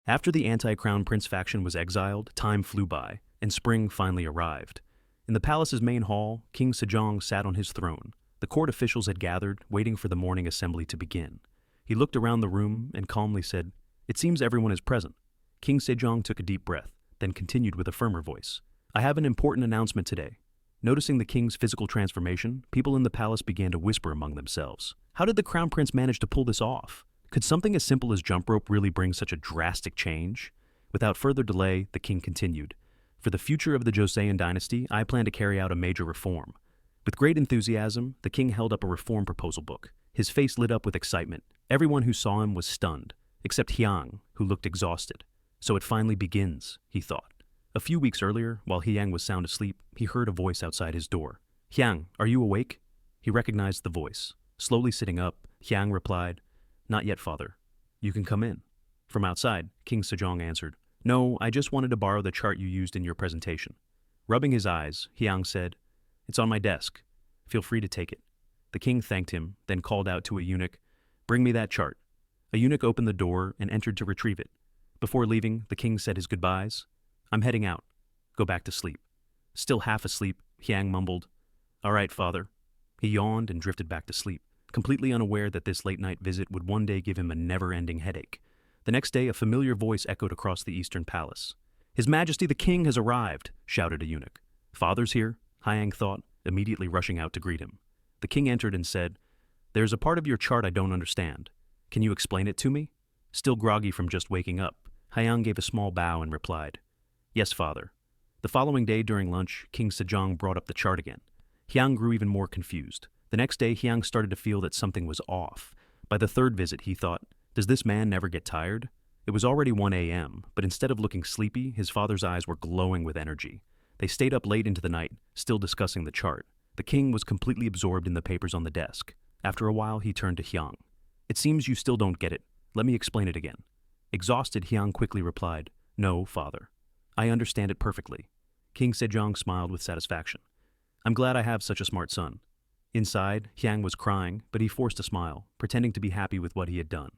After the anti-crown prince faction was exiled, time flew by, and spring finally arrived. In the palace's main hall, King Sejong sat on his throne. The court officials had gathered, waiting for the morning assembly to begin. He looked around the room and calmly said, "It seems everyone is present." King Sejong took a deep breath, then continued with a firmer voice. "I have an important announcement today." Noticing the king's physical transformation, people in the palace began to whisper among themselves. How did the crown prince manage to pull this off? Could something as simple as jump rope really bring such a drastic change? Without further delay, the king continued. "For the future of the Joseon dynasty, I plan to carry out a major reform." With great enthusiasm, the king held up a reform proposal book. His face lit up with excitement. Everyone who saw him was stunned, except Hyang, who looked exhausted. So it finally begins, he thought. A few weeks earlier, while Hyang was sound asleep, he heard a voice outside his door. "Hyang, are you awake?" He recognized the voice. Slowly sitting up, Hyang replied, "Not yet, father. You can come in." From outside, King Sejong answered, "No, I just wanted to borrow the chart you used in your presentation." Rubbing his eyes, Hyang said, "It's on my desk. Feel free to take it." The king thanked him, then called out to a eunuch, "Bring me that chart." A eunuch opened the door and entered to retrieve it. Before leaving, the king said his goodbyes. "I'm heading out. Go back to sleep." Still half asleep, Hyang mumbled, "All right, father." He yawned and drifted back to sleep, completely unaware that this late-night visit would one day give him a never-ending headache. The next day, a familiar voice echoed across the eastern palace. "His Majesty the King has arrived," shouted a eunuch. "Father's here," Hyang thought, immediately rushing out to greet him. The king entered and said, "There's a part of your chart I don't understand. Can you explain it to me?" Still groggy from just waking up, Hyang gave a small bow and replied, "Yes, father." The following day during lunch, King Sejong brought up the chart again. Hyang grew even more confused. The next day, Hyang started to feel that something was off. By the third visit, he thought, "Does this man never get tired?" It was already 1 a.m., but instead of looking sleepy, his father's eyes were glowing with energy. They stayed up late into the night, still discussing the chart. The king was completely absorbed in the papers on the desk. After a while, he turned to Hyang. "It seems you still don't get it. Let me explain it again." Exhausted, Hyang quickly replied, "No, father. I understand it perfectly." King Sejong smiled with satisfaction. "I'm glad I have such a smart son." Inside, Hyang was crying, but he forced a smile, pretending to be happy with what he had done.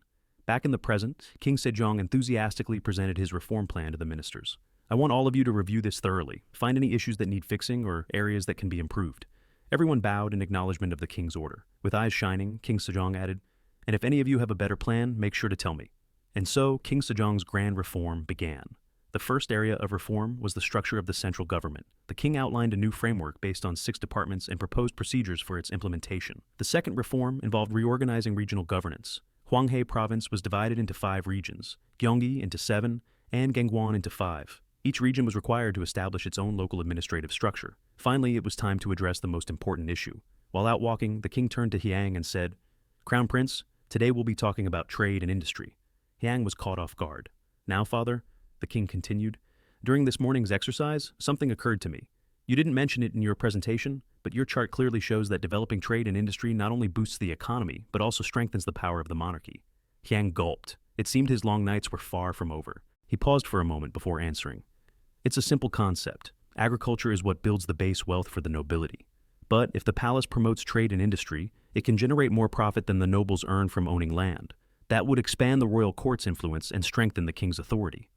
Back in the present, King Sejong enthusiastically presented his reform plan to the ministers. "I want all of you to review this thoroughly, find any issues that need fixing or areas that can be improved." Everyone bowed in acknowledgement of the king's order. With eyes shining, King Sejong added, "And if any of you have a better plan, make sure to tell me." And so, King Sejong's grand reform began. The first area of reform was the structure of the central government. The king outlined a new framework based on 6 departments and proposed procedures for its implementation. The second reform involved reorganizing regional governance. Hwanghae province was divided into 5 regions, Gyeonggi into 7, and Gangwon into 5. Each region was required to establish its own local administrative structure. Finally, it was time to address the most important issue. While out walking, the king turned to Hyang and said, "Crown Prince, today we'll be talking about trade and industry." Hyang was caught off guard. "Now, father," the king continued, "during this morning's exercise, something occurred to me. You didn't mention it in your presentation, but your chart clearly shows that developing trade and industry not only boosts the economy, but also strengthens the power of the monarchy." Hyang gulped. It seemed his long nights were far from over. He paused for a moment before answering. "It's a simple concept. Agriculture is what builds the base wealth for the nobility. But if the palace promotes trade and industry, it can generate more profit than the nobles earn from owning land. That would expand the royal court's influence and strengthen the king's authority."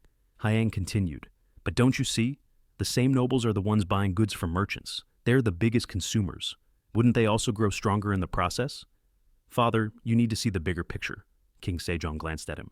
Hyang continued, "But don't you see? The same nobles are the ones buying goods from merchants. They're the biggest consumers. Wouldn't they also grow stronger in the process?" "Father, you need to see the bigger picture." King Sejong glanced at him.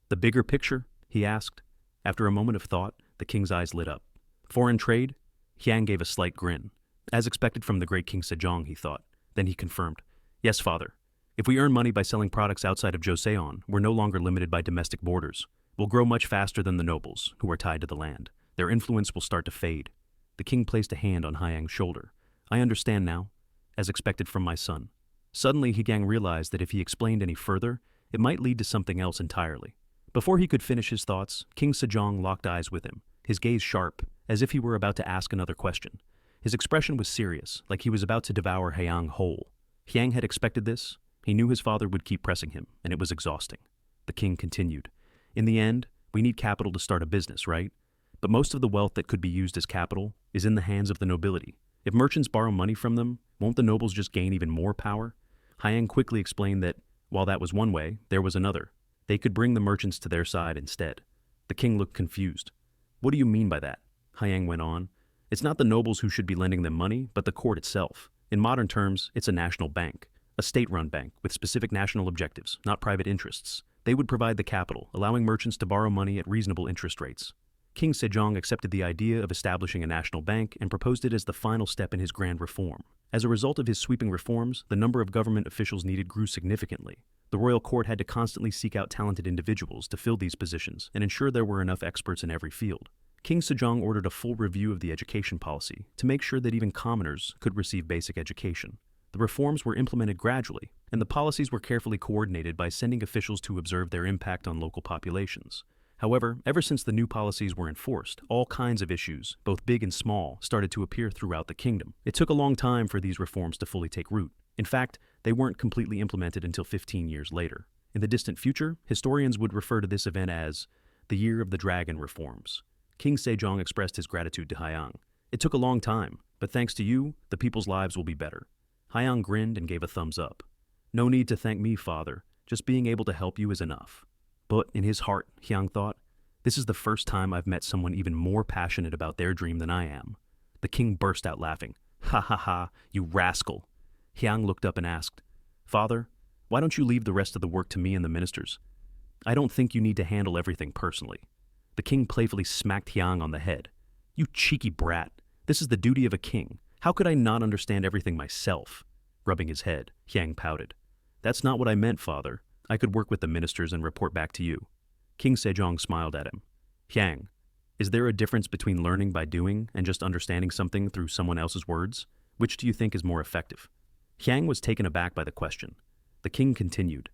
"The bigger picture?" he asked. After a moment of thought, the king's eyes lit up. "Foreign trade?" Hyang gave a slight grin. As expected from the great King Sejong, he thought. Then he confirmed, "Yes, father. If we earn money by selling products outside of Joseon, we're no longer limited by domestic borders. We'll grow much faster than the nobles, who are tied to the land. Their influence will start to fade." The king placed a hand on Hyang's shoulder. "I understand now, as expected from my son." Suddenly, Hyang realized that if he explained any further, it might lead to something else entirely. Before he could finish his thoughts, King Sejong locked eyes with him, his gaze sharp, as if he were about to ask another question. His expression was serious, like he was about to devour Hyang whole. Hyang had expected this. He knew his father would keep pressing him, and it was exhausting. The king continued, "In the end, we need capital to start a business, right? But most of the wealth that could be used as capital is in the hands of the nobility. If merchants borrow money from them, won't the nobles just gain even more power?" Hyang quickly explained that, while that was one way, there was another. They could bring the merchants to their side instead. The king looked confused. What do you mean by that? Hyang went on. It's not the nobles who should be lending them money, but the court itself. In modern terms, it's a national bank, a state-run bank with specific national objectives, not private interests. They would provide the capital, allowing merchants to borrow money at reasonable interest rates. King Sejong accepted the idea of establishing a national bank and proposed it as the final step in his grand reform. As a result of his sweeping reforms, the number of government officials needed grew significantly. The royal court had to constantly seek out talented individuals to fill these positions and ensure there were enough experts in every field. King Sejong ordered a full review of the education policy to make sure that even commoners could receive basic education. The reforms were implemented gradually, and the policies were carefully coordinated by sending officials to observe their impact on local populations. However, ever since the new policies were enforced, all kinds of issues, both big and small, started to appear throughout the kingdom. It took a long time for these reforms to fully take root. In fact, they weren't completely implemented until 15 years later. In the distant future, historians would refer to this event as the Year of the Dragon Reforms. King Sejong expressed his gratitude to Hyang. It took a long time, but thanks to you, the people's lives will be better. Hyang grinned and gave a thumbs up. No need to thank me, father. Just being able to help you is enough. But in his heart, Hyang thought, this is the first time I've met someone even more passionate about their dream than I am. The king burst out laughing. Ha ha ha, you rascal. Hyang looked up and asked, Father, why don't you leave the rest of the work to me and the ministers? I don't think you need to handle everything personally. The king playfully smacked Hyang on the head. You cheeky brat. This is the duty of a king. How could I not understand everything myself? Rubbing his head, Hyang pouted. That's not what I meant, father. I could work with the ministers and report back to you. King Sejong smiled at him. Hyang, is there a difference between learning by doing and just understanding something through someone else's words? Which do you think is more effective? Hyang was taken aback by the question. The king continued,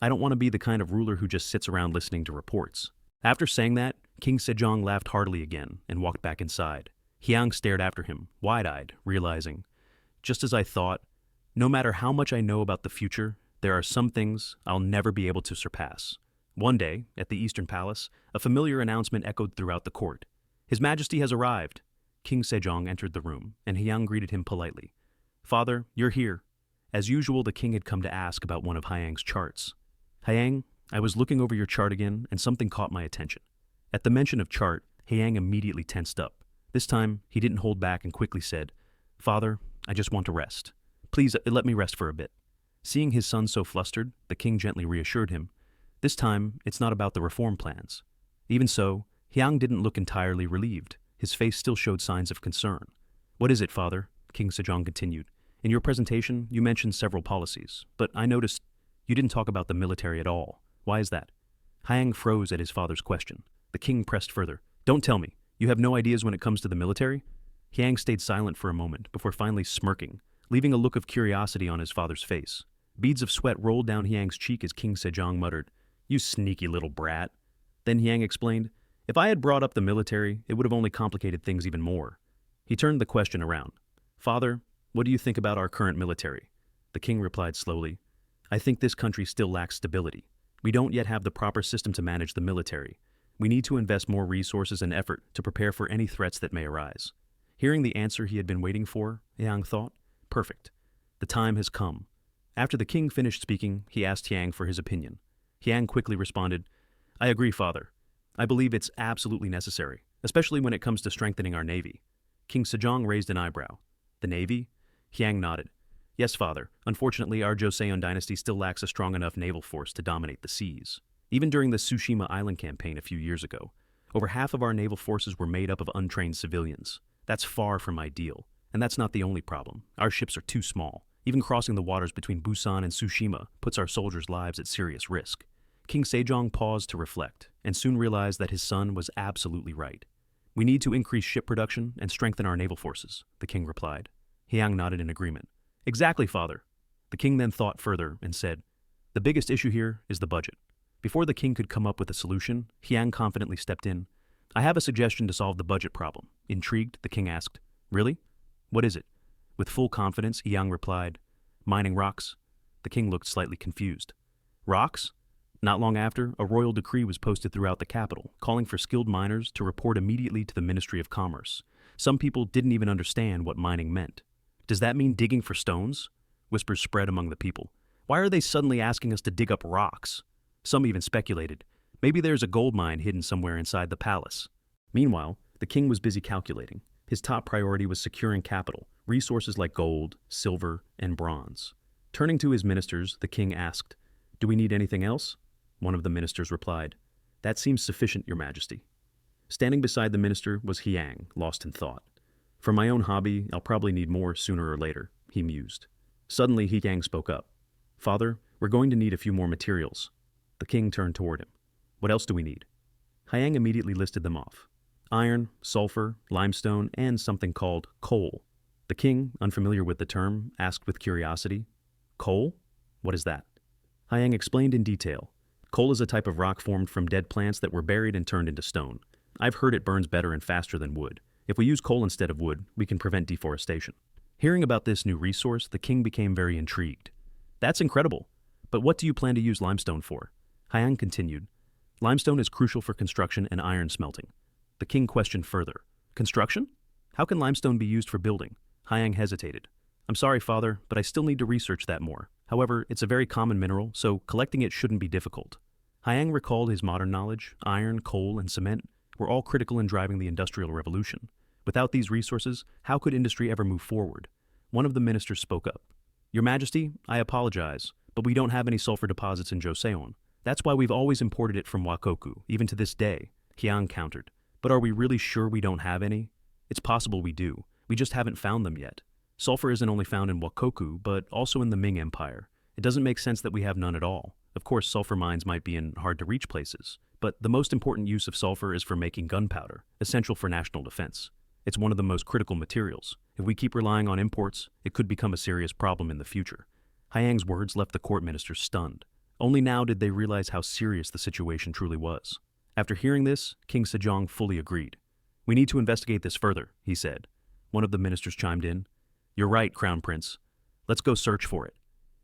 I don't want to be the kind of ruler who just sits around listening to reports. After saying that, King Sejong laughed heartily again and walked back inside. Hyang stared after him, wide-eyed, realizing, just as I thought, no matter how much I know about the future, there are some things I'll never be able to surpass. One day, at the Eastern Palace, a familiar announcement echoed throughout the court. His Majesty has arrived. King Sejong entered the room, and Hyang greeted him politely. Father, you're here. As usual, the king had come to ask about one of Hyang's charts. Hyang, I was looking over your chart again, and something caught my attention. At the mention of chart, Hyang immediately tensed up. This time, he didn't hold back and quickly said, Father, I just want to rest. Please, let me rest for a bit. Seeing his son so flustered, the king gently reassured him. This time, it's not about the reform plans. Even so, Hyang didn't look entirely relieved. His face still showed signs of concern. What is it, father? King Sejong continued. In your presentation, you mentioned several policies, but I noticed you didn't talk about the military at all. Why is that? Hyang froze at his father's question. The king pressed further. Don't tell me. You have no ideas when it comes to the military? Hyang stayed silent for a moment before finally smirking, leaving a look of curiosity on his father's face. Beads of sweat rolled down Hyang's cheek as King Sejong muttered, You sneaky little brat. Then Hyang explained, If I had brought up the military, it would have only complicated things even more. He turned the question around. Father, what do you think about our current military? The king replied slowly, I think this country still lacks stability. We don't yet have the proper system to manage the military. We need to invest more resources and effort to prepare for any threats that may arise. Hearing the answer he had been waiting for, Hyang thought, Perfect. The time has come. After the king finished speaking, he asked Hyang for his opinion. Hyang quickly responded, I agree, father. I believe it's absolutely necessary, especially when it comes to strengthening our navy. King Sejong raised an eyebrow. The navy? Hyang nodded. Yes, father. Unfortunately, our Joseon dynasty still lacks a strong enough naval force to dominate the seas. Even during the Tsushima Island campaign a few years ago, over half of our naval forces were made up of untrained civilians. That's far from ideal. And that's not the only problem. Our ships are too small. Even crossing the waters between Busan and Tsushima puts our soldiers' lives at serious risk. King Sejong paused to reflect, and soon realized that his son was absolutely right. We need to increase ship production and strengthen our naval forces, the king replied. Hyang nodded in agreement. Exactly, father. The king then thought further and said, The biggest issue here is the budget. Before the king could come up with a solution, Hyang confidently stepped in. I have a suggestion to solve the budget problem. Intrigued, the king asked, Really? What is it? With full confidence, Hyang replied, Mining rocks. The king looked slightly confused. Rocks? Not long after, a royal decree was posted throughout the capital, calling for skilled miners to report immediately to the Ministry of Commerce. Some people didn't even understand what mining meant. Does that mean digging for stones? Whispers spread among the people. Why are they suddenly asking us to dig up rocks? Some even speculated, Maybe there's a gold mine hidden somewhere inside the palace. Meanwhile, the king was busy calculating. His top priority was securing capital, resources like gold, silver, and bronze. Turning to his ministers, the king asked, "Do we need anything else?" One of the ministers replied, "That seems sufficient, Your Majesty." Standing beside the minister was Hyang, lost in thought. "For my own hobby, I'll probably need more sooner or later," he mused. Suddenly, Hyang spoke up. "Father, we're going to need a few more materials." The king turned toward him. "What else do we need?" Hyang immediately listed them off. Iron, sulfur, limestone, and something called coal. The king, unfamiliar with the term, asked with curiosity, "Coal? What is that?" Hyang explained in detail. Coal is a type of rock formed from dead plants that were buried and turned into stone. I've heard it burns better and faster than wood. If we use coal instead of wood, we can prevent deforestation. Hearing about this new resource, the king became very intrigued. "That's incredible. But what do you plan to use limestone for?" Hyang continued. "Limestone is crucial for construction and iron smelting." The king questioned further. "Construction? How can limestone be used for building?" Hyang hesitated. "I'm sorry, father, but I still need to research that more. However, it's a very common mineral, so collecting it shouldn't be difficult." Hyang recalled his modern knowledge. Iron, coal, and cement were all critical in driving the Industrial Revolution. Without these resources, how could industry ever move forward? One of the ministers spoke up. "Your Majesty, I apologize, but we don't have any sulfur deposits in Joseon. That's why we've always imported it from Wakoku, even to this day," Hyang countered. "But are we really sure we don't have any? It's possible we do. We just haven't found them yet. Sulfur isn't only found in Wakoku, but also in the Ming Empire. It doesn't make sense that we have none at all. Of course, sulfur mines might be in hard-to-reach places, but the most important use of sulfur is for making gunpowder, essential for national defense. It's one of the most critical materials. If we keep relying on imports, it could become a serious problem in the future." Hyang's words left the court ministers stunned. Only now did they realize how serious the situation truly was. After hearing this, King Sejong fully agreed. "We need to investigate this further," he said. One of the ministers chimed in. "You're right, Crown Prince. Let's go search for it."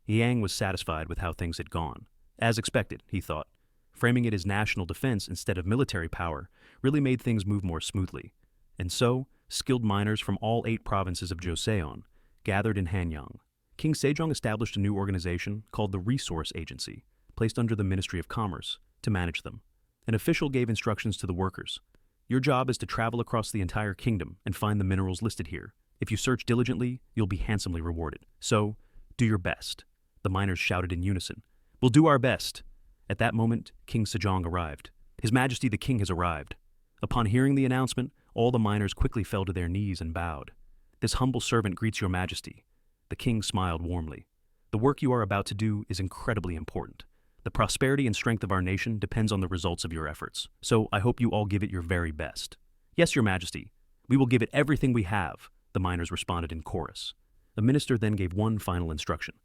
Hyang was satisfied with how things had gone. As expected, he thought. Framing it as national defense instead of military power really made things move more smoothly. And so, skilled miners from all 8 provinces of Joseon gathered in Hanyang. King Sejong established a new organization called the Resource Agency, placed under the Ministry of Commerce, to manage them. An official gave instructions to the workers. "Your job is to travel across the entire kingdom and find the minerals listed here. If you search diligently, you'll be handsomely rewarded. So, do your best." The miners shouted in unison. "We'll do our best." At that moment, King Sejong arrived. "His Majesty the King has arrived." Upon hearing the announcement, all the miners quickly fell to their knees and bowed. "This humble servant greets Your Majesty." The king smiled warmly. "The work you are about to do is incredibly important. The prosperity and strength of our nation depends on the results of your efforts, so I hope you all give it your very best." "Yes, Your Majesty. We will give it everything we have," the miners responded in chorus. The minister then gave one final instruction.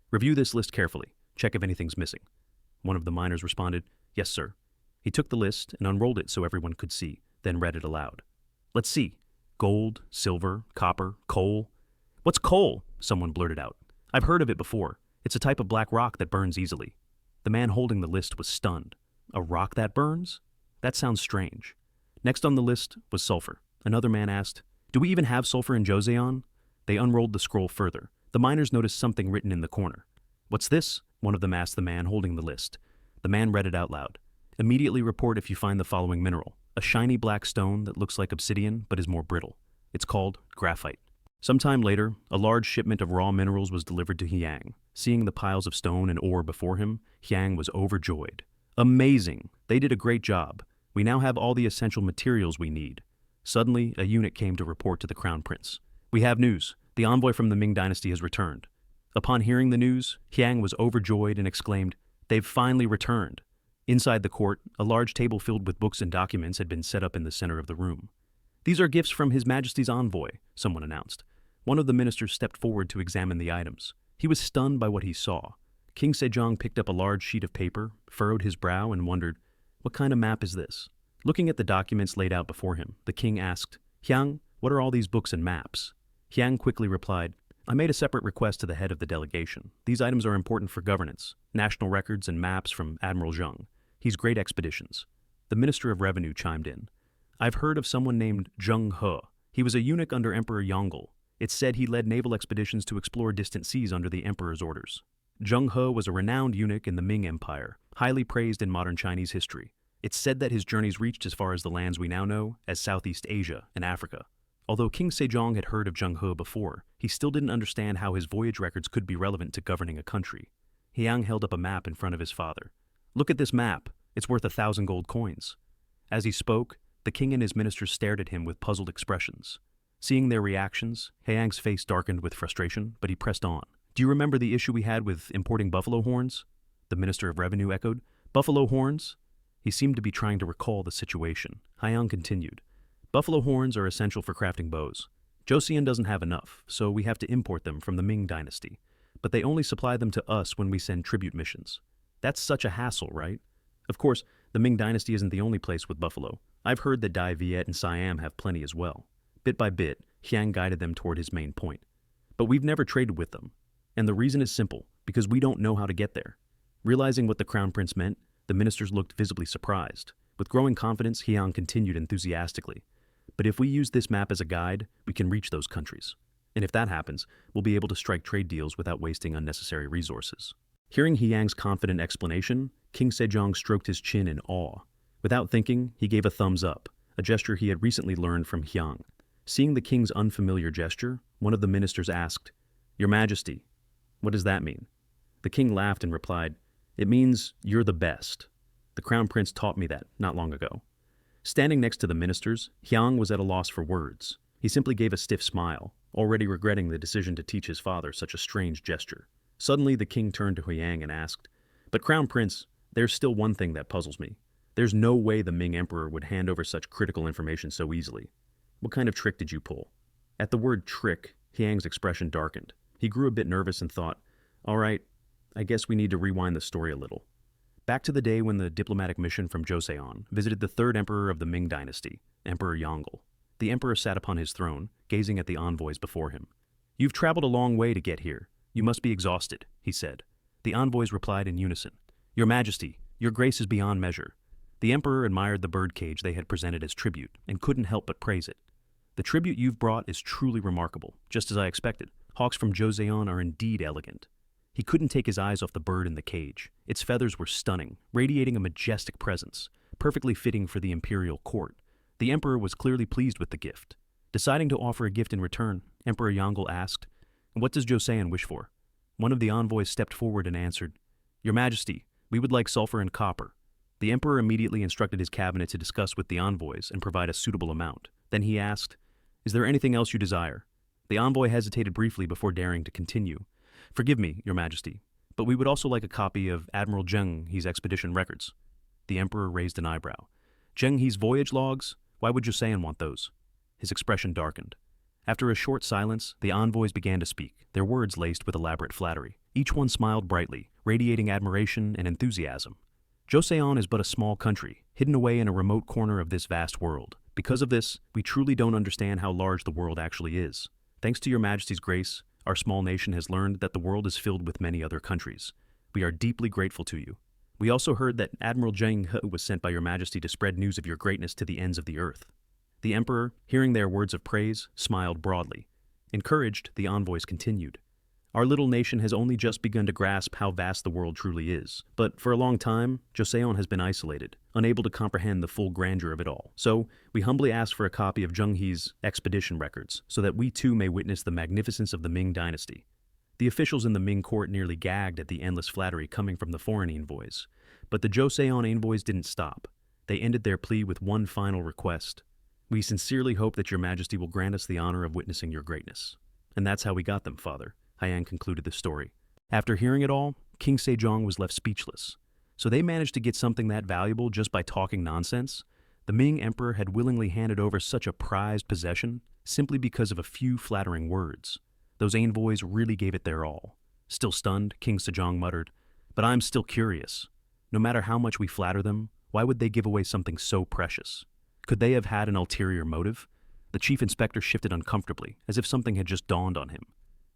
"Review this list carefully. Check if anything's missing." One of the miners responded, "Yes, sir." He took the list and unrolled it so everyone could see, then read it aloud. "Let's see. Gold, silver, copper, coal." "What's coal?" someone blurted out. "I've heard of it before. It's a type of black rock that burns easily." The man holding the list was stunned. "A rock that burns? That sounds strange." Next on the list was sulfur. Another man asked, "Do we even have sulfur in Joseon?" They unrolled the scroll further. The miners noticed something written in the corner. "What's this?" one of them asked the man holding the list. The man read it out loud. "Immediately report if you find the following mineral. A shiny black stone that looks like obsidian but is more brittle. It's called graphite." Sometime later, a large shipment of raw minerals was delivered to Hyang. Seeing the piles of stone and ore before him, Hyang was overjoyed. "Amazing! They did a great job. We now have all the essential materials we need." Suddenly, a eunuch came to report to the crown prince. "We have news. The envoy from the Ming dynasty has returned." Upon hearing the news, Hyang was overjoyed and exclaimed, "They've finally returned." Inside the court, a large table filled with books and documents had been set up in the center of the room. "These are gifts from His Majesty's envoy," someone announced. One of the ministers stepped forward to examine the items. He was stunned by what he saw. King Sejong picked up a large sheet of paper, furrowed his brow, and wondered, "What kind of map is this?" Looking at the documents laid out before him, the king asked, "Hyang, what are all these books and maps?" Hyang quickly replied, "I made a separate request to the head of the delegation. These items are important for governance, national records and maps from Admiral Zheng. He's great expeditions." The Minister of Revenue chimed in. "I've heard of someone named Zheng He. He was a eunuch under Emperor Yongle. It's said he led naval expeditions to explore distant seas under the emperor's orders." Zheng He was a renowned eunuch in the Ming Empire, highly praised in modern Chinese history. It's said that his journeys reached as far as the lands we now know as Southeast Asia and Africa. Although King Sejong had heard of Zheng He before, he still didn't understand how his voyage records could be relevant to governing a country. Hyang held up a map in front of his father. "Look at this map. It's worth 1,000 gold coins." As he spoke, the king and his ministers stared at him with puzzled expressions. Seeing their reactions, Hyang's face darkened with frustration, but he pressed on. "Do you remember the issue we had with importing buffalo horns?" The Minister of Revenue echoed. "Buffalo horns?" He seemed to be trying to recall the situation. Hyang continued. "Buffalo horns are essential for crafting bows. Joseon doesn't have enough, so we have to import them from the Ming dynasty. But they only supply them to us when we send tribute missions. That's such a hassle, right? Of course, the Ming dynasty isn't the only place with buffalo. I've heard that Dai Viet and Siam have plenty as well." Bit by bit, Hyang guided them toward his main point. "But we've never traded with them. And the reason is simple, because we don't know how to get there." Realizing what the crown prince meant, the ministers looked visibly surprised. With growing confidence, Hyang continued enthusiastically. "But if we use this map as a guide, we can reach those countries. And if that happens, we'll be able to strike trade deals without wasting unnecessary resources." Hearing Hyang's confident explanation, King Sejong stroked his chin in awe. Without thinking, he gave a thumbs up, a gesture he had recently learned from Hyang. Seeing the king's unfamiliar gesture, one of the ministers asked, "Your Majesty, what does that mean?" The king laughed and replied, "It means you're the best. The crown prince taught me that not long ago." Standing next to the ministers, Hyang was at a loss for words. He simply gave a stiff smile, already regretting the decision to teach his father such a strange gesture. Suddenly, the king turned to Hyang and asked, "But Crown Prince, there's still one thing that puzzles me. There's no way the Ming emperor would hand over such critical information so easily. What kind of trick did you pull?" At the word trick, Hyang's expression darkened. He grew a bit nervous and thought, "All right, I guess we need to rewind the story a little." Back to the day when the diplomatic mission from Joseon visited the third emperor of the Ming dynasty, Emperor Yongle. The emperor sat upon his throne, gazing at the envoys before him. "You've traveled a long way to get here. You must be exhausted," he said. The envoys replied in unison, "Your Majesty, your grace is beyond measure." The emperor admired the birdcage they had presented as tribute and couldn't help but praise it. "The tribute you've brought is truly remarkable, just as I expected. Hawks from Joseon are indeed elegant." He couldn't take his eyes off the bird in the cage. Its feathers were stunning, radiating a majestic presence, perfectly fitting for the imperial court. The emperor was clearly pleased with the gift. Deciding to offer a gift in return, Emperor Yongle asked, "What does Joseon wish for?" One of the envoys stepped forward and answered, "Your Majesty, we would like sulfur and copper." The emperor immediately instructed his cabinet to discuss with the envoys and provide a suitable amount. Then he asked, "Is there anything else you desire?" The envoy hesitated briefly before daring to continue. "Forgive me, Your Majesty, but we would also like a copy of Admiral Zheng He's expedition records." The emperor raised an eyebrow. "Zheng He's voyage logs? Why would Joseon want those?" His expression darkened. After a short silence, the envoys began to speak, their words laced with elaborate flattery. Each one smiled brightly, radiating admiration and enthusiasm. "Joseon is but a small country, hidden away in a remote corner of this vast world. Because of this, we truly don't understand how large the world actually is. Thanks to Your Majesty's grace, our small nation has learned that the world is filled with many other countries. We are deeply grateful to you. We also heard that Admiral Jang He was sent by Your Majesty to spread news of your greatness to the ends of the earth." The emperor, hearing their words of praise, smiled broadly. Encouraged, the envoys continued. "Our little nation has only just begun to grasp how vast the world truly is. But for a long time, Joseon has been isolated, unable to comprehend the full grandeur of it all. So, we humbly ask for a copy of Zheng He's expedition records, so that we too may witness the magnificence of the Ming dynasty." The officials in the Ming court nearly gagged at the endless flattery coming from the foreign envoys. But the Joseon envoys didn't stop. They ended their plea with one final request. "We sincerely hope that Your Majesty will grant us the honor of witnessing your greatness." And that's how we got them, Father. Hyang concluded the story. After hearing it all, King Sejong was left speechless. So they managed to get something that valuable just by talking nonsense? The Ming emperor had willingly handed over such a prized possession simply because of a few flattering words. Those envoys really gave it their all. Still stunned, King Sejong muttered, "But I'm still curious. No matter how much we flatter them, why would they give away something so precious? Could they have had an ulterior motive?" The chief inspector shifted uncomfortably, as if something had just dawned on him.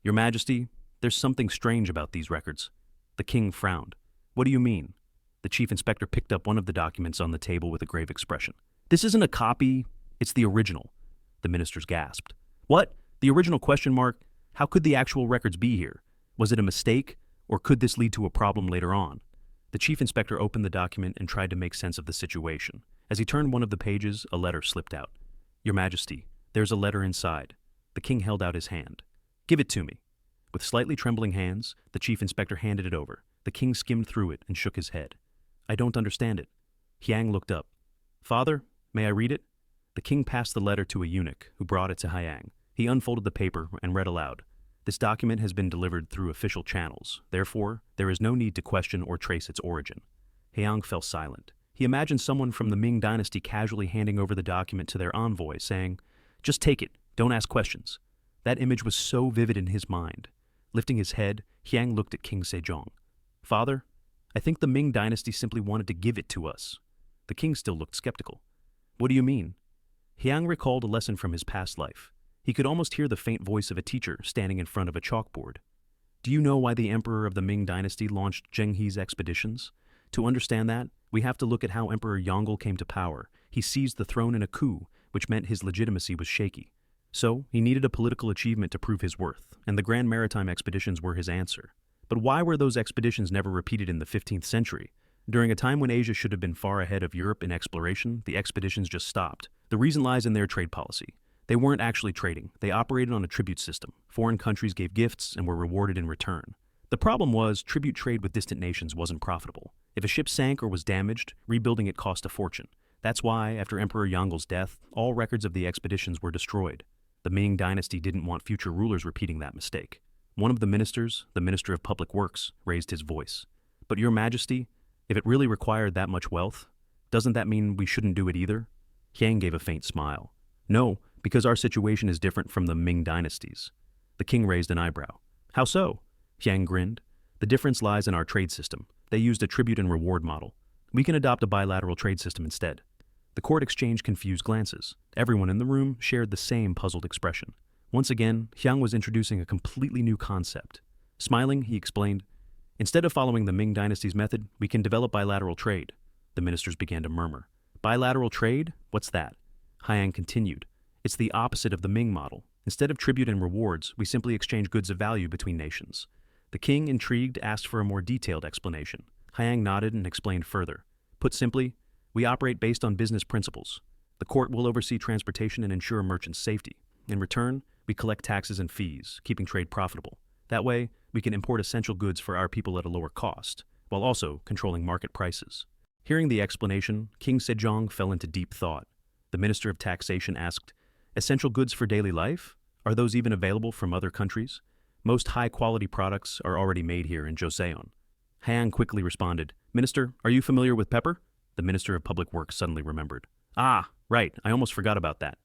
"Your Majesty, there's something strange about these records." The king frowned. "What do you mean?" The chief inspector picked up one of the documents on the table with a grave expression. "This isn't a copy, it's the original." The ministers gasped. "What? The original question mark? How could the actual records be here? Was it a mistake, or could this lead to a problem later on?" The chief inspector opened the document and tried to make sense of the situation. As he turned one of the pages, a letter slipped out. "Your Majesty, there's a letter inside." The king held out his hand. "Give it to me." With slightly trembling hands, the chief inspector handed it over. The king skimmed through it and shook his head. "I don't understand it." Hyang looked up. "Father, may I read it?" The king passed the letter to a eunuch, who brought it to Hyang. He unfolded the paper and read aloud. "This document has been delivered through official channels. Therefore, there is no need to question or trace its origin." Hyang fell silent. He imagined someone from the Ming dynasty casually handing over the document to their envoy, saying, "Just take it, don't ask questions." That image was so vivid in his mind. Lifting his head, Hyang looked at King Sejong. "Father, I think the Ming dynasty simply wanted to give it to us." The king still looked skeptical. "What do you mean?" Hyang recalled a lesson from his past life. He could almost hear the faint voice of a teacher standing in front of a chalkboard. "Do you know why the emperor of the Ming dynasty launched Zheng He's expeditions? To understand that, we have to look at how Emperor Yongle came to power. He seized the throne in a coup, which meant his legitimacy was shaky. So, he needed a political achievement to prove his worth, and the Grand Maritime expeditions were his answer. But why were those expeditions never repeated in the 15th century? During a time when Asia should have been far ahead of Europe in exploration, the expeditions just stopped. The reason lies in their trade policy. They weren't actually trading. They operated on a tribute system. Foreign countries gave gifts and were rewarded in return. The problem was, tribute trade with distant nations wasn't profitable. If a ship sank or was damaged, rebuilding it cost a fortune. That's why, after Emperor Yongle's death, all records of the expeditions were destroyed. The Ming dynasty didn't want future rulers repeating that mistake. One of the ministers, the Minister of Public Works, raised his voice. "But Your Majesty, if it really required that much wealth, doesn't that mean we shouldn't do it either?" Hyang gave a faint smile. "No, because our situation is different from the Ming dynasties." The king raised an eyebrow. "How so?" Hyang grinned. "The difference lies in our trade system. They used a tribute and reward model. We can adopt a bilateral trade system instead." The court exchanged confused glances. Everyone in the room shared the same puzzled expression. Once again, Hyang was introducing a completely new concept. Smiling, he explained, "Instead of following the Ming dynasty's method, we can develop bilateral trade." The ministers began to murmur. "Bilateral trade? What's that?" Hyang continued. "It's the opposite of the Ming model. Instead of tribute and rewards, we simply exchange goods of value between nations." The king, intrigued, asked for a more detailed explanation. Hyang nodded and explained further. "Put simply, we operate based on business principles. The court will oversee transportation and ensure merchants' safety. In return, we collect taxes and fees, keeping trade profitable. That way, we can import essential goods for our people at a lower cost, while also controlling market prices." Hearing the explanation, King Sejong fell into deep thought. The Minister of Taxation asked, "Essential goods for daily life? Are those even available from other countries? Most high-quality products are already made here in Joseon." Hyang quickly responded, "Minister, are you familiar with pepper?" The Minister of Public Works suddenly remembered. "Ah, right, I almost forgot about that."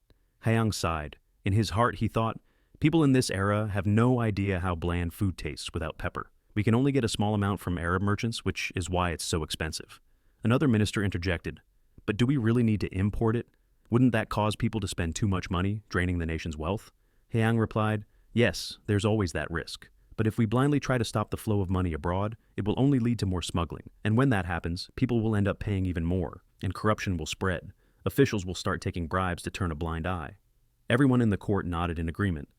Hyang sighed. In his heart, he thought, "People in this era have no idea how bland food tastes without pepper. We can only get a small amount from Arab merchants, which is why it's so expensive." Another minister interjected, "But do we really need to import it? Wouldn't that cause people to spend too much money, draining the nation's wealth?" Hyang replied, "Yes, there's always that risk. But if we blindly try to stop the flow of money abroad, it will only lead to more smuggling. And when that happens, people will end up paying even more, and corruption will spread. Officials will start taking bribes to turn a blind eye." Everyone in the court nodded in agreement.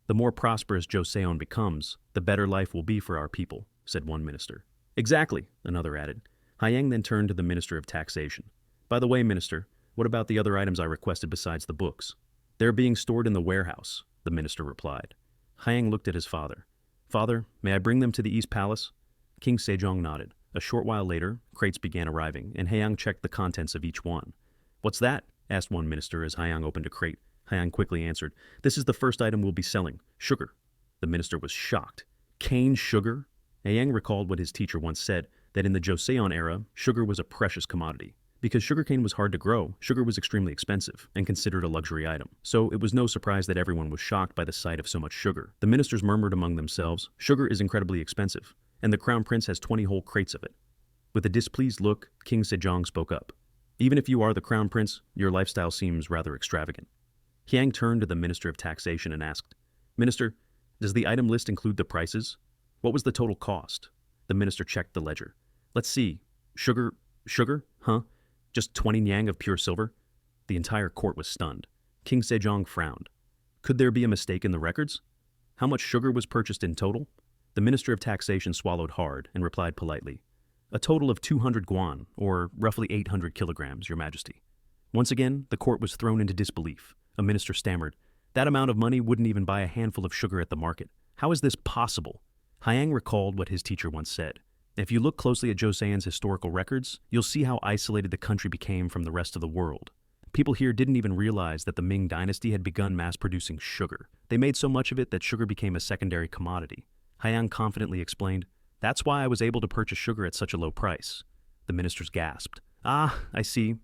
"The more prosperous Joseon becomes, the better life will be for our people," said one minister. "Exactly," another added. Hyang then turned to the Minister of Taxation. "By the way, Minister, what about the other items I requested besides the books?" "They're being stored in the warehouse," the minister replied. Hyang looked at his father. "Father, may I bring them to the East Palace?" King Sejong nodded. A short while later, crates began arriving, and Hyang checked the contents of each one. "What's that?" asked one minister as Hyang opened a crate. Hyang quickly answered, "This is the first item we'll be selling, sugar." The minister was shocked. Cane sugar? Hyang recalled what his teacher once said, that in the Joseon era, sugar was a precious commodity. Because sugarcane was hard to grow, sugar was extremely expensive and considered a luxury item. So it was no surprise that everyone was shocked by the sight of so much sugar. The ministers murmured among themselves, "Sugar is incredibly expensive, and the crown prince has 20 whole crates of it." With a displeased look, King Sejong spoke up. "Even if you are the crown prince, your lifestyle seems rather extravagant." Hyang turned to the Minister of Taxation and asked, "Minister, does the item list include the prices? What was the total cost?" The minister checked the ledger. "Let's see. Sugar, huh? Just 20 nyang of pure silver?" The entire court was stunned. King Sejong frowned. Could there be a mistake in the records? How much sugar was purchased in total? The Minister of Taxation swallowed hard and replied politely, A total of 200 guan, or roughly 800 kilograms, Your Majesty. Once again, the court was thrown into disbelief. A minister stammered, "That amount of money wouldn't even buy a handful of sugar at the market. How is this possible?" Hyang recalled what his teacher once said. If you look closely at Joseon's historical records, you'll see how isolated the country became from the rest of the world. People here didn't even realize that the Ming dynasty had begun mass-producing sugar. They made so much of it that sugar became a secondary commodity. Hyang confidently explained, "That's why I was able to purchase sugar at such a low price." The ministers gasped. "Ah, I see."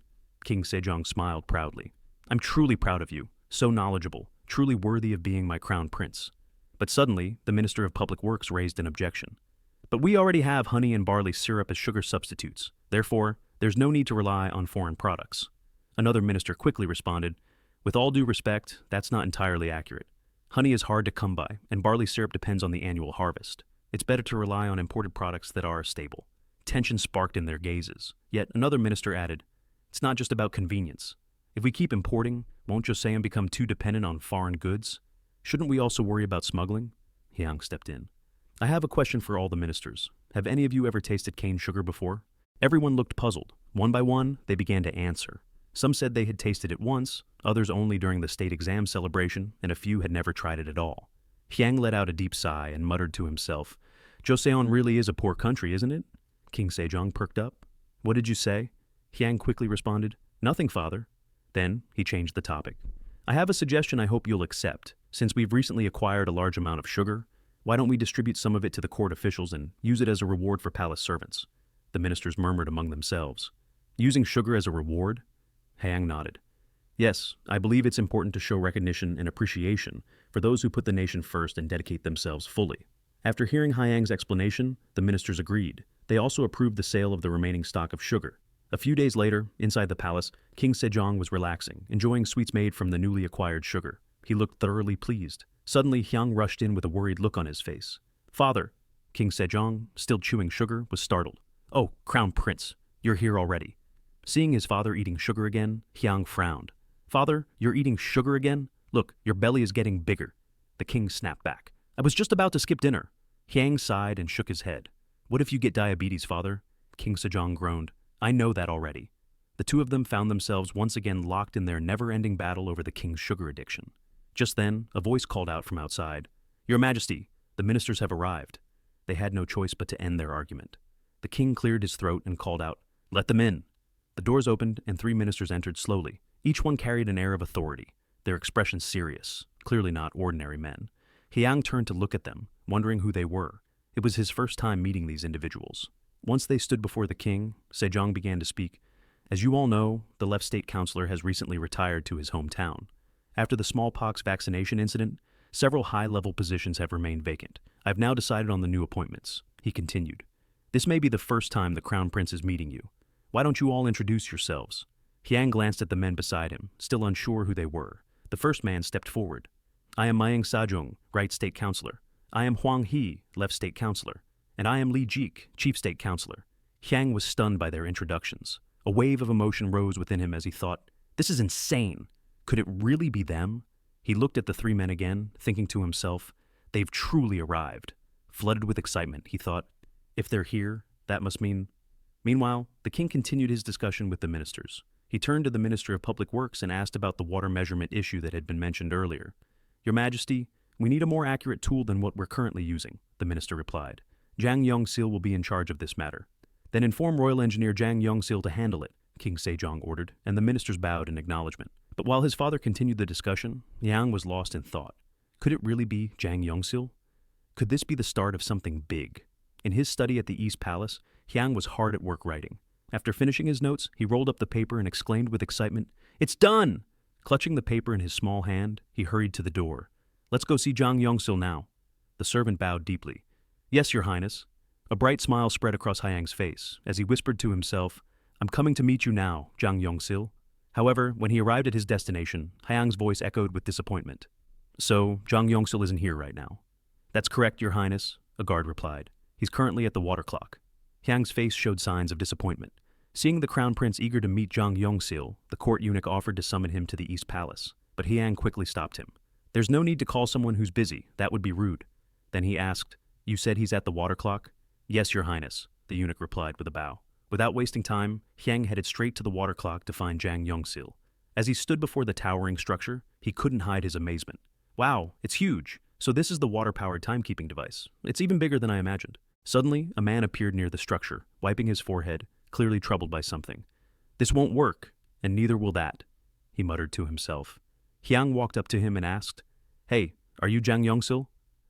King Sejong smiled proudly. "I'm truly proud of you. So knowledgeable, truly worthy of being my crown prince." But suddenly, the Minister of Public Works raised an objection. "But we already have honey and barley syrup as sugar substitutes. Therefore, there's no need to rely on foreign products." Another minister quickly responded, "With all due respect, that's not entirely accurate. Honey is hard to come by, and barley syrup depends on the annual harvest. It's better to rely on imported products that are stable." Tension sparked in their gazes. Yet another minister added, "It's not just about convenience. If we keep importing, won't Joseon become too dependent on foreign goods? Shouldn't we also worry about smuggling?" Hyang stepped in. "I have a question for all the ministers. Have any of you ever tasted cane sugar before?" Everyone looked puzzled. One by one, they began to answer. Some said they had tasted it once, others only during the state exam celebration, and a few had never tried it at all. Hyang let out a deep sigh and muttered to himself, "Joseon really is a poor country, isn't it?" King Sejong perked up. "What did you say?" Hyang quickly responded, "Nothing, father." Then he changed the topic. "I have a suggestion I hope you'll accept. Since we've recently acquired a large amount of sugar, why don't we distribute some of it to the court officials and use it as a reward for palace servants?" The ministers murmured among themselves. "Using sugar as a reward?" Hyang nodded. "Yes, I believe it's important to show recognition and appreciation for those who put the nation first and dedicate themselves fully." After hearing Hyang's explanation, the ministers agreed. They also approved the sale of the remaining stock of sugar. A few days later, inside the palace, King Sejong was relaxing, enjoying sweets made from the newly acquired sugar. He looked thoroughly pleased. Suddenly, Hyang rushed in with a worried look on his face. "Father!" King Sejong, still chewing sugar, was startled. "Oh, Crown Prince, you're here already." Seeing his father eating sugar again, Hyang frowned. "Father, you're eating sugar again? Look, your belly is getting bigger." The king snapped back. "I was just about to skip dinner." Hyang sighed and shook his head. "What if you get diabetes, father?" King Sejong groaned. "I know that already." The two of them found themselves once again locked in their never-ending battle over the king's sugar addiction. Just then, a voice called out from outside, "Your Majesty, the ministers have arrived." They had no choice but to end their argument. The king cleared his throat and called out, "Let them in." The doors opened and 3 ministers entered slowly. Each one carried an air of authority, their expressions serious, clearly not ordinary men. Hyang turned to look at them, wondering who they were. It was his first time meeting these individuals. Once they stood before the king, Sejong began to speak. "As you all know, the left state councilor has recently retired to his hometown. After the smallpox vaccination incident, several high-level positions have remained vacant. I've now decided on the new appointments," he continued. "This may be the first time the Crown Prince is meeting you. Why don't you all introduce yourselves?" Hyang glanced at the men beside him, still unsure who they were. The first man stepped forward. "I am Mayang Sajong, right state councilor. I am Hwang Hee, left state councilor. And I am Lee Jik, chief state councilor." Hyang was stunned by their introductions. A wave of emotion rose within him as he thought, "This is insane. Could it really be them?" He looked at the 3 men again, thinking to himself, "They've truly arrived." Flooded with excitement, he thought, "If they're here, that must mean—" Meanwhile, the king continued his discussion with the ministers. He turned to the Minister of Public Works and asked about the water measurement issue that had been mentioned earlier. "Your Majesty, we need a more accurate tool than what we're currently using," the minister replied. "Jang Yong Sil will be in charge of this matter." "Then inform Royal Engineer Jang Yong Sil to handle it," King Sejong ordered, and the ministers bowed in acknowledgement. But while his father continued the discussion, Hyang was lost in thought. Could it really be Jang Yong Sil? Could this be the start of something big? In his study at the East Palace, Hyang was hard at work writing. After finishing his notes, he rolled up the paper and exclaimed with excitement, "It's done!" Clutching the paper in his small hand, he hurried to the door. "Let's go see Jang Yong Sil now." The servant bowed deeply. "Yes, Your Highness." A bright smile spread across Hyang's face as he whispered to himself, "I'm coming to meet you now, Jang Yong Sil." However, when he arrived at his destination, Hyang's voice echoed with disappointment. "So, Jang Yong Sil isn't here right now?" "That's correct, Your Highness," a guard replied. "He's currently at the water clock." Hyang's face showed signs of disappointment. Seeing the Crown Prince eager to meet Jang Yong Sil, the court eunuch offered to summon him to the East Palace, but Hyang quickly stopped him. "There's no need to call someone who's busy, that would be rude." Then he asked, "You said he's at the water clock?" "Yes, Your Highness." the eunuch replied with a bow. Without wasting time, Hyang headed straight to the water clock to find Jang Yong Sil. As he stood before the towering structure, he couldn't hide his amazement. Wow, it's huge! So this is the water-powered timekeeping device. It's even bigger than I imagined. Suddenly, a man appeared near the structure, wiping his forehead, clearly troubled by something. This won't work, and neither will that, he muttered to himself. Hyang walked up to him and asked, Hey, are you Jang Yong Sil?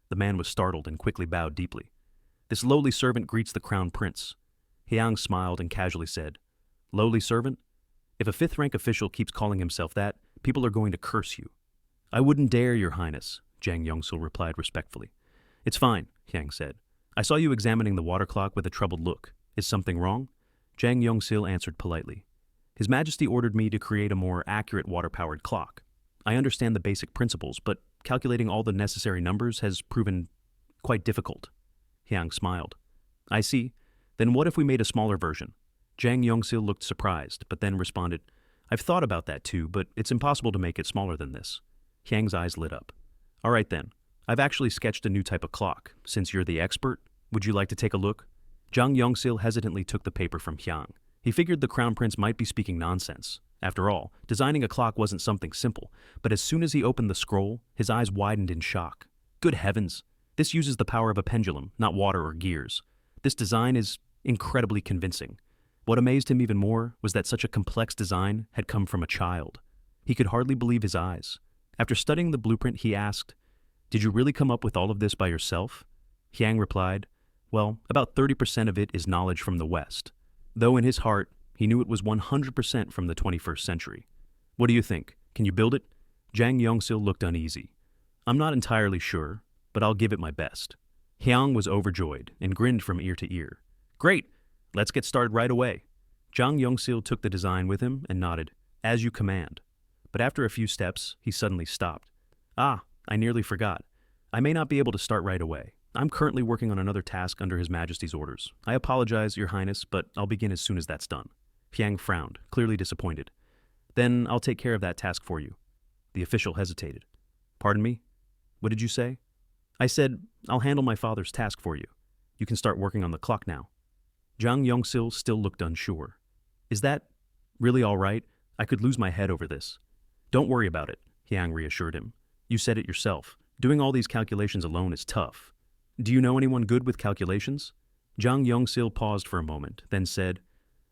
The man was startled and quickly bowed deeply. This lowly servant greets the crown prince. Hyang smiled and casually said, Lowly servant? If a fifth-rank official keeps calling himself that, people are going to curse you. I wouldn't dare, your highness, Jang Yong Sil replied respectfully. It's fine, Hyang said. I saw you examining the water clock with a troubled look. Is something wrong? Jang Yong Sil answered politely. His Majesty ordered me to create a more accurate water-powered clock. I understand the basic principles, but calculating all the necessary numbers has proven quite difficult. Hyang smiled. I see. Then what if we made a smaller version? Jang Yong Sil looked surprised, but then responded, I've thought about that too, but it's impossible to make it smaller than this. Hyang's eyes lit up. All right then. I've actually sketched a new type of clock. Since you're the expert, would you like to take a look? Jang Yong Sil hesitantly took the paper from Hyang. He figured the crown prince might be speaking nonsense. After all, designing a clock wasn't something simple, but as soon as he opened the scroll, his eyes widened in shock. Good heavens! This uses the power of a pendulum, not water or gears. This design is incredibly convincing. What amazed him even more was that such a complex design had come from a child. He could hardly believe his eyes. After studying the blueprint, he asked, Did you really come up with all of this by yourself? Hyang replied, Well, about 30% of it is knowledge from the West. Though in his heart, he knew it was 100% from the 21st century. What do you think? Can you build it? Jang Yong Sil looked uneasy. I'm not entirely sure, but I'll give it my best. Hyang was overjoyed and grinned from ear to ear. Great! Let's get started right away. Jang Yong Sil took the design with him and nodded, As you command. But after a few steps, he suddenly stopped. Ah, I nearly forgot. I may not be able to start right away. I'm currently working on another task under His Majesty's orders. I apologize, Your Highness, but I'll begin as soon as that's done. Hyang frowned, clearly disappointed. Then I'll take care of that task for you. The official hesitated. Pardon me? What did you say? I said, I'll handle my father's task for you. You can start working on the clock now. Jang Yong Sil still looked unsure. Is that really all right? I could lose my head over this. Don't worry about it, Hyang reassured him. You said it yourself. Doing all these calculations alone is tough. Do you know anyone good with calculations? Jang Yong Sil paused for a moment, then said,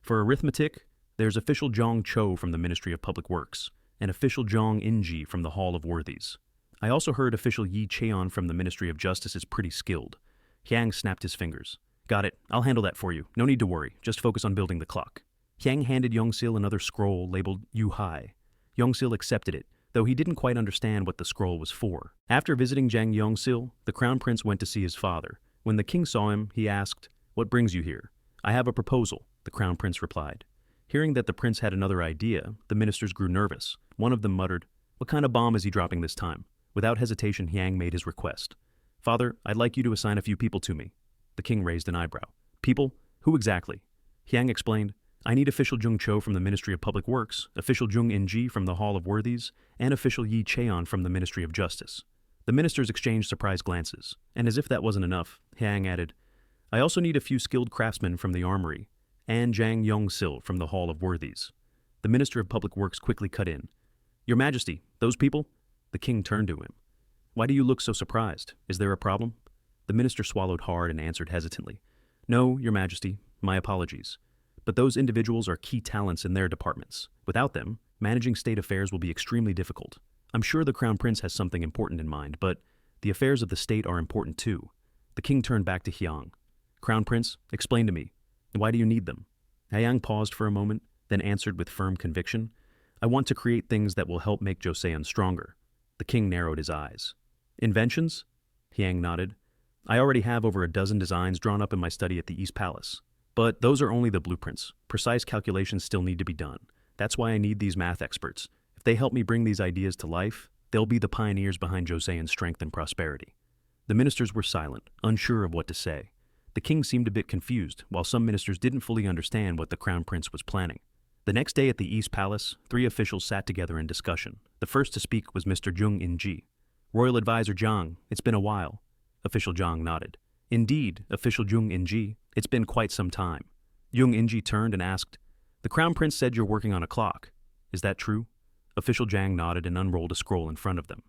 For arithmetic, there's official Zhang Cho from the Ministry of Public Works, and official Zhang Inji from the Hall of Worthies. I also heard official Yi Cheon from the Ministry of Justice is pretty skilled. Hyang snapped his fingers. Got it. I'll handle that for you. No need to worry. Just focus on building the clock. Hyang handed Yong Sil another scroll labeled Yu Hai. Yong Sil accepted it, though he didn't quite understand what the scroll was for. After visiting Jang Yong Sil, the crown prince went to see his father. When the king saw him, he asked, What brings you here? I have a proposal, the crown prince replied. Hearing that the prince had another idea, the ministers grew nervous. One of them muttered, What kind of bomb is he dropping this time? Without hesitation, Hyang made his request. Father, I'd like you to assign a few people to me. The king raised an eyebrow. People? Who exactly? Hyang explained, I need official Zhang Cho from the Ministry of Public Works, official Zhang Inji from the Hall of Worthies, and official Yi Cheon from the Ministry of Justice. The ministers exchanged surprised glances, and as if that wasn't enough, Hyang added, I also need a few skilled craftsmen from the armory, and Jang Yong Sil from the Hall of Worthies. The Minister of Public Works quickly cut in. Your Majesty, those people? The king turned to him. Why do you look so surprised? Is there a problem? The minister swallowed hard and answered hesitantly. No, Your Majesty, my apologies. But those individuals are key talents in their departments. Without them, managing state affairs will be extremely difficult. I'm sure the crown prince has something important in mind, but the affairs of the state are important too. The king turned back to Hyang. Crown prince, explain to me. Why do you need them? Hyang paused for a moment, then answered with firm conviction. I want to create things that will help make Joseon stronger. The king narrowed his eyes. Inventions? Hyang nodded. I already have over a dozen designs drawn up in my study at the East Palace. But those are only the blueprints. Precise calculations still need to be done. That's why I need these math experts. If they help me bring these ideas to life, they'll be the pioneers behind Joseon's strength and prosperity. The ministers were silent, unsure of what to say. The king seemed a bit confused, while some ministers didn't fully understand what the crown prince was planning. The next day at the East Palace, 3 officials sat together in discussion. The first to speak was Mr. Zhang Inji. Royal Advisor Zhang, it's been a while. Official Zhang nodded. Indeed, Official Zhang Inji, It's been quite some time. Jung Inji turned and asked, "The Crown Prince said you're working on a clock. Is that true?" Official Jang nodded and unrolled a scroll in front of them.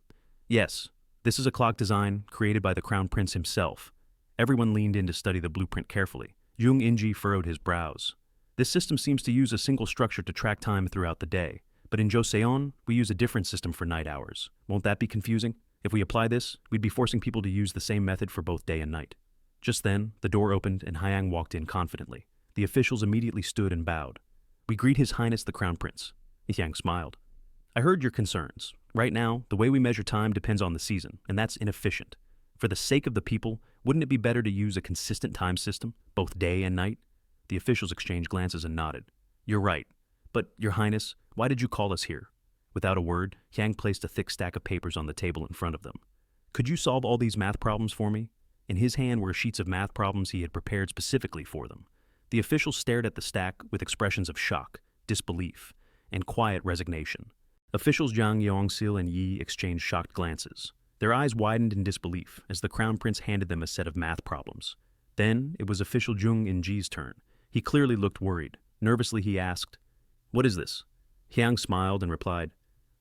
"Yes, this is a clock design created by the Crown Prince himself." Everyone leaned in to study the blueprint carefully. Jung Inji furrowed his brows. "This system seems to use a single structure to track time throughout the day, but in Joseon, we use a different system for night hours. Won't that be confusing? If we apply this, we'd be forcing people to use the same method for both day and night." Just then, the door opened and Hyang walked in confidently. The officials immediately stood and bowed. "We greet His Highness the Crown Prince." Hyang smiled. "I heard your concerns. Right now, the way we measure time depends on the season, and that's inefficient. For the sake of the people, wouldn't it be better to use a consistent time system, both day and night?" The officials exchanged glances and nodded. "You're right. But, Your Highness, why did you call us here?" Without a word, Hyang placed a thick stack of papers on the table in front of them. "Could you solve all these math problems for me?" In his hand were sheets of math problems he had prepared specifically for them. The officials stared at the stack with expressions of shock, disbelief, and quiet resignation. Officials Jang Yong Sil and Yi exchanged shocked glances. Their eyes widened in disbelief as the Crown Prince handed them a set of math problems. Then it was official Jung In-ji's turn. He clearly looked worried. Nervously he asked, "What is this?" Hyang smiled and replied,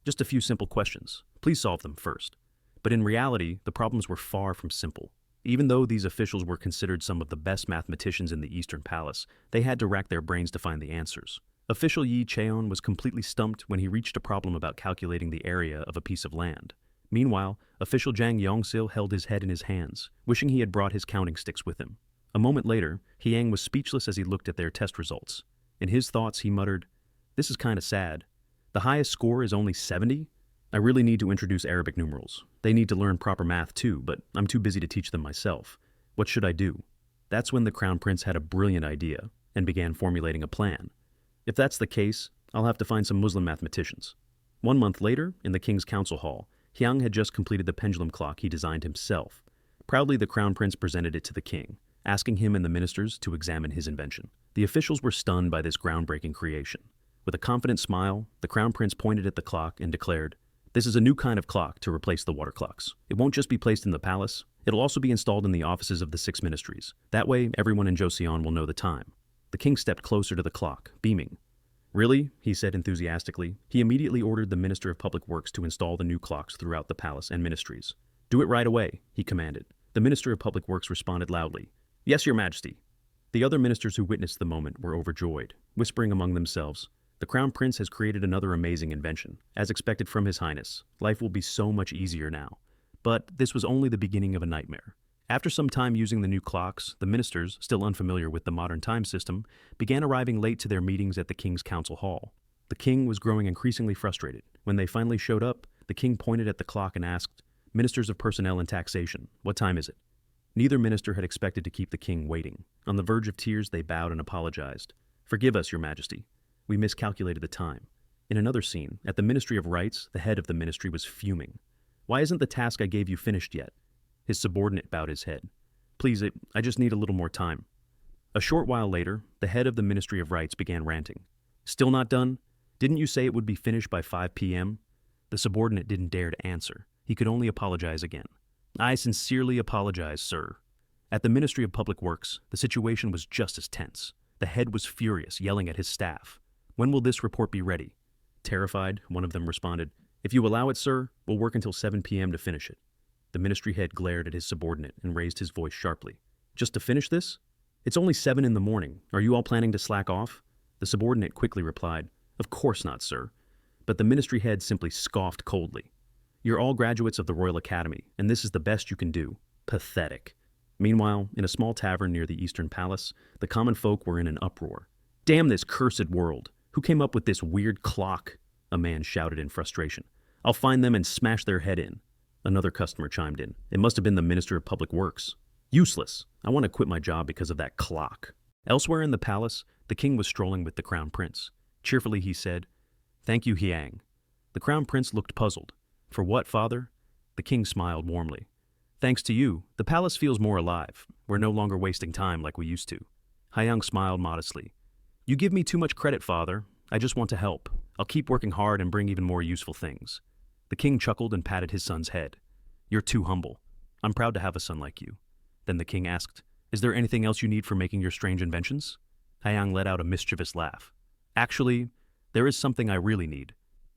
"Just a few simple questions. Please solve them first." But in reality, the problems were far from simple. Even though these officials were considered some of the best mathematicians in the Eastern Palace, they had to rack their brains to find the answers. Official Yi Cheon was completely stumped when he reached a problem about calculating the area of a piece of land. Meanwhile, official Jang Yong Sil held his head in his hands, wishing he had brought his counting sticks with him. A moment later, Hyang was speechless as he looked at their test results. In his thoughts, he muttered, "This is kinda sad. The highest score is only 70? I really need to introduce Arabic numerals. They need to learn proper math too, but I'm too busy to teach them myself. What should I do?" That's when the Crown Prince had a brilliant idea and began formulating a plan. "If that's the case, I'll have to find some Muslim mathematicians." 1 month later, in the King's Council Hall, Hyang had just completed the pendulum clock he designed himself. Proudly, the Crown Prince presented it to the king, asking him and the ministers to examine his invention. The officials were stunned by this groundbreaking creation. With a confident smile, the Crown Prince pointed at the clock and declared, "This is a new kind of clock to replace the water clocks. It won't just be placed in the palace, it'll also be installed in the offices of the 6 ministries. That way, everyone in Joseon will know the time." The king stepped closer to the clock, beaming. "Really?" he said enthusiastically. He immediately ordered the Minister of Public Works to install the new clocks throughout the palace and ministries. "Do it right away," he commanded. The Minister of Public Works responded loudly, "Yes, Your Majesty." The other ministers who witnessed the moment were overjoyed, whispering among themselves, "The Crown Prince has created another amazing invention. As expected from His Highness, life will be so much easier now." But this was only the beginning of a nightmare. After some time using the new clocks, the ministers, still unfamiliar with the modern time system, began arriving late to their meetings at the King's Council Hall. The king was growing increasingly frustrated. When they finally showed up, the king pointed at the clock and asked, "Ministers of Personnel and Taxation, what time is it?" Neither minister had expected to keep the king waiting. On the verge of tears, they bowed and apologized. "Forgive us, Your Majesty. We miscalculated the time." In another scene, at the Ministry of Rights, the head of the ministry was fuming. "Why isn't the task I gave you finished yet?" His subordinate bowed his head. "Please, I just need a little more time." A short while later, the head of the Ministry of Rights began ranting. "Still not done? Didn't you say it would be finished by 5 p.m.? The subordinate didn't dare to answer. He could only apologize again. "I sincerely apologize, sir." At the Ministry of Public Works, the situation was just as tense. The head was furious, yelling at his staff. "When will this report be ready?" Terrified, one of them responded, "If you allow it, sir, we'll work until 7 p.m. to finish it." The ministry head glared at his subordinate and raised his voice sharply. "Just to finish this? It's only 7 in the morning. Are you all planning to slack off?" The subordinate quickly replied, "Of course not, sir." But the ministry head simply scoffed coldly. "You're all graduates of the Royal Academy, and this is the best you can do. Pathetic." Meanwhile, in a small tavern near the Eastern Palace, the common folk were in an uproar. "Damn this cursed world! Who came up with this weird clock?" a man shouted in frustration. "I'll find them and smash their head in." Another customer chimed in. "It must have been the Minister of Public Works. Useless. I want to quit my job because of that clock." Elsewhere in the palace, the king was strolling with the Crown Prince. Cheerfully he said, "Thank you, Hyang." The Crown Prince looked puzzled. "For what, father?" The king smiled warmly. "Thanks to you, the palace feels more alive. We're no longer wasting time like we used to." Hyang smiled modestly. "You give me too much credit, father. I just want to help. I'll keep working hard and bring even more useful things." The king chuckled and patted his son's head. "You're too humble. I'm proud to have a son like you." Then the king asked, Is there anything else you need for making your strange inventions? Hyang let out a mischievous laugh. Actually, there is something I really need.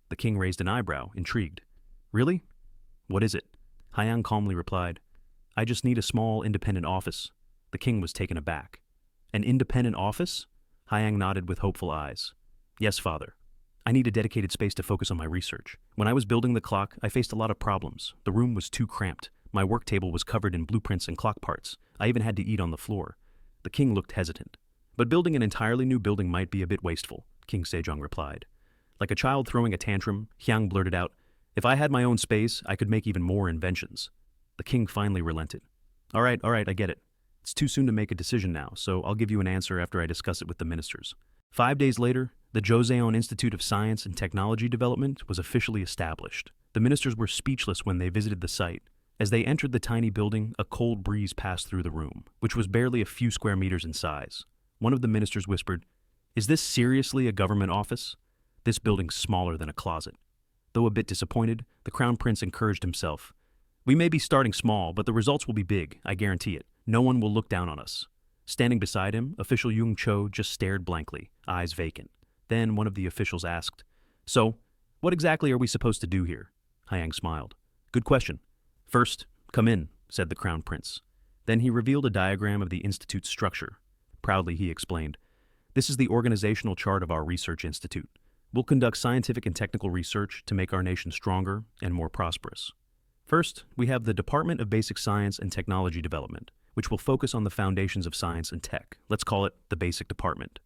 The king raised an eyebrow, intrigued. Really? What is it? Hyang calmly replied, I just need a small independent office. The king was taken aback. An independent office? Hyang nodded with hopeful eyes. Yes, father. I need a dedicated space to focus on my research. When I was building the clock, I faced a lot of problems. The room was too cramped. My work table was covered in blueprints and clock parts. I even had to eat on the floor. The king looked hesitant. But building an entirely new building might be a bit wasteful, King Sejong replied. Like a child throwing a tantrum, Hyang blurted out, If I had my own space, I could make even more inventions. The king finally relented. All right, I get it. It's too soon to make a decision now, so I'll give you an answer after I discuss it with the ministers. 5 days later, the Joseon Institute of Science and Technology Development was officially established. The ministers were speechless when they visited the site. As they entered the tiny building, a cold breeze passed through the room, which was barely a few square meters in size. One of the ministers whispered, Is this seriously a government office? This building's smaller than a closet. Though a bit disappointed, the crown prince encouraged himself. We may be starting small, but the results will be big, I guarantee it. No one will look down on us. Standing beside him, official Jung Cho just stared blankly, eyes vacant. Then one of the officials asked, So, what exactly are we supposed to do here? Hyang smiled. Good question. First, come in, said the crown prince. Then he revealed a diagram of the institute's structure. Proudly, he explained, This is the organizational chart of our research institute. We'll conduct scientific and technical research to make our nation stronger and more prosperous. First, we have the Department of Basic Science and Technology Development, which will focus on the foundations of science and tech. Let's call it the Basic Department.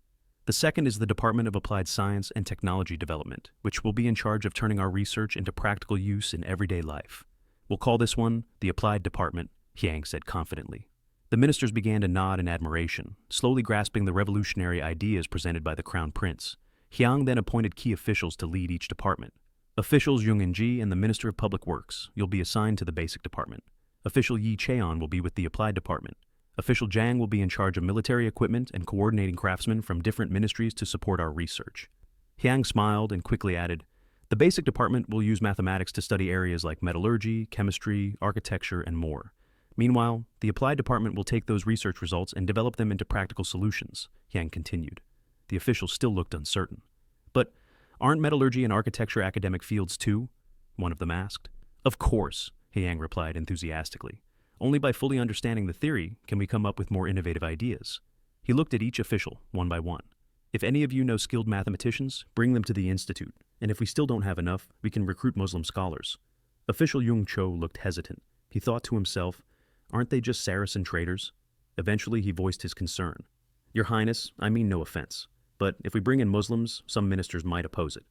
The second is the Department of Applied Science and Technology Development, which will be in charge of turning our research into practical use in everyday life. We'll call this one the Applied Department, Hyang said confidently. The ministers began to nod in admiration, slowly grasping the revolutionary ideas presented by the crown prince. Hyang then appointed key officials to lead each department. Officials Jung In-ji and the Minister of Public Works, you'll be assigned to the Basic Department. Official Yi Cheon will be with the Applied Department. Official Jang will be in charge of military equipment and coordinating craftsmen from different ministries to support our research. Hyang smiled and quickly added, The Basic Department will use mathematics to study areas like metallurgy, chemistry, architecture, and more. Meanwhile, the Applied Department will take those research results and develop them into practical solutions, Hyang continued. The officials still looked uncertain. But aren't metallurgy and architecture academic fields too? One of them asked. Of course, Hyang replied enthusiastically. Only by fully understanding the theory can we come up with more innovative ideas. He looked at each official, one by one. If any of you know skilled mathematicians, bring them to the institute, and if we still don't have enough, we can recruit Muslim scholars. Official Jung Cho looked hesitant. He thought to himself, Aren't they just Saracen traders? Eventually he voiced his concern. Your Highness, I mean no offense, but if we bring in Muslims, some ministers might oppose it.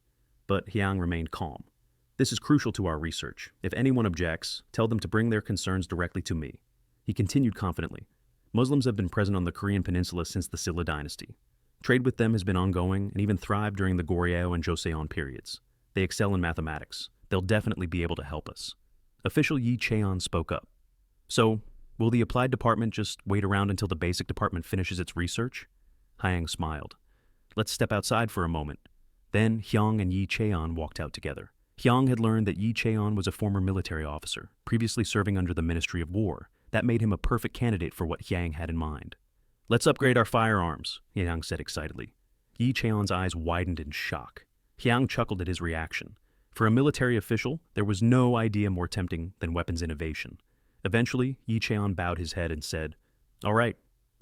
But Hyang remained calm. This is crucial to our research. If anyone objects, tell them to bring their concerns directly to me. He continued confidently. Muslims have been present on the Korean peninsula since the Silla dynasty. Trade with them has been ongoing and even thrived during the Goryeo and Joseon periods. They excel in mathematics. They'll definitely be able to help us. Official Yi Cheon spoke up. So, will the Applied Department just wait around until the Basic Department finishes its research? Hyang smiled. Let's step outside for a moment. Then Hyang and Yi Cheon walked out together. Hyang had learned that Yi Cheon was a former military officer, previously serving under the Ministry of War. That made him a perfect candidate for what Hyang had in mind. Let's upgrade our firearms, Hyang said excitedly. Yi Cheon's eyes widened in shock. Hyang chuckled at his reaction. For a military official, there was no idea more tempting than weapons innovation. Eventually, Yi Cheon bowed his head and said, All right,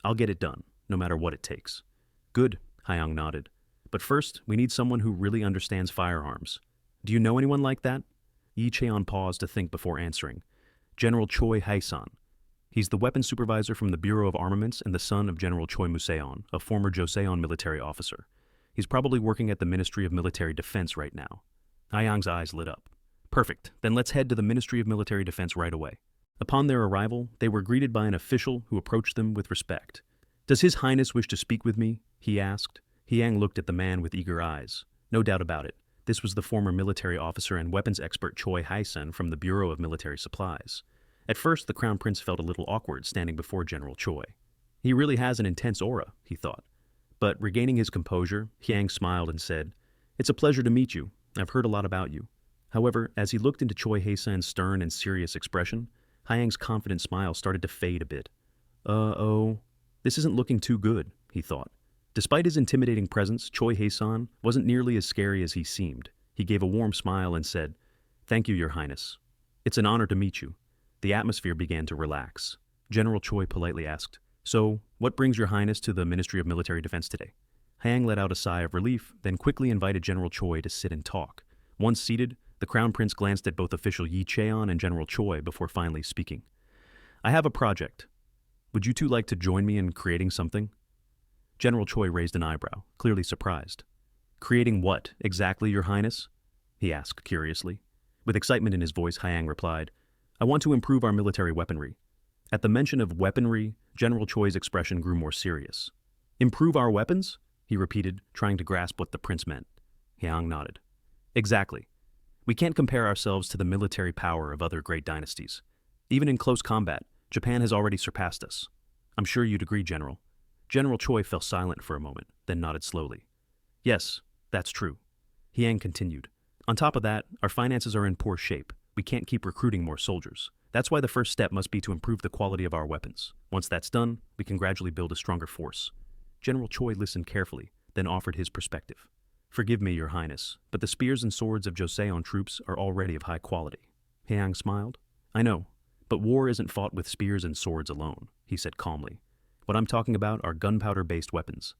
I'll get it done, no matter what it takes. Good, Hyang nodded. But first, we need someone who really understands firearms. Do you know anyone like that? Yi Cheon paused to think before answering. General Choi Hae-san. He's the weapons supervisor from the Bureau of Armaments and the son of General Choi Museon, a former Joseon military officer. He's probably working at the Ministry of Military Defense right now. Hyang's eyes lit up. Perfect, then let's head to the Ministry of Military Defense right away. Upon their arrival, they were greeted by an official who approached them with respect. Does His Highness wish to speak with me? He asked. Hyang looked at the man with eager eyes. No doubt about it. This was the former military officer and weapons expert Choi Hae-san from the Bureau of Military Supplies. At first, the Crown Prince felt a little awkward standing before General Choi. He really has an intense aura, he thought. But regaining his composure, Hyang smiled and said, It's a pleasure to meet you. I've heard a lot about you. However, as he looked into Choi Hae-san's stern and serious expression, Hyang's confident smile started to fade a bit. Oh, this isn't looking too good, he thought. Despite his intimidating presence, Choi Hae-san wasn't nearly as scary as he seemed. He gave a warm smile and said, "Thank you, Your Highness. It's an honor to meet you." The atmosphere began to relax. General Choi politely asked, "So, what brings Your Highness to the Ministry of Military Defense today?" Hyang let out a sigh of relief, then quickly invited General Choi to sit and talk. Once seated, the Crown Prince glanced at both official Yi Cheon and General Choi before finally speaking. "I have a project. Would you two like to join me in creating something?" General Choi raised an eyebrow, clearly surprised. "Creating what, exactly, Your Highness?" he asked curiously. With excitement in his voice, Hyang replied, "I want to improve our military weaponry." At the mention of weaponry, General Choi's expression grew more serious. "Improve our weapons?" he repeated, trying to grasp what the prince meant. Hyang nodded. "Exactly. We can't compare ourselves to the military power of other great dynasties. Even in close combat, Japan has already surpassed us. I'm sure you'd agree, General." General Choi fell silent for a moment, then nodded slowly. "Yes, that's true." Hyang continued. "On top of that, our finances are in poor shape. We can't keep recruiting more soldiers. That's why the first step must be to improve the quality of our weapons. Once that's done, we can gradually build a stronger force." General Choi listened carefully, then offered his perspective. "Forgive me, Your Highness, but the spears and swords of Joseon troops are already of high quality." Hyang smiled. "I know, but war isn't fought with spears and swords alone," he said calmly. "What I'm talking about are gunpowder-based weapons."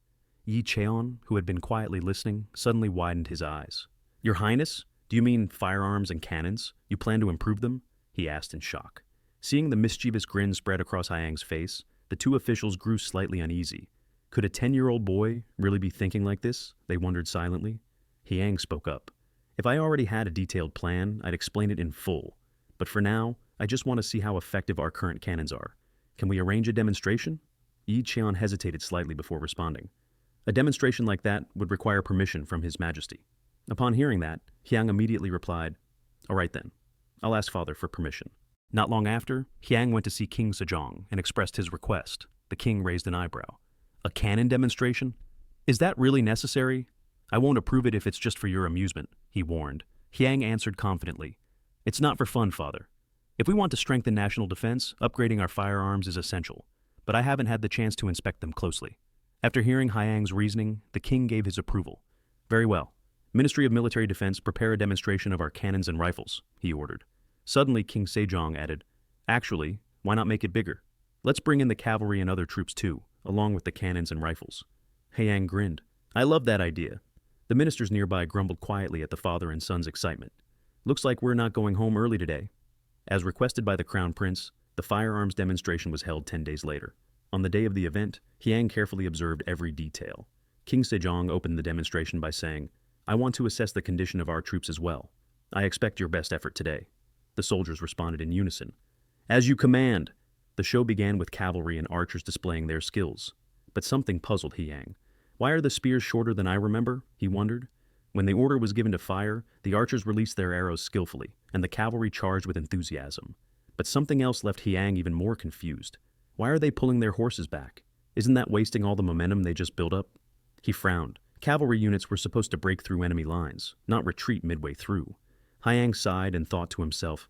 Yi Cheon, who had been quietly listening, suddenly widened his eyes. "Your Highness, do you mean firearms and cannons? You plan to improve them?" he asked in shock. Seeing the mischievous grin spread across Hyang's face, the two officials grew slightly uneasy. Could a 10-year-old boy really be thinking like this? They wondered silently. Hyang spoke up. "If I already had a detailed plan, I'd explain it in full. But for now, I just want to see how effective our current cannons are. Can we arrange a demonstration?" Yi Cheon hesitated slightly before responding. "A demonstration like that would require permission from His Majesty." Upon hearing that, Hyang immediately replied, "All right then, I'll ask Father for permission." Not long after, Hyang went to see King Sejong and expressed his request. The king raised an eyebrow. "A cannon demonstration? Is that really necessary?" "I won't approve it if it's just for your amusement," he warned. Hyang answered confidently, "It's not for fun, Father. If we want to strengthen national defense, upgrading our firearms is essential. But I haven't had the chance to inspect them closely." After hearing Hyang's reasoning, the king gave his approval. "Very well. Ministry of Military Defense, prepare a demonstration of our cannons and rifles," he ordered. Suddenly, King Sejong added, "Actually, why not make it bigger? Let's bring in the cavalry and other troops too, along with the cannons and rifles." Hyang grinned. "I love that idea." The ministers nearby grumbled quietly at the father and son's excitement. "Looks like we're not going home early today." As requested by the Crown Prince, the firearms demonstration was held 10 days later. On the day of the event, Hyang carefully observed every detail. King Sejong opened the demonstration by saying, "I want to assess the condition of our troops as well. I expect your best effort today." The soldiers responded in unison. "As you command." The show began with cavalry and archers displaying their skills. But something puzzled Hyang. "Why are the spears shorter than I remember?" he wondered. When the order was given to fire, the archers released their arrows skillfully, and the cavalry charged with enthusiasm. But something else left Hyang even more confused. Why are they pulling their horses back? Isn't that wasting all the momentum they just built up? He frowned. Cavalry units were supposed to break through enemy lines, not retreat midway through. Hyang sighed and thought to himself,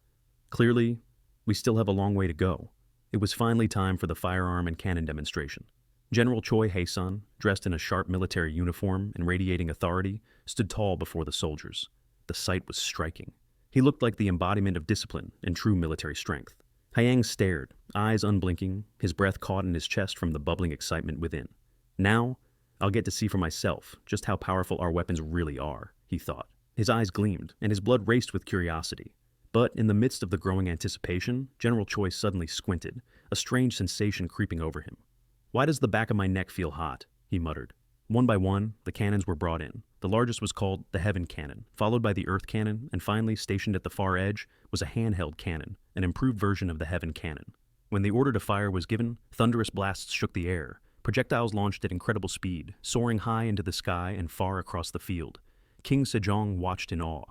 "Clearly, we still have a long way to go." It was finally time for the firearm and cannon demonstration. General Choi Hae-sun, dressed in a sharp military uniform and radiating authority, stood tall before the soldiers. The sight was striking. He looked like the embodiment of discipline and true military strength. Hyang stared, eyes unblinking, his breath caught in his chest from the bubbling excitement within. "Now, I'll get to see for myself just how powerful our weapons really are," he thought. His eyes gleamed, and his blood raced with curiosity. But in the midst of the growing anticipation, General Choi suddenly squinted, a strange sensation creeping over him. "Why does the back of my neck feel hot?" he muttered. One by one, the cannons were brought in. The largest was called the Heaven Cannon, followed by the Earth Cannon, and finally, stationed at the far edge, was a handheld cannon, an improved version of the Heaven Cannon. When the order to fire was given, thunderous blasts shook the air. Projectiles launched at incredible speed, soaring high into the sky and far across the field. King Sejong watched in awe.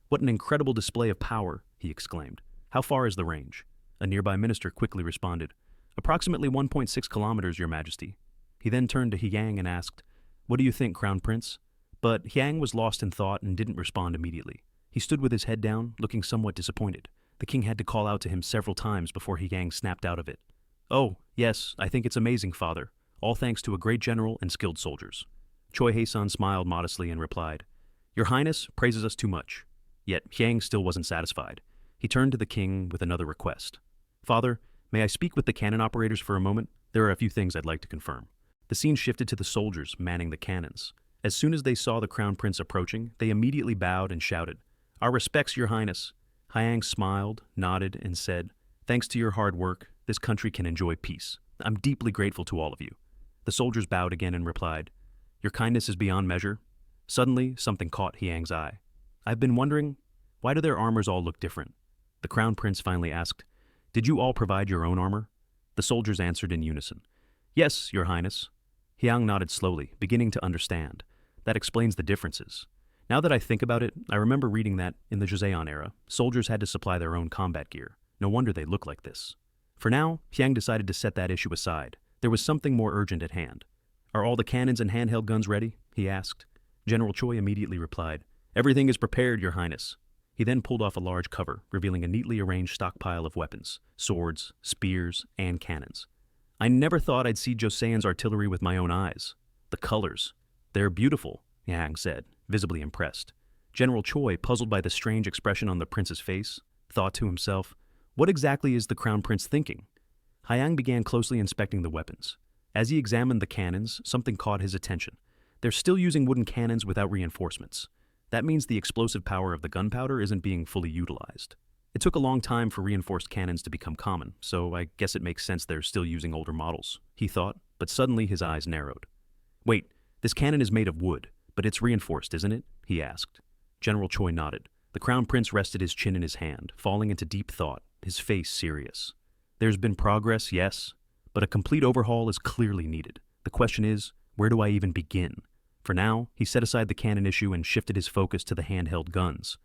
"What an incredible display of power," he exclaimed. "How far is the range?" A nearby minister quickly responded, "Approximately 1.6 kilometers, Your Majesty." He then turned to Hyang and asked, "What do you think, Crown Prince?" But Hyang was lost in thought and didn't respond immediately. He stood with his head down, looking somewhat disappointed. The king had to call out to him several times before Hyang snapped out of it. Oh, yes, I think it's amazing, father. All thanks to a great general and skilled soldiers. Choi Hae-san smiled modestly and replied, Your Highness praises us too much. Yet Hyang still wasn't satisfied. He turned to the king with another request. Father, may I speak with the cannon operators for a moment? There are a few things I'd like to confirm. The scene shifted to the soldiers manning the cannons. As soon as they saw the crown prince approaching, they immediately bowed and shouted, Our respects, your highness. Hyang smiled, nodded, and said, Thanks to your hard work, this country can enjoy peace. I'm deeply grateful to all of you. The soldiers bowed again and replied, Your kindness is beyond measure. Suddenly, something caught Hyang's eye. I've been wondering, why do their armors all look different? The crown prince finally asked, Did you all provide your own armor? The soldiers answered in unison, Yes, your highness. Hyang nodded slowly, beginning to understand. That explains the differences. Now that I think about it, I remember reading that, in the Joseon era, soldiers had to supply their own combat gear. No wonder they look like this. For now, Hyang decided to set that issue aside. There was something more urgent at hand. Are all the cannons and handheld guns ready? He asked. General Choi immediately replied, Everything is prepared, your highness. He then pulled off a large cover, revealing a neatly arranged stockpile of weapons, swords, spears, and cannons. I never thought I'd see Joseon's artillery with my own eyes. The colors. They're beautiful, Hyang said, visibly impressed. General Choi, puzzled by the strange expression on the prince's face, thought to himself, What exactly is the crown prince thinking? Hyang began closely inspecting the weapons. As he examined the cannons, something caught his attention. They're still using wooden cannons without reinforcements. That means the explosive power of the gunpowder isn't being fully utilized. It took a long time for reinforced cannons to become common, so I guess it makes sense they're still using older models, he thought, but suddenly his eyes narrowed. Wait, this cannon is made of wood, but it's reinforced, isn't it? He asked. General Choi nodded. The crown prince rested his chin in his hand, falling into deep thought, his face serious. There's been progress, yes, but a complete overhaul is clearly needed. The question is, where do I even begin? For now, he set aside the cannon issue and shifted his focus to the handheld guns.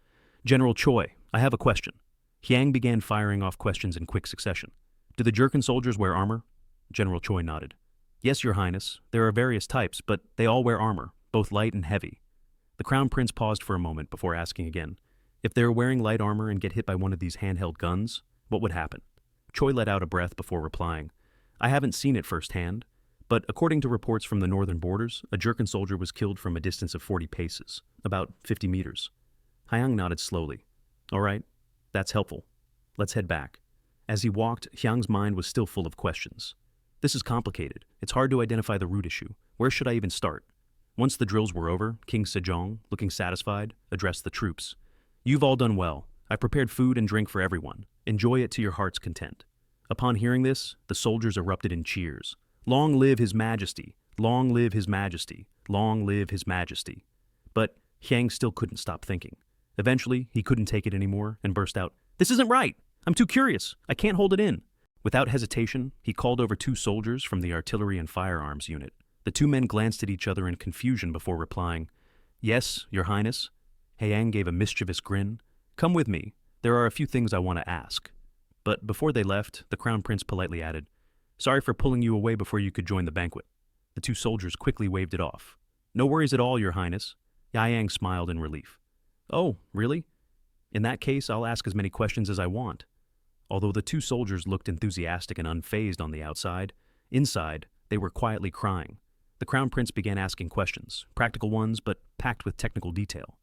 General Choi, I have a question. Hyang began firing off questions in quick succession. Do the Jurchen soldiers wear armor? General Choi nodded. Yes, your highness. There are various types, but they all wear armor, both light and heavy. The crown prince paused for a moment before asking again. If they were wearing light armor and get hit by one of these handheld guns, what would happen? Choi let out a breath before replying. I haven't seen it firsthand, but according to reports from the northern borders, a Jurchen soldier was killed from a distance of 40 paces, about 50 meters. Hyang nodded slowly. All right, that's helpful. Let's head back. As he walked, Hyang's mind was still full of questions. This is complicated. It's hard to identify the root issue. Where should I even start? Once the drills were over, King Sejong, looking satisfied, addressed the troops. You've all done well. I prepared food and drink for everyone. Enjoy it to your heart's content. Upon hearing this, the soldiers erupted in cheers. Long live His Majesty! Long live His Majesty! Long live His Majesty! But Hyang still couldn't stop thinking. Eventually, he couldn't take it anymore and burst out, This isn't right! I'm too curious! I can't hold it in! Without hesitation, he called over 2 soldiers from the artillery and firearms unit. The 2 men glanced at each other in confusion before replying, Yes, your highness. Hyang gave a mischievous grin. Come with me. There are a few things I want to ask. But before they left, the crown prince politely added, Sorry for pulling you away before you could join the banquet. The 2 soldiers quickly waved it off. No worries at all, your highness. Hyang smiled in relief. Oh, really? In that case, I'll ask as many questions as I want. Although the 2 soldiers looked enthusiastic and unfazed on the outside, inside, they were quietly crying. The crown prince began asking questions, practical ones, but packed with technical detail.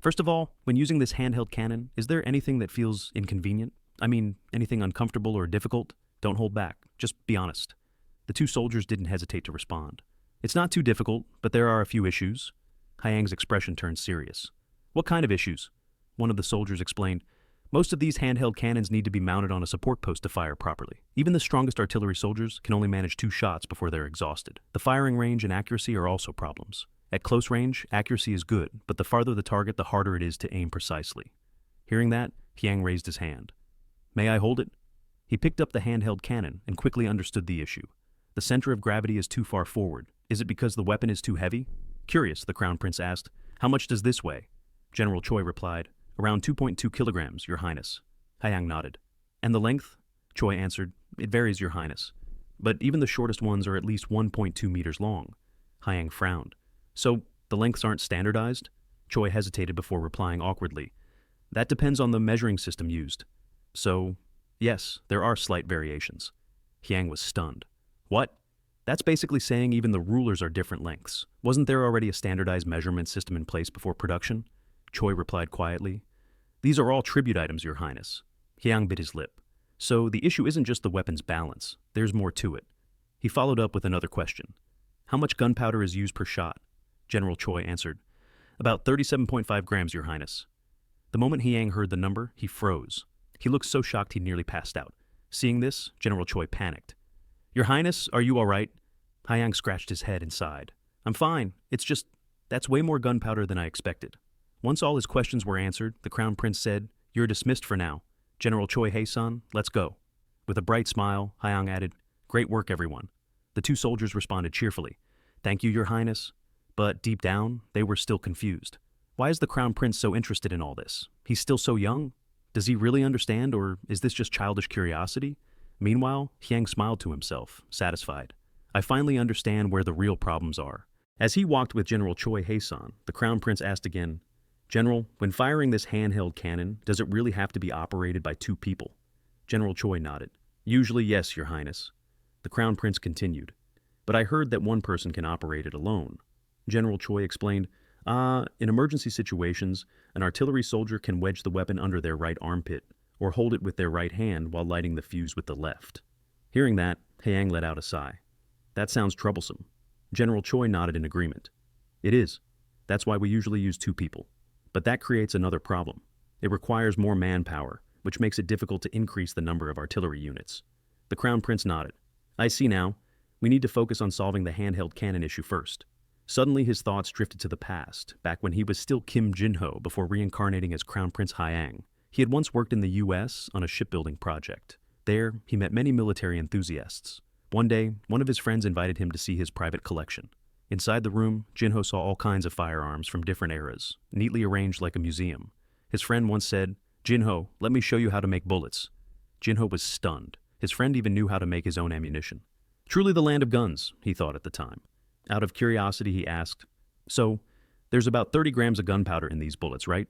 First of all, when using this handheld cannon, is there anything that feels inconvenient? I mean, anything uncomfortable or difficult? Don't hold back. Just be honest. The 2 soldiers didn't hesitate to respond. It's not too difficult, but there are a few issues. Hyang's expression turned serious. What kind of issues? One of the soldiers explained. Most of these handheld cannons need to be mounted on a support post to fire properly. Even the strongest artillery soldiers can only manage 2 shots before they're exhausted. The firing range and accuracy are also problems. At close range, accuracy is good, but the farther the target, the harder it is to aim precisely. Hearing that, Hyang raised his hand. May I hold it? He picked up the handheld cannon and quickly understood the issue. The center of gravity is too far forward. Is it because the weapon is too heavy? Curious, the crown prince asked. How much does this weigh? General Choi replied. Around 2.2 kilograms, your highness. Hyang nodded. And the length? Choi answered. It varies, your highness. But even the shortest ones are at least 1.2 meters long. Hyang frowned. So, the lengths aren't standardized? Choi hesitated before replying awkwardly. That depends on the measuring system used. So, yes, there are slight variations. Hyang was stunned. What? That's basically saying even the rulers are different lengths. Wasn't there already a standardized measurement system in place before production? Choi replied quietly. These are all tribute items, Your Highness. Hyang bit his lip. So the issue isn't just the weapon's balance. There's more to it. He followed up with another question. How much gunpowder is used per shot? General Choi answered. About 37.5 grams, Your Highness. The moment Hyang heard the number, he froze. He looked so shocked he nearly passed out. Seeing this, General Choi panicked. Your Highness, are you all right? Hyang scratched his head and sighed. I'm fine. It's just, that's way more gunpowder than I expected. Once all his questions were answered, the Crown Prince said, You're dismissed for now. General Choi Hae-san, let's go. With a bright smile, Hyang added, Great work, everyone. The two soldiers responded cheerfully. Thank you, Your Highness. But deep down, they were still confused. Why is the Crown Prince so interested in all this? He's still so young? Does he really understand, or is this just childish curiosity? Meanwhile, Hyang smiled to himself, satisfied. I finally understand where the real problems are. As he walked with General Choi Hae-san, the Crown Prince asked again, General, when firing this handheld cannon, does it really have to be operated by two people? General Choi nodded. Usually yes, Your Highness. The Crown Prince continued. But I heard that one person can operate it alone. General Choi explained, in emergency situations, an artillery soldier can wedge the weapon under their right armpit, or hold it with their right hand while lighting the fuse with the left. Hearing that, Hyang let out a sigh. That sounds troublesome. General Choi nodded in agreement. It is. That's why we usually use two people. But that creates another problem. It requires more manpower, which makes it difficult to increase the number of artillery units. The Crown Prince nodded. I see now. We need to focus on solving the handheld cannon issue first. Suddenly his thoughts drifted to the past, back when he was still Kim Jin-ho before reincarnating as Crown Prince Hyang. He had once worked in the U.S. on a shipbuilding project. There, he met many military enthusiasts. One day, one of his friends invited him to see his private collection. Inside the room, Jin-ho saw all kinds of firearms from different eras, neatly arranged like a museum. His friend once said, Jin-ho, let me show you how to make bullets. Jin-ho was stunned. His friend even knew how to make his own ammunition. Truly the land of guns, he thought at the time. Out of curiosity, he asked, So, there's about 30 grams of gunpowder in these bullets, right?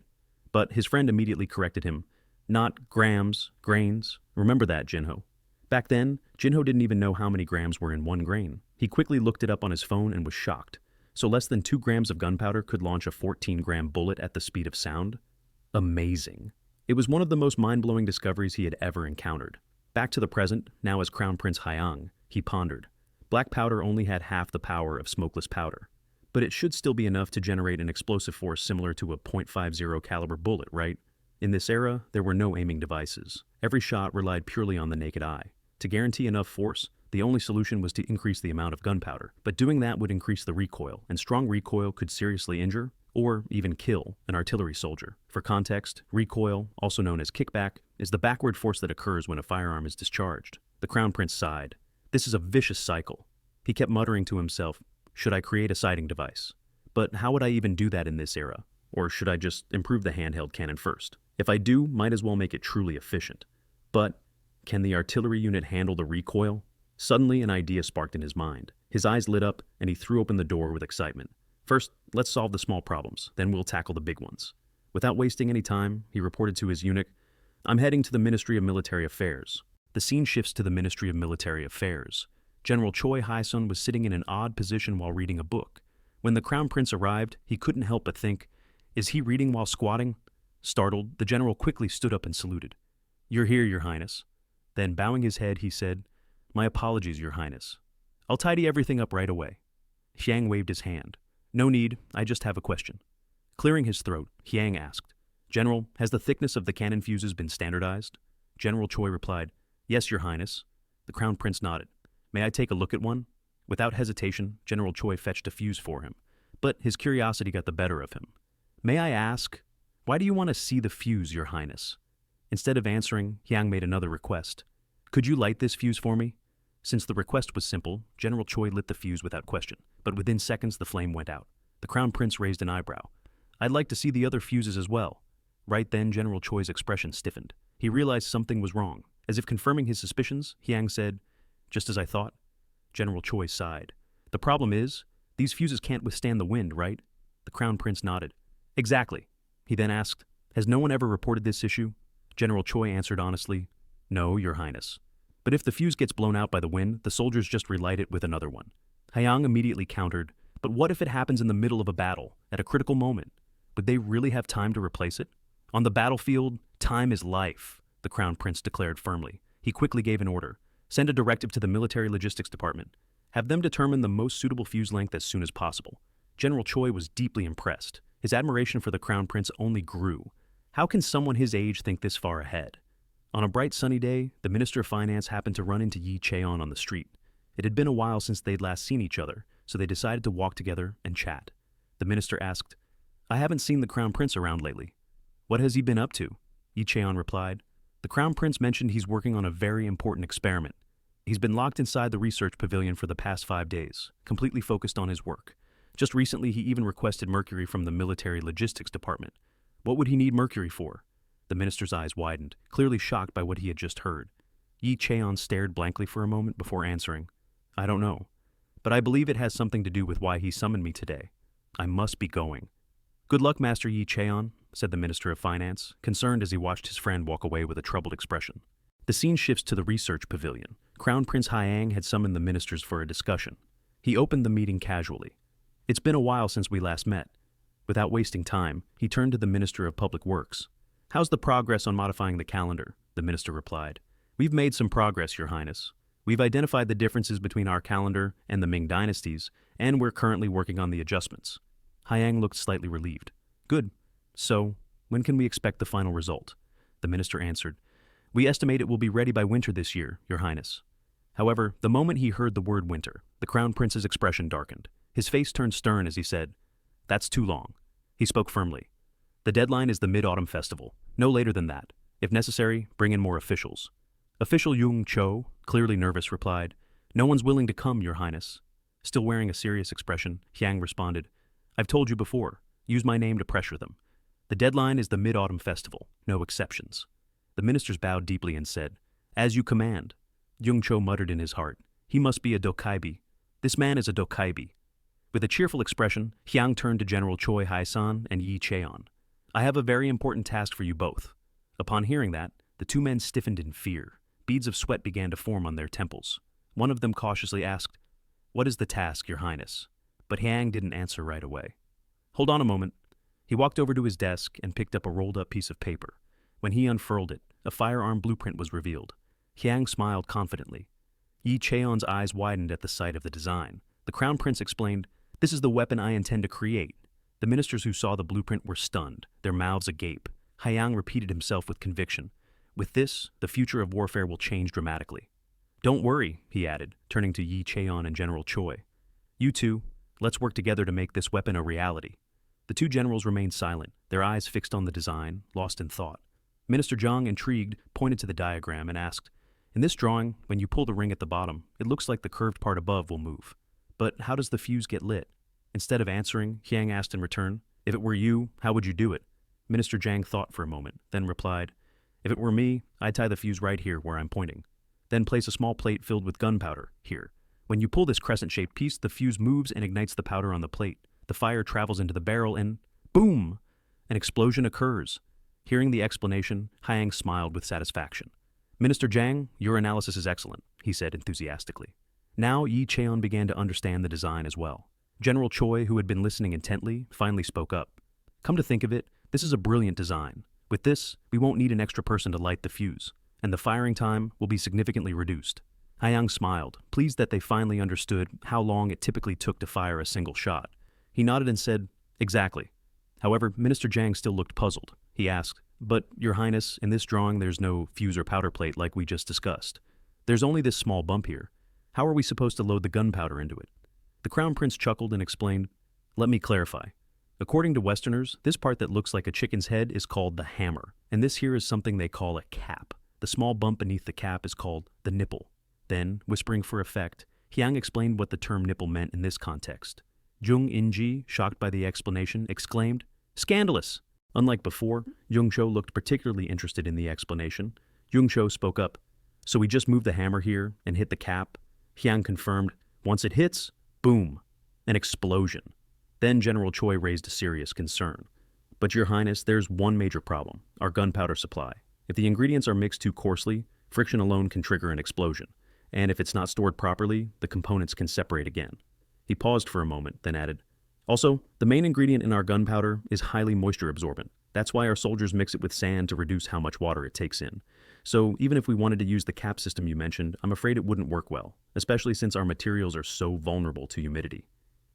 But his friend immediately corrected him. Not grams, grains. Remember that, Jin-ho. Back then, Jin-ho didn't even know how many grams were in one grain. He quickly looked it up on his phone and was shocked. So less than 2 grams of gunpowder could launch a 14-gram bullet at the speed of sound? Amazing. It was one of the most mind-blowing discoveries he had ever encountered. Back to the present, now as Crown Prince Hyang, he pondered. Black powder only had half the power of smokeless powder. But it should still be enough to generate an explosive force similar to a .50 caliber bullet, right? In this era, there were no aiming devices. Every shot relied purely on the naked eye. To guarantee enough force, the only solution was to increase the amount of gunpowder. But doing that would increase the recoil, and strong recoil could seriously injure, or even kill, an artillery soldier. For context, recoil, also known as kickback, is the backward force that occurs when a firearm is discharged. The Crown Prince sighed. This is a vicious cycle. He kept muttering to himself, should I create a sighting device? But how would I even do that in this era? Or should I just improve the handheld cannon first? If I do, might as well make it truly efficient. But can the artillery unit handle the recoil? Suddenly, an idea sparked in his mind. His eyes lit up, and he threw open the door with excitement. First, let's solve the small problems, then we'll tackle the big ones. Without wasting any time, he reported to his eunuch, I'm heading to the Ministry of Military Affairs. The scene shifts to the Ministry of Military Affairs. General Choi Hae-sun was sitting in an odd position while reading a book. When the Crown Prince arrived, he couldn't help but think, is he reading while squatting? Startled, the general quickly stood up and saluted. You're here, Your Highness. Then, bowing his head, he said, My apologies, Your Highness. I'll tidy everything up right away. Hyang waved his hand. No need, I just have a question. Clearing his throat, Hyang asked, General, has the thickness of the cannon fuses been standardized? General Choi replied, Yes, Your Highness. The Crown Prince nodded. May I take a look at one? Without hesitation, General Choi fetched a fuse for him. But his curiosity got the better of him. May I ask, why do you want to see the fuse, Your Highness? Instead of answering, Hyang made another request. Could you light this fuse for me? Since the request was simple, General Choi lit the fuse without question, but within seconds the flame went out. The Crown Prince raised an eyebrow. I'd like to see the other fuses as well. Right then, General Choi's expression stiffened. He realized something was wrong. As if confirming his suspicions, Hyang said, Just as I thought. General Choi sighed. The problem is, these fuses can't withstand the wind, right? The Crown Prince nodded. Exactly. He then asked, Has no one ever reported this issue? General Choi answered honestly, No, Your Highness. But if the fuse gets blown out by the wind, the soldiers just relight it with another one. Hyang immediately countered, but what if it happens in the middle of a battle, at a critical moment? Would they really have time to replace it? On the battlefield, time is life, the Crown Prince declared firmly. He quickly gave an order. Send a directive to the military logistics department. Have them determine the most suitable fuse length as soon as possible. General Choi was deeply impressed. His admiration for the Crown Prince only grew. How can someone his age think this far ahead? On a bright sunny day, the Minister of Finance happened to run into Yi Cheon on the street. It had been a while since they'd last seen each other, so they decided to walk together and chat. The minister asked, "I haven't seen the Crown Prince around lately. What has he been up to?" Yi Cheon replied, "The Crown Prince mentioned he's working on a very important experiment. He's been locked inside the research pavilion for the past 5 days, completely focused on his work. Just recently, he even requested mercury from the military logistics department. What would he need mercury for?" The minister's eyes widened, clearly shocked by what he had just heard. Yi Cheon stared blankly for a moment before answering, "I don't know, but I believe it has something to do with why he summoned me today. I must be going." "Good luck, Master Yi Cheon," said the Minister of Finance, concerned as he watched his friend walk away with a troubled expression. The scene shifts to the research pavilion. Crown Prince Hyang had summoned the ministers for a discussion. He opened the meeting casually. "It's been a while since we last met." Without wasting time, he turned to the Minister of Public Works. "How's the progress on modifying the calendar?" the minister replied. "We've made some progress, Your Highness. We've identified the differences between our calendar and the Ming dynasties, and we're currently working on the adjustments." Hyang looked slightly relieved. "Good. So, when can we expect the final result?" The minister answered, "We estimate it will be ready by winter this year, Your Highness." However, the moment he heard the word winter, the Crown Prince's expression darkened. His face turned stern as he said, "That's too long." He spoke firmly. "The deadline is the Mid-Autumn Festival, no later than that. If necessary, bring in more officials." Official Yung Cho, clearly nervous, replied, "No one's willing to come, Your Highness." Still wearing a serious expression, Hyang responded, "I've told you before, use my name to pressure them. The deadline is the Mid-Autumn Festival, no exceptions." The ministers bowed deeply and said, "As you command." Yung Cho muttered in his heart, "He must be a dokaibi. This man is a dokaibi." With a cheerful expression, Hyang turned to General Choi Hai-san and Yi Cheon. "I have a very important task for you both." Upon hearing that, the two men stiffened in fear. Beads of sweat began to form on their temples. One of them cautiously asked, "What is the task, Your Highness?" But Hyang didn't answer right away. "Hold on a moment." He walked over to his desk and picked up a rolled-up piece of paper. When he unfurled it, a firearm blueprint was revealed. Hyang smiled confidently. Yi Cheon's eyes widened at the sight of the design. The Crown Prince explained, "This is the weapon I intend to create." The ministers who saw the blueprint were stunned, their mouths agape. Hyang repeated himself with conviction, "With this, the future of warfare will change dramatically." "Don't worry," he added, turning to Yi Cheon and General Choi. "You two, let's work together to make this weapon a reality." The two generals remained silent, their eyes fixed on the design, lost in thought. Minister Jang, intrigued, pointed to the diagram and asked, "In this drawing, when you pull the ring at the bottom, it looks like the curved part above will move. But how does the fuse get lit?" Instead of answering, Hyang asked in return, "If it were you, how would you do it?" Minister Jang thought for a moment, then replied, "If it were me, I'd tie the fuse right here where I'm pointing. Then place a small plate filled with gunpowder here. When you pull this crescent-shaped piece, the fuse moves and ignites the powder on the plate. The fire travels into the barrel and boom! An explosion occurs." Hearing the explanation, Hyang smiled with satisfaction. "Minister Jang, your analysis is excellent," he said enthusiastically. Now Yi Cheon began to understand the design as well. General Choi, who had been listening intently, finally spoke up. "Come to think of it, this is a brilliant design. With this, we won't need an extra person to light the fuse, and the firing time will be significantly reduced." Hyang smiled, pleased that they finally understood how long it typically took to fire a single shot. He nodded and said, "Exactly." However, Minister Jang still looked puzzled. He asked, "But, Your Highness, in this drawing there's no fuse or powder plate like we just discussed. There's only this small bump here. How are we supposed to load the gunpowder into it?" The Crown Prince chuckled and explained, "Let me clarify. According to Westerners, this part that looks like a chicken's head is called the hammer, and this here is something they call a cap. The small bump beneath the cap is called the nipple." Then, whispering for effect, Hyang explained what the term nipple meant in this context. Jung In-ji, shocked by the explanation, exclaimed, "Scandalous!" Unlike before, Jung Cho looked particularly interested in the explanation. Jung Cho spoke up, "So we just move the hammer here and hit the cap?" Hyang confirmed, "Once it hits, boom, an explosion." Then General Choi raised a serious concern. "But Your Highness, there's one major problem, our gunpowder supply. If the ingredients are mixed too coarsely, Friction alone can trigger an explosion, and if it's not stored properly, the components can separate again. He paused for a moment, then added, "Also, the main ingredient in our gunpowder is highly moisture absorbent. That's why our soldiers mix it with sand to reduce how much water it takes in. So even if we wanted to use the cap system you mentioned, I'm afraid it wouldn't work well, especially since our materials are so vulnerable to humidity."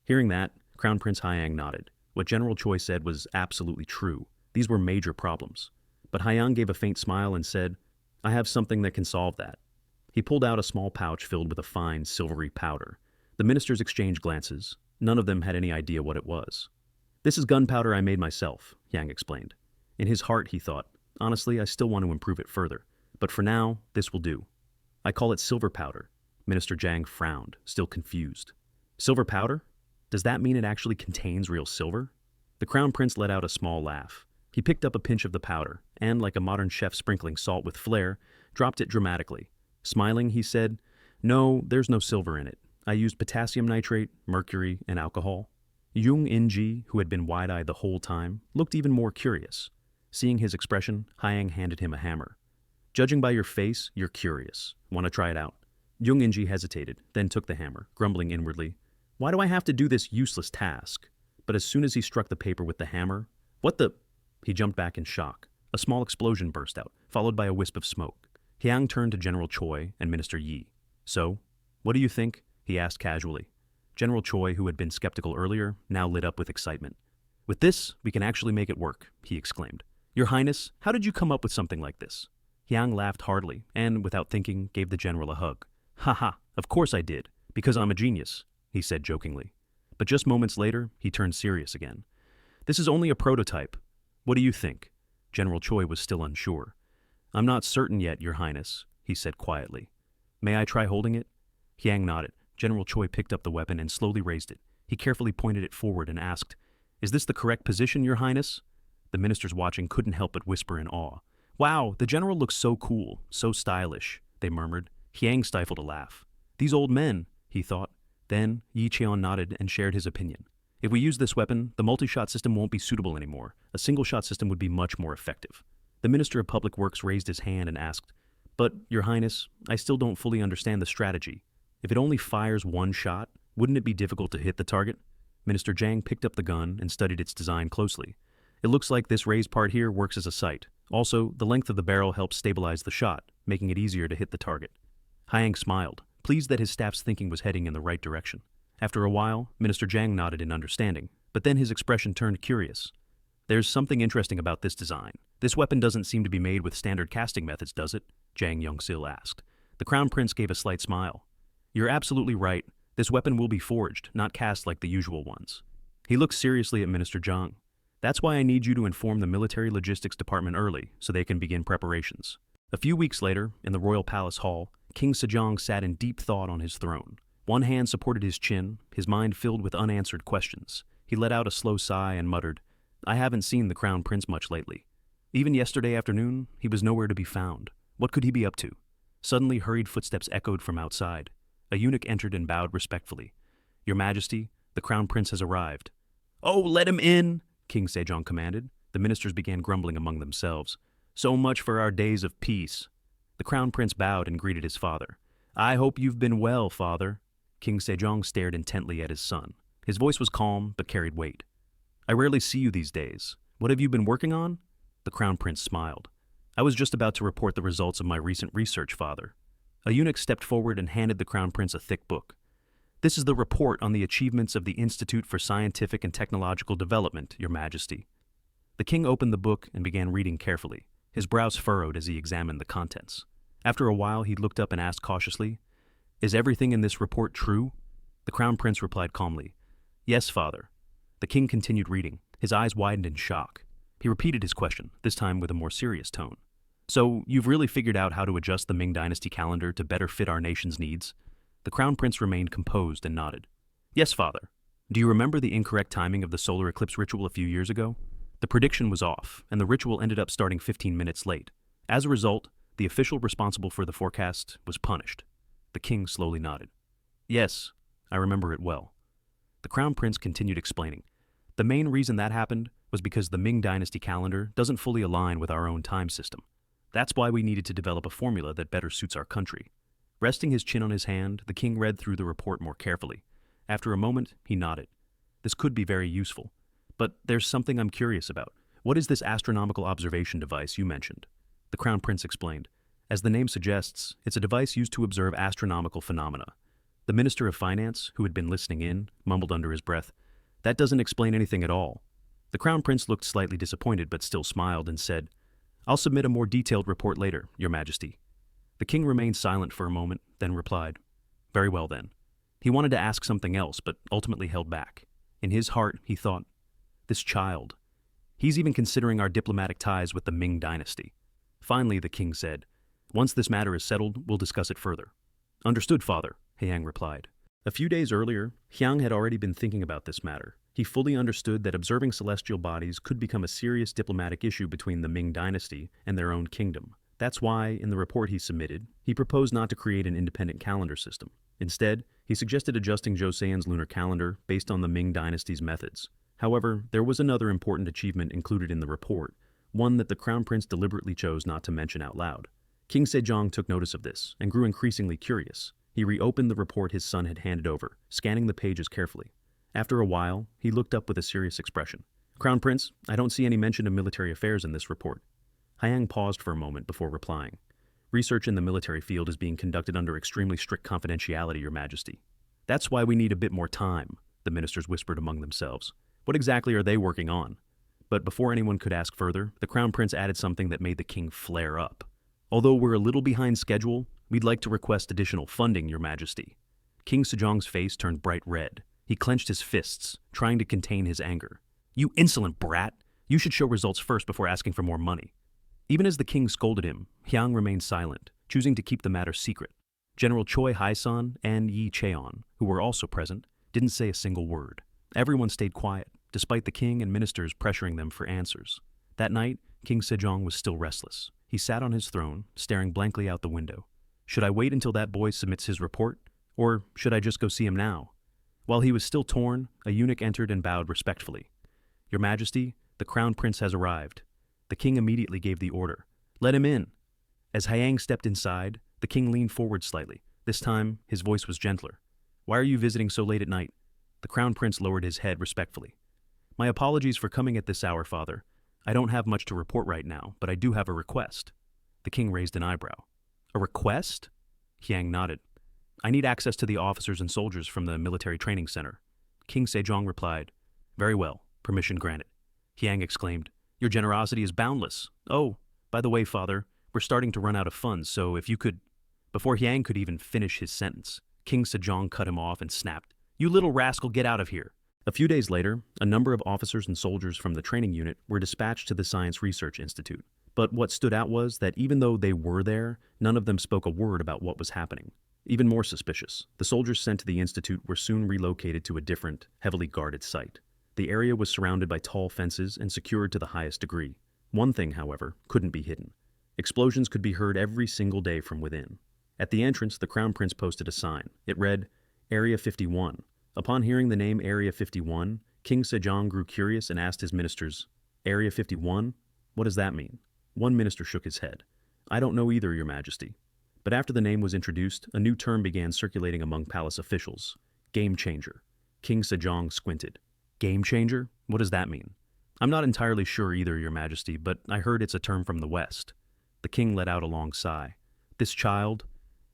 Hearing that, Crown Prince Hyang nodded. What General Choi said was absolutely true. These were major problems. But Hyang gave a faint smile and said, "I have something that can solve that." He pulled out a small pouch filled with a fine, silvery powder. The ministers exchanged glances. None of them had any idea what it was. "This is gunpowder I made myself," Yang explained. In his heart, he thought, "Honestly, I still want to improve it further. But for now, this will do. I call it silver powder." Minister Jang frowned, still confused. "Silver powder? Does that mean it actually contains real silver?" The Crown Prince let out a small laugh. He picked up a pinch of the powder, and, like a modern chef sprinkling salt with flair, dropped it dramatically. Smiling, he said, "No, there's no silver in it. I used potassium nitrate, mercury, and alcohol." Jung In-ji, who had been wide-eyed the whole time, looked even more curious. Seeing his expression, Hyang handed him a hammer. "Judging by your face, you're curious. Want to try it out?" Jung In-ji hesitated, then took the hammer, grumbling inwardly, "Why do I have to do this useless task?" But as soon as he struck the paper with the hammer, "What the—" He jumped back in shock. A small explosion burst out, followed by a wisp of smoke. Hyang turned to General Choi and Minister Yi. "So, what do you think?" he asked casually. General Choi, who had been skeptical earlier, now lit up with excitement. "With this, we can actually make it work," he exclaimed. "Your Highness, how did you come up with something like this?" Hyang laughed heartily and, without thinking, gave the general a hug. "Ha, of course I did, because I'm a genius," he said jokingly. But just moments later, he turned serious again. "This is only a prototype. What do you think?" General Choi was still unsure. "I'm not certain yet, Your Highness," he said quietly. "May I try holding it?" Hyang nodded. General Choi picked up the weapon and slowly raised it. He carefully pointed it forward and asked, "Is this the correct position, Your Highness?" The ministers watching couldn't help but whisper in awe. "Wow, the general looks so cool, so stylish," they murmured. Hyang stifled a laugh. "These old men," he thought. Then Yi Cheon nodded and shared his opinion. "If we use this weapon, the multi-shot system won't be suitable anymore. A single-shot system would be much more effective." The Minister of Public Works raised his hand and asked, "But, Your Highness, I still don't fully understand the strategy. If it only fires one shot, wouldn't it be difficult to hit the target?" Minister Jang picked up the gun and studied its design closely. "It looks like this raised part here works as a sight. Also, the length of the barrel helps stabilize the shot, making it easier to hit the target." Hyang smiled, pleased that his staff's thinking was heading in the right direction. After a while, Minister Jang nodded in understanding, but then his expression turned curious. "There's something interesting about this design. This weapon doesn't seem to be made with standard casting methods, does it?" Jang Yong Sil asked. The Crown Prince gave a slight smile. "You're absolutely right. This weapon will be forged, not cast like the usual ones." He looked seriously at Minister Jang. "That's why I need you to inform the Military Logistics Department early, so they can begin preparations." A few weeks later, in the Royal Palace Hall, King Sejong sat in deep thought on his throne. One hand supported his chin, his mind filled with unanswered questions. He let out a slow sigh and muttered, "I haven't seen the Crown Prince much lately. Even yesterday afternoon, he was nowhere to be found. What could he be up to?" Suddenly, hurried footsteps echoed from outside. A eunuch entered and bowed respectfully. "Your Majesty, the Crown Prince has arrived." "Oh, let him in!" King Sejong commanded. The ministers began grumbling among themselves. "So much for our days of peace." The Crown Prince bowed and greeted his father. "I hope you've been well, father." King Sejong stared intently at his son. His voice was calm, but carried weight. "I rarely see you these days. What have you been working on?" The Crown Prince smiled. "I was just about to report the results of my recent research, father." A eunuch stepped forward and handed the Crown Prince a thick book. "This is the report on the achievements of the Institute for Scientific and Technological Development, Your Majesty." The king opened the book and began reading carefully. His brows furrowed as he examined the contents. After a while, he looked up and asked cautiously, "Is everything in this report true?" The Crown Prince replied calmly, "Yes, father." The king continued reading. His eyes widened in shock. He repeated his question, this time with a more serious tone. "So, you've really figured out how to adjust the Ming dynasty calendar to better fit our nation's needs?" The Crown Prince remained composed and nodded. "Yes, father. Do you remember the incorrect timing of the solar eclipse ritual a few years ago? The prediction was off, and the ritual ended up starting 15 minutes late. As a result, the official responsible for the forecast was punished." The king slowly nodded. "Yes, I remember it well." The Crown Prince continued explaining. "The main reason that happened was because the Ming dynasty calendar doesn't fully align with our own time system. That's why we needed to develop a formula that better suits our country. Resting his chin on his hand, the king read through the report more carefully. After a moment, he nodded. This could be very useful. But there's something I'm curious about. What is this astronomical observation device you mentioned? The Crown Prince explained. As the name suggests, it's a device used to observe astronomical phenomena. The Minister of Finance, who had been listening in, mumbled under his breath, "That doesn't explain anything at all." The Crown Prince looked slightly disappointed but still smiled and said, "I'll submit a more detailed report later, Your Majesty." The king remained silent for a moment, then replied, "Very well then." He wanted to ask something else, but ultimately held back. In his heart, he thought, "This child. He's even considering our diplomatic ties with the Ming dynasty." Finally, the king said, "Once this matter is settled, we'll discuss it further." "Understood, father," Hyang replied. A few days earlier, Hyang had already been thinking about this matter. He fully understood that observing celestial bodies could become a serious diplomatic issue between the Ming dynasty and their own kingdom. That's why, in the report he submitted, he proposed not to create an independent calendar system. Instead, he suggested adjusting Joseon's lunar calendar based on the Ming dynasty's methods. However, there was another important achievement included in the report, one that the Crown Prince deliberately chose not to mention out loud. King Sejong took notice of this and grew increasingly curious. He reopened the report his son had handed over, scanning the pages carefully. After a while, he looked up with a serious expression. "Crown Prince, I don't see any mention of military affairs in this report." Hyang paused for a moment before replying. "Research in the military field is being conducted under extremely strict confidentiality, Your Majesty." "That's why we need a bit more time," the ministers whispered among themselves. What exactly are they working on? But before anyone could ask further, the Crown Prince added something that made the king flare up. "Although we're a little behind schedule, we'd like to request additional funding, Your Majesty." King Sejong's face turned bright red. He clenched his fists, trying to contain his anger. "You insolent brat! You should show results first before asking for more money." Even as the king scolded him, Hyang remained silent, choosing to keep the matter secret. General Choi Hai-san and Yi Cheon, who were also present, didn't say a single word. Everyone stayed quiet, despite the king and ministers pressuring them for answers. That night, King Sejong was still restless. He sat on his throne, staring blankly out the window. Should I wait until that boy submits his report? Or should I just go see him now? While he was still torn, a eunuch entered and bowed respectfully. "Your Majesty, the Crown Prince has arrived." The king immediately gave the order. "Let him in." As Hyang stepped inside, the king leaned forward slightly. This time, his voice was gentler. "Why are you visiting so late at night?" The Crown Prince lowered his head respectfully. "My apologies for coming at this hour, Father. I don't have much to report right now, but I do have a request." The king raised an eyebrow. "A request?" Hyang nodded. "I need access to the officers and soldiers from the military training center." King Sejong replied, "Very well, permission granted." Hyang exclaimed, "Your generosity is boundless. Oh, by the way, Father, we're starting to run out of funds, so if you could—" Before Hyang could even finish his sentence, King Sejong cut him off and snapped, "You little rascal, get out of here." A few days later, a number of officers and soldiers from the training unit were dispatched to the Science Research Institute. But what stood out was that even though they were there, none of them spoke a word about what was happening. Even more suspicious, the soldiers sent to the institute were soon relocated to a different, heavily guarded site. The area was surrounded by tall fences and secured to the highest degree. One thing, however, couldn't be hidden. Explosions could be heard every single day from within. At the entrance, the Crown Prince posted a sign. It read, "Area 51. Upon hearing the name Area 51, King Sejong grew curious and asked his ministers, "Area 51? What does that mean?" One minister shook his head. "I don't know either, Your Majesty." But after the name was introduced, a new term began circulating among palace officials. Game changer. King Sejong squinted. Game changer? What does that mean? "I'm not entirely sure either, Your Majesty, but I heard it's a term from the West." The king let out a long sigh. This child,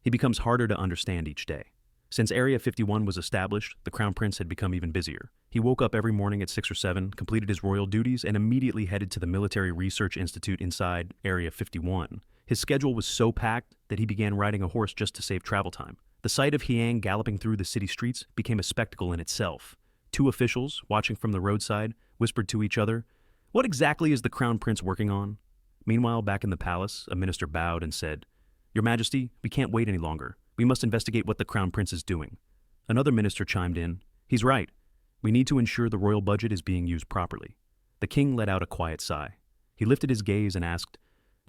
he becomes harder to understand each day. Since Area 51 was established, the Crown Prince had become even busier. He woke up every morning at 6 or 7, completed his royal duties, and immediately headed to the Military Research Institute inside Area 51. His schedule was so packed that he began riding a horse just to save travel time. The sight of Hyang galloping through the city streets became a spectacle in itself. Two officials, watching from the roadside, whispered to each other, "What exactly is the Crown Prince working on?" Meanwhile, back in the palace, a minister bowed and said, "Your Majesty, we can't wait any longer. We must investigate what the Crown Prince is doing." Another minister chimed in, "He's right. We need to ensure the royal budget is being used properly." The king let out a quiet sigh. He lifted his gaze and asked,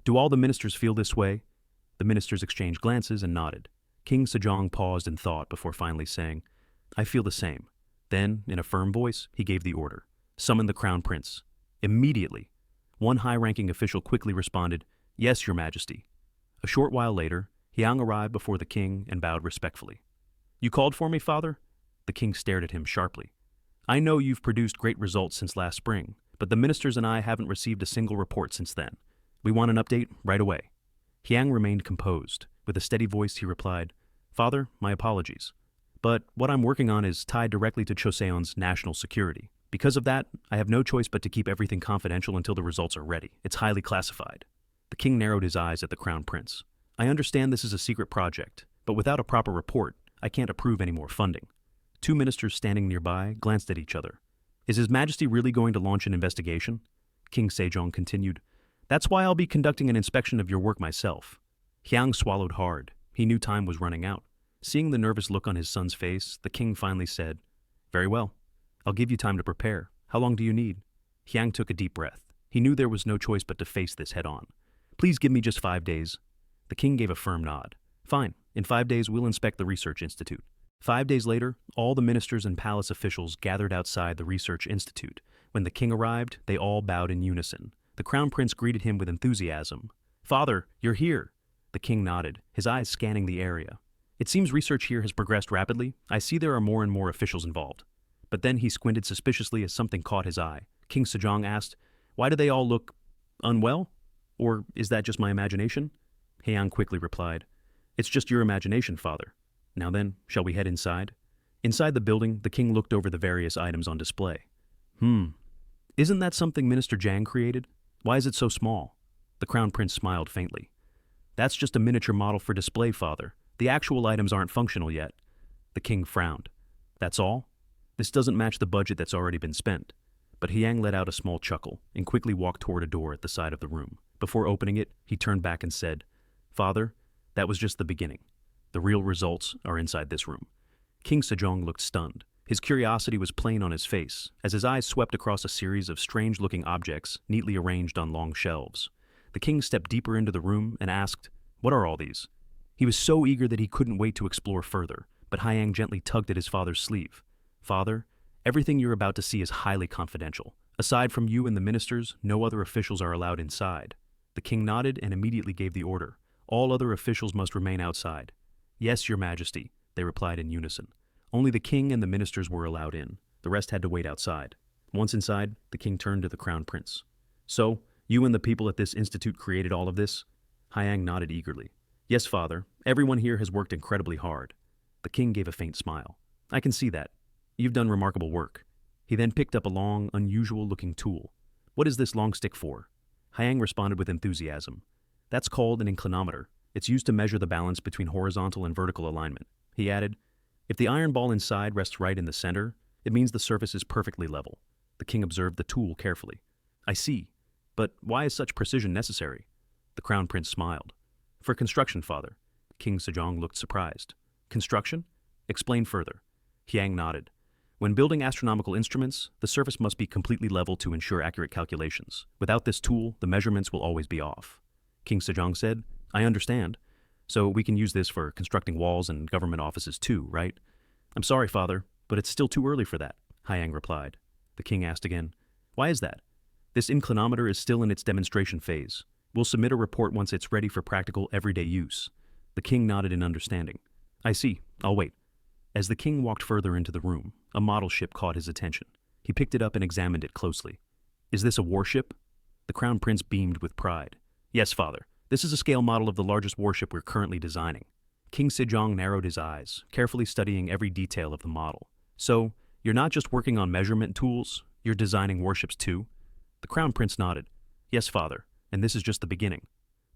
"Do all the ministers feel this way?" The ministers exchanged glances and nodded. King Sejong paused in thought before finally saying, "I feel the same." Then, in a firm voice, he gave the order, "Summon the Crown Prince." Immediately, one high-ranking official quickly responded, Yes, your majesty. A short while later, Hyang arrived before the king and bowed respectfully. You called for me, father? The king stared at him sharply. I know you've produced great results since last spring, but the ministers and I haven't received a single report since then. We want an update right away. Hyang remained composed. With a steady voice, he replied, Father, my apologies. But what I'm working on is tied directly to Joseon's national security. Because of that, I have no choice but to keep everything confidential until the results are ready. It's highly classified. The king narrowed his eyes at the crown prince. I understand this is a secret project, but without a proper report, I can't approve any more funding. Two ministers standing nearby glanced at each other. Is His Majesty really going to launch an investigation? King Sejong continued. That's why I'll be conducting an inspection of your work myself. Hyang swallowed hard. He knew time was running out. Seeing the nervous look on his son's face, the king finally said, Very well. I'll give you time to prepare. How long do you need? Hyang took a deep breath. He knew there was no choice but to face this head on. Please give me just 5 days. The king gave a firm nod. Fine. In 5 days, we'll inspect the research institute. 5 days later, all the ministers and palace officials gathered outside the research institute. When the king arrived, they all bowed in unison. The crown prince greeted him with enthusiasm. Father, you're here. The king nodded, his eyes scanning the area. It seems research here has progressed rapidly. I see there are more and more officials involved. But then he squinted suspiciously as something caught his eye. King Sejong asked, Why do they all look unwell? Or is that just my imagination? Hyang quickly replied, It's just your imagination, father. Now then, shall we head inside? Inside the building, the king looked over the various items on display. Isn't that something Minister Jang created? Why is it so small? The crown prince smiled faintly. That's just a miniature model for display, father. The actual items aren't functional yet. The king frowned. That's all? This doesn't match the budget that's already been spent. But Hyang let out a small chuckle and quickly walked toward a door at the side of the room. Before opening it, he turned back and said, Father, that was just the beginning. The real results are inside this room. King Sejong looked stunned. His curiosity was plain on his face, as his eyes swept across a series of strange-looking objects neatly arranged on long shelves. The king stepped deeper into the room and asked, What are all these? He was so eager that he couldn't wait to explore further, but Hyang gently tugged at his father's sleeve. Father, everything you're about to see is highly confidential. Aside from you and the ministers, no other officials are allowed inside. The king nodded and immediately gave the order. All other officials must remain outside. Yes, your majesty, they replied in unison. Only the king and the ministers were allowed in. The rest had to wait outside. Once inside, the king turned to the crown prince. So, you and the people at this institute created all of this? Hyang nodded eagerly. Yes, father. Everyone here has worked incredibly hard. The king gave a faint smile. I can see that. You've done remarkable work. He then picked up a long, unusual-looking tool. What is this long stick for? Hyang responded with enthusiasm. That's called an inclinometer. It's used to measure the balance between horizontal and vertical alignment. He added, If the iron ball inside rests right in the center, it means the surface is perfectly level. The king observed the tool carefully. I see. But why is such precision necessary? The crown prince smiled. For construction, father. King Sejong looked surprised. Construction? Explain further. Hyang nodded. When building astronomical instruments, the surface must be completely level to ensure accurate calculations. Without this tool, the measurements will always be off. King Sejong said, I understand. So we can use this for constructing walls and government offices too, right? I'm sorry, father, but it's still too early for that, Hyang replied. The king asked again, Why is that? This inclinometer is still in its demonstration phase. We'll submit a report once it's ready for practical, everyday use. The king nodded in understanding. I see. I'll wait. As the king walked further into the room, a model ship caught his attention. He picked it up and examined it closely. Is this a warship? The crown prince beamed with pride. Yes, father. This is a scale model of the largest warship we're currently designing. King Sejong narrowed his eyes, carefully studying every detail of the model. So, you're not just working on measurement tools, you're designing warships too? The crown prince nodded. Yes, father, and this is just the beginning.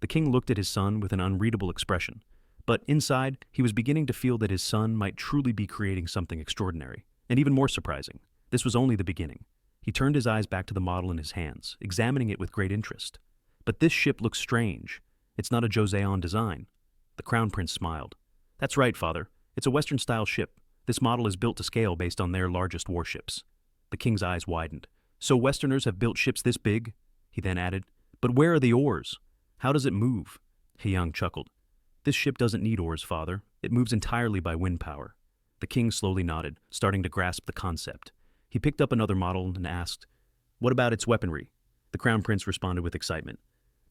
The king looked at his son with an unreadable expression, but inside, he was beginning to feel that his son might truly be creating something extraordinary, and even more surprising. This was only the beginning. He turned his eyes back to the model in his hands, examining it with great interest. But this ship looks strange. It's not a Joseon design. The crown prince smiled. That's right, father. It's a Western-style ship. This model is built to scale based on their largest warships. The king's eyes widened. So Westerners have built ships this big? He then added, But where are the oars? How does it move? Hyang chuckled. This ship doesn't need oars, father. It moves entirely by wind power. The king slowly nodded, starting to grasp the concept. He picked up another model and asked, What about its weaponry? The crown prince responded with excitement.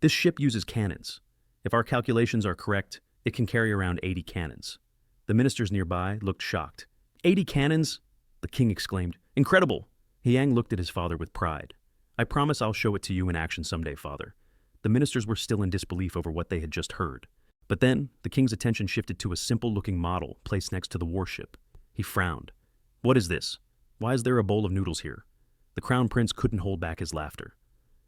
This ship uses cannons. If our calculations are correct, it can carry around 80 cannons. The ministers nearby looked shocked. 80 cannons? The king exclaimed. Incredible! Yang looked at his father with pride. I promise I'll show it to you in action someday, father. The ministers were still in disbelief over what they had just heard. But then, the king's attention shifted to a simple-looking model placed next to the warship. He frowned. What is this? Why is there a bowl of noodles here? The crown prince couldn't hold back his laughter.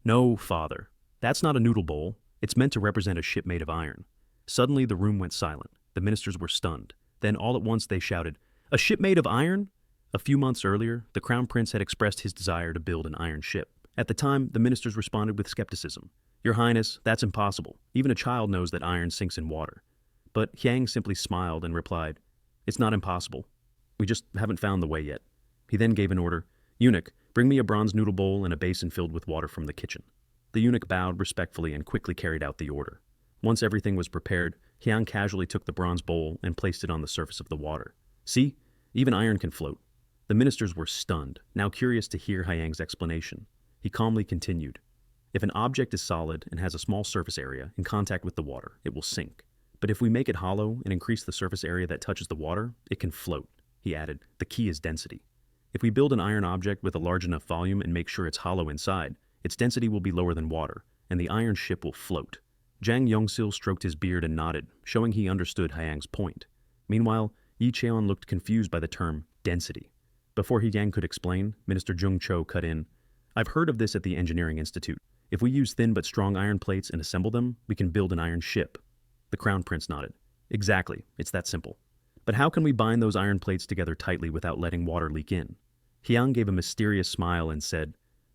No, father. That's not a noodle bowl. It's meant to represent a ship made of iron. Suddenly, the room went silent. The ministers were stunned. Then, all at once, they shouted, A ship made of iron? A few months earlier, the crown prince had expressed his desire to build an iron ship. At the time, the ministers responded with skepticism. Your Highness, that's impossible. Even a child knows that iron sinks in water. But Yang simply smiled and replied, It's not impossible. We just haven't found the way yet. He then gave an order, Eunuch, bring me a bronze noodle bowl and a basin filled with water from the kitchen. The eunuch bowed respectfully and quickly carried out the order. Once everything was prepared, Hyang casually took the bronze bowl and placed it on the surface of the water. See? Even iron can float. The ministers were stunned, now curious to hear Hyang's explanation. He calmly continued. If an object is solid and has a small surface area in contact with the water, it will sink. But if we make it hollow and increase the surface area that touches the water, it can float. He added, the key is density. If we build an iron object with a large enough volume and make sure it's hollow inside, its density will be lower than water, and the iron ship will float. Jang Yong Sil stroked his beard and nodded, showing he understood Hyang's point. Meanwhile, Yi Cheon looked confused by the term density. Before Yang could explain, Minister Jung Cho cut in, I've heard of this at the Engineering Institute. If we use thin but strong iron plates and assemble them, we can build an iron ship. The crown prince nodded. Exactly, it's that simple. But how can we bind those iron plates together tightly without letting water leak in? Hyang gave a mysterious smile and said,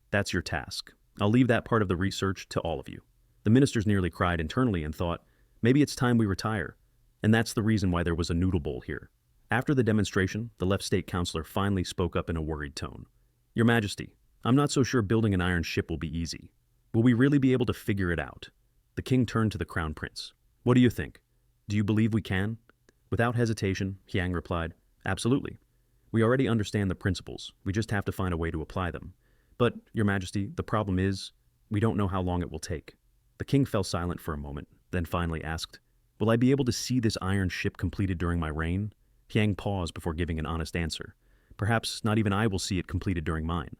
That's your task. I'll leave that part of the research to all of you. The ministers nearly cried internally and thought, maybe it's time we retire. And that's the reason why there was a noodle bowl here. After the demonstration, the left state councillor finally spoke up in a worried tone. Your Majesty, I'm not so sure building an iron ship will be easy. Will we really be able to figure it out? The king turned to the crown prince. What do you think? Do you believe we can? Without hesitation, Hyang replied, Absolutely. We already understand the principles. We just have to find a way to apply them. But, Your Majesty, the problem is, we don't know how long it will take. The king fell silent for a moment, then finally asked, Will I be able to see this iron ship completed during my reign? Hyang paused before giving an honest answer. Perhaps not even I will see it completed during mine.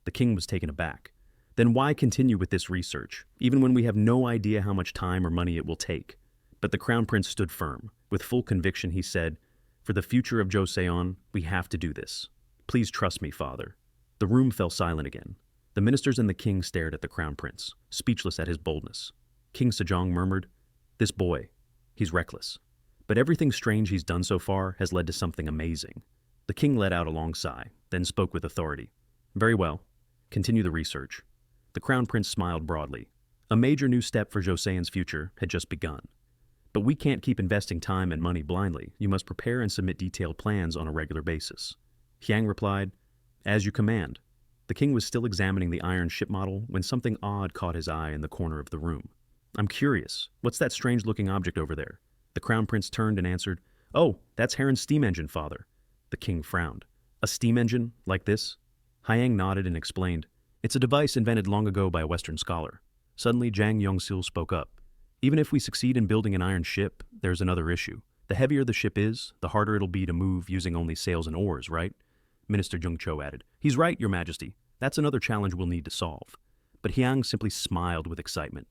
The king was taken aback. Then why continue with this research, even when we have no idea how much time or money it will take? But the crown prince stood firm. With full conviction, he said, For the future of Joseon, we have to do this. Please trust me, father. The room fell silent again. The ministers and the king stared at the crown prince, speechless at his boldness. King Sejong murmured, This boy, he's reckless. But everything strange he's done so far has led to something amazing. The king let out a long sigh, then spoke with authority. Very well. Continue the research. The crown prince smiled broadly. A major new step for Joseon's future had just begun. But we can't keep investing time and money blindly. You must prepare and submit detailed plans on a regular basis. Hyang replied, As you command. The king was still examining the iron ship model when something odd caught his eye in the corner of the room. I'm curious. What's that strange-looking object over there? The crown prince turned and answered, Oh, that's Heron's steam engine, father. The king frowned. A steam engine? Like this? Hyang nodded and explained, It's a device invented long ago by a Western scholar. Suddenly, Jang Yong Sil spoke up. Even if we succeed in building an iron ship, there's another issue. The heavier the ship is, the harder it'll be to move using only sails and oars, right? Minister Jung Cho added, He's right, Your Majesty. That's another challenge we'll need to solve. But Hyang simply smiled with excitement.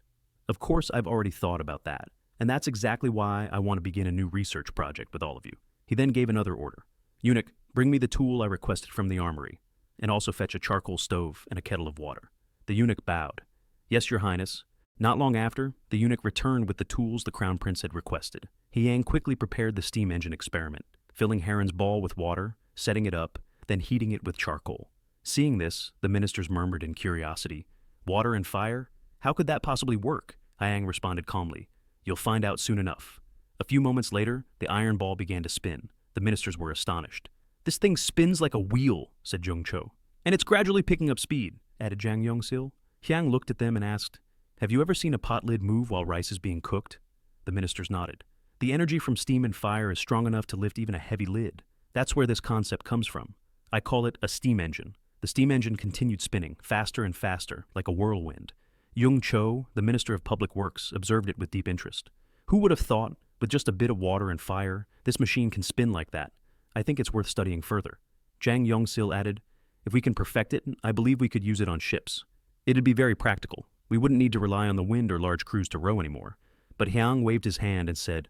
Of course, I've already thought about that. And that's exactly why I want to begin a new research project with all of you. He then gave another order. Eunuch, bring me the tool I requested from the armory, and also fetch a charcoal stove and a kettle of water. The eunuch bowed. Yes, Your Highness. Not long after, the eunuch returned with the tools the crown prince had requested. Hyang quickly prepared the steam engine experiment, filling Heron's ball with water, setting it up, then heating it with charcoal. Seeing this, the ministers murmured in curiosity, Water and fire? How could that possibly work? Hyang responded calmly. You'll find out soon enough. A few moments later, the iron ball began to spin. The ministers were astonished. This thing spins like a wheel, said Jung Cho. And it's gradually picking up speed, added Jang Yong Sil. Hyang looked at them and asked, Have you ever seen a pot lid move while rice is being cooked? The ministers nodded. The energy from steam and fire is strong enough to lift even a heavy lid. That's where this concept comes from. I call it a steam engine. The steam engine continued spinning, faster and faster, like a whirlwind. Young Cho, the Minister of Public Works, observed it with deep interest. Who would have thought, with just a bit of water and fire, this machine can spin like that? I think it's worth studying further. Jang Yong Sil added, if we can perfect it, I believe we could use it on ships. It'd be very practical. We wouldn't need to rely on the wind or large crews to row anymore. But Hyang waved his hand and said,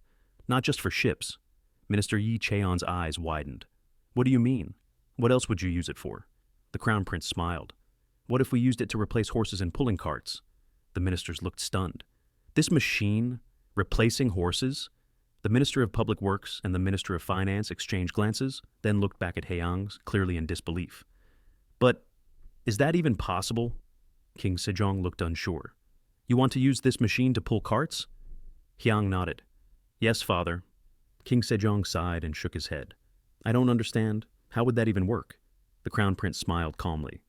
not just for ships. Minister Yi Cheon's eyes widened. What do you mean? What else would you use it for? The Crown Prince smiled. What if we used it to replace horses in pulling carts? The ministers looked stunned. This machine, replacing horses? The Minister of Public Works and the Minister of Finance exchanged glances, then looked back at Hyang, clearly in disbelief. But is that even possible? King Sejong looked unsure. You want to use this machine to pull carts? Hyang nodded. Yes, father. King Sejong sighed and shook his head. I don't understand. How would that even work? The Crown Prince smiled calmly.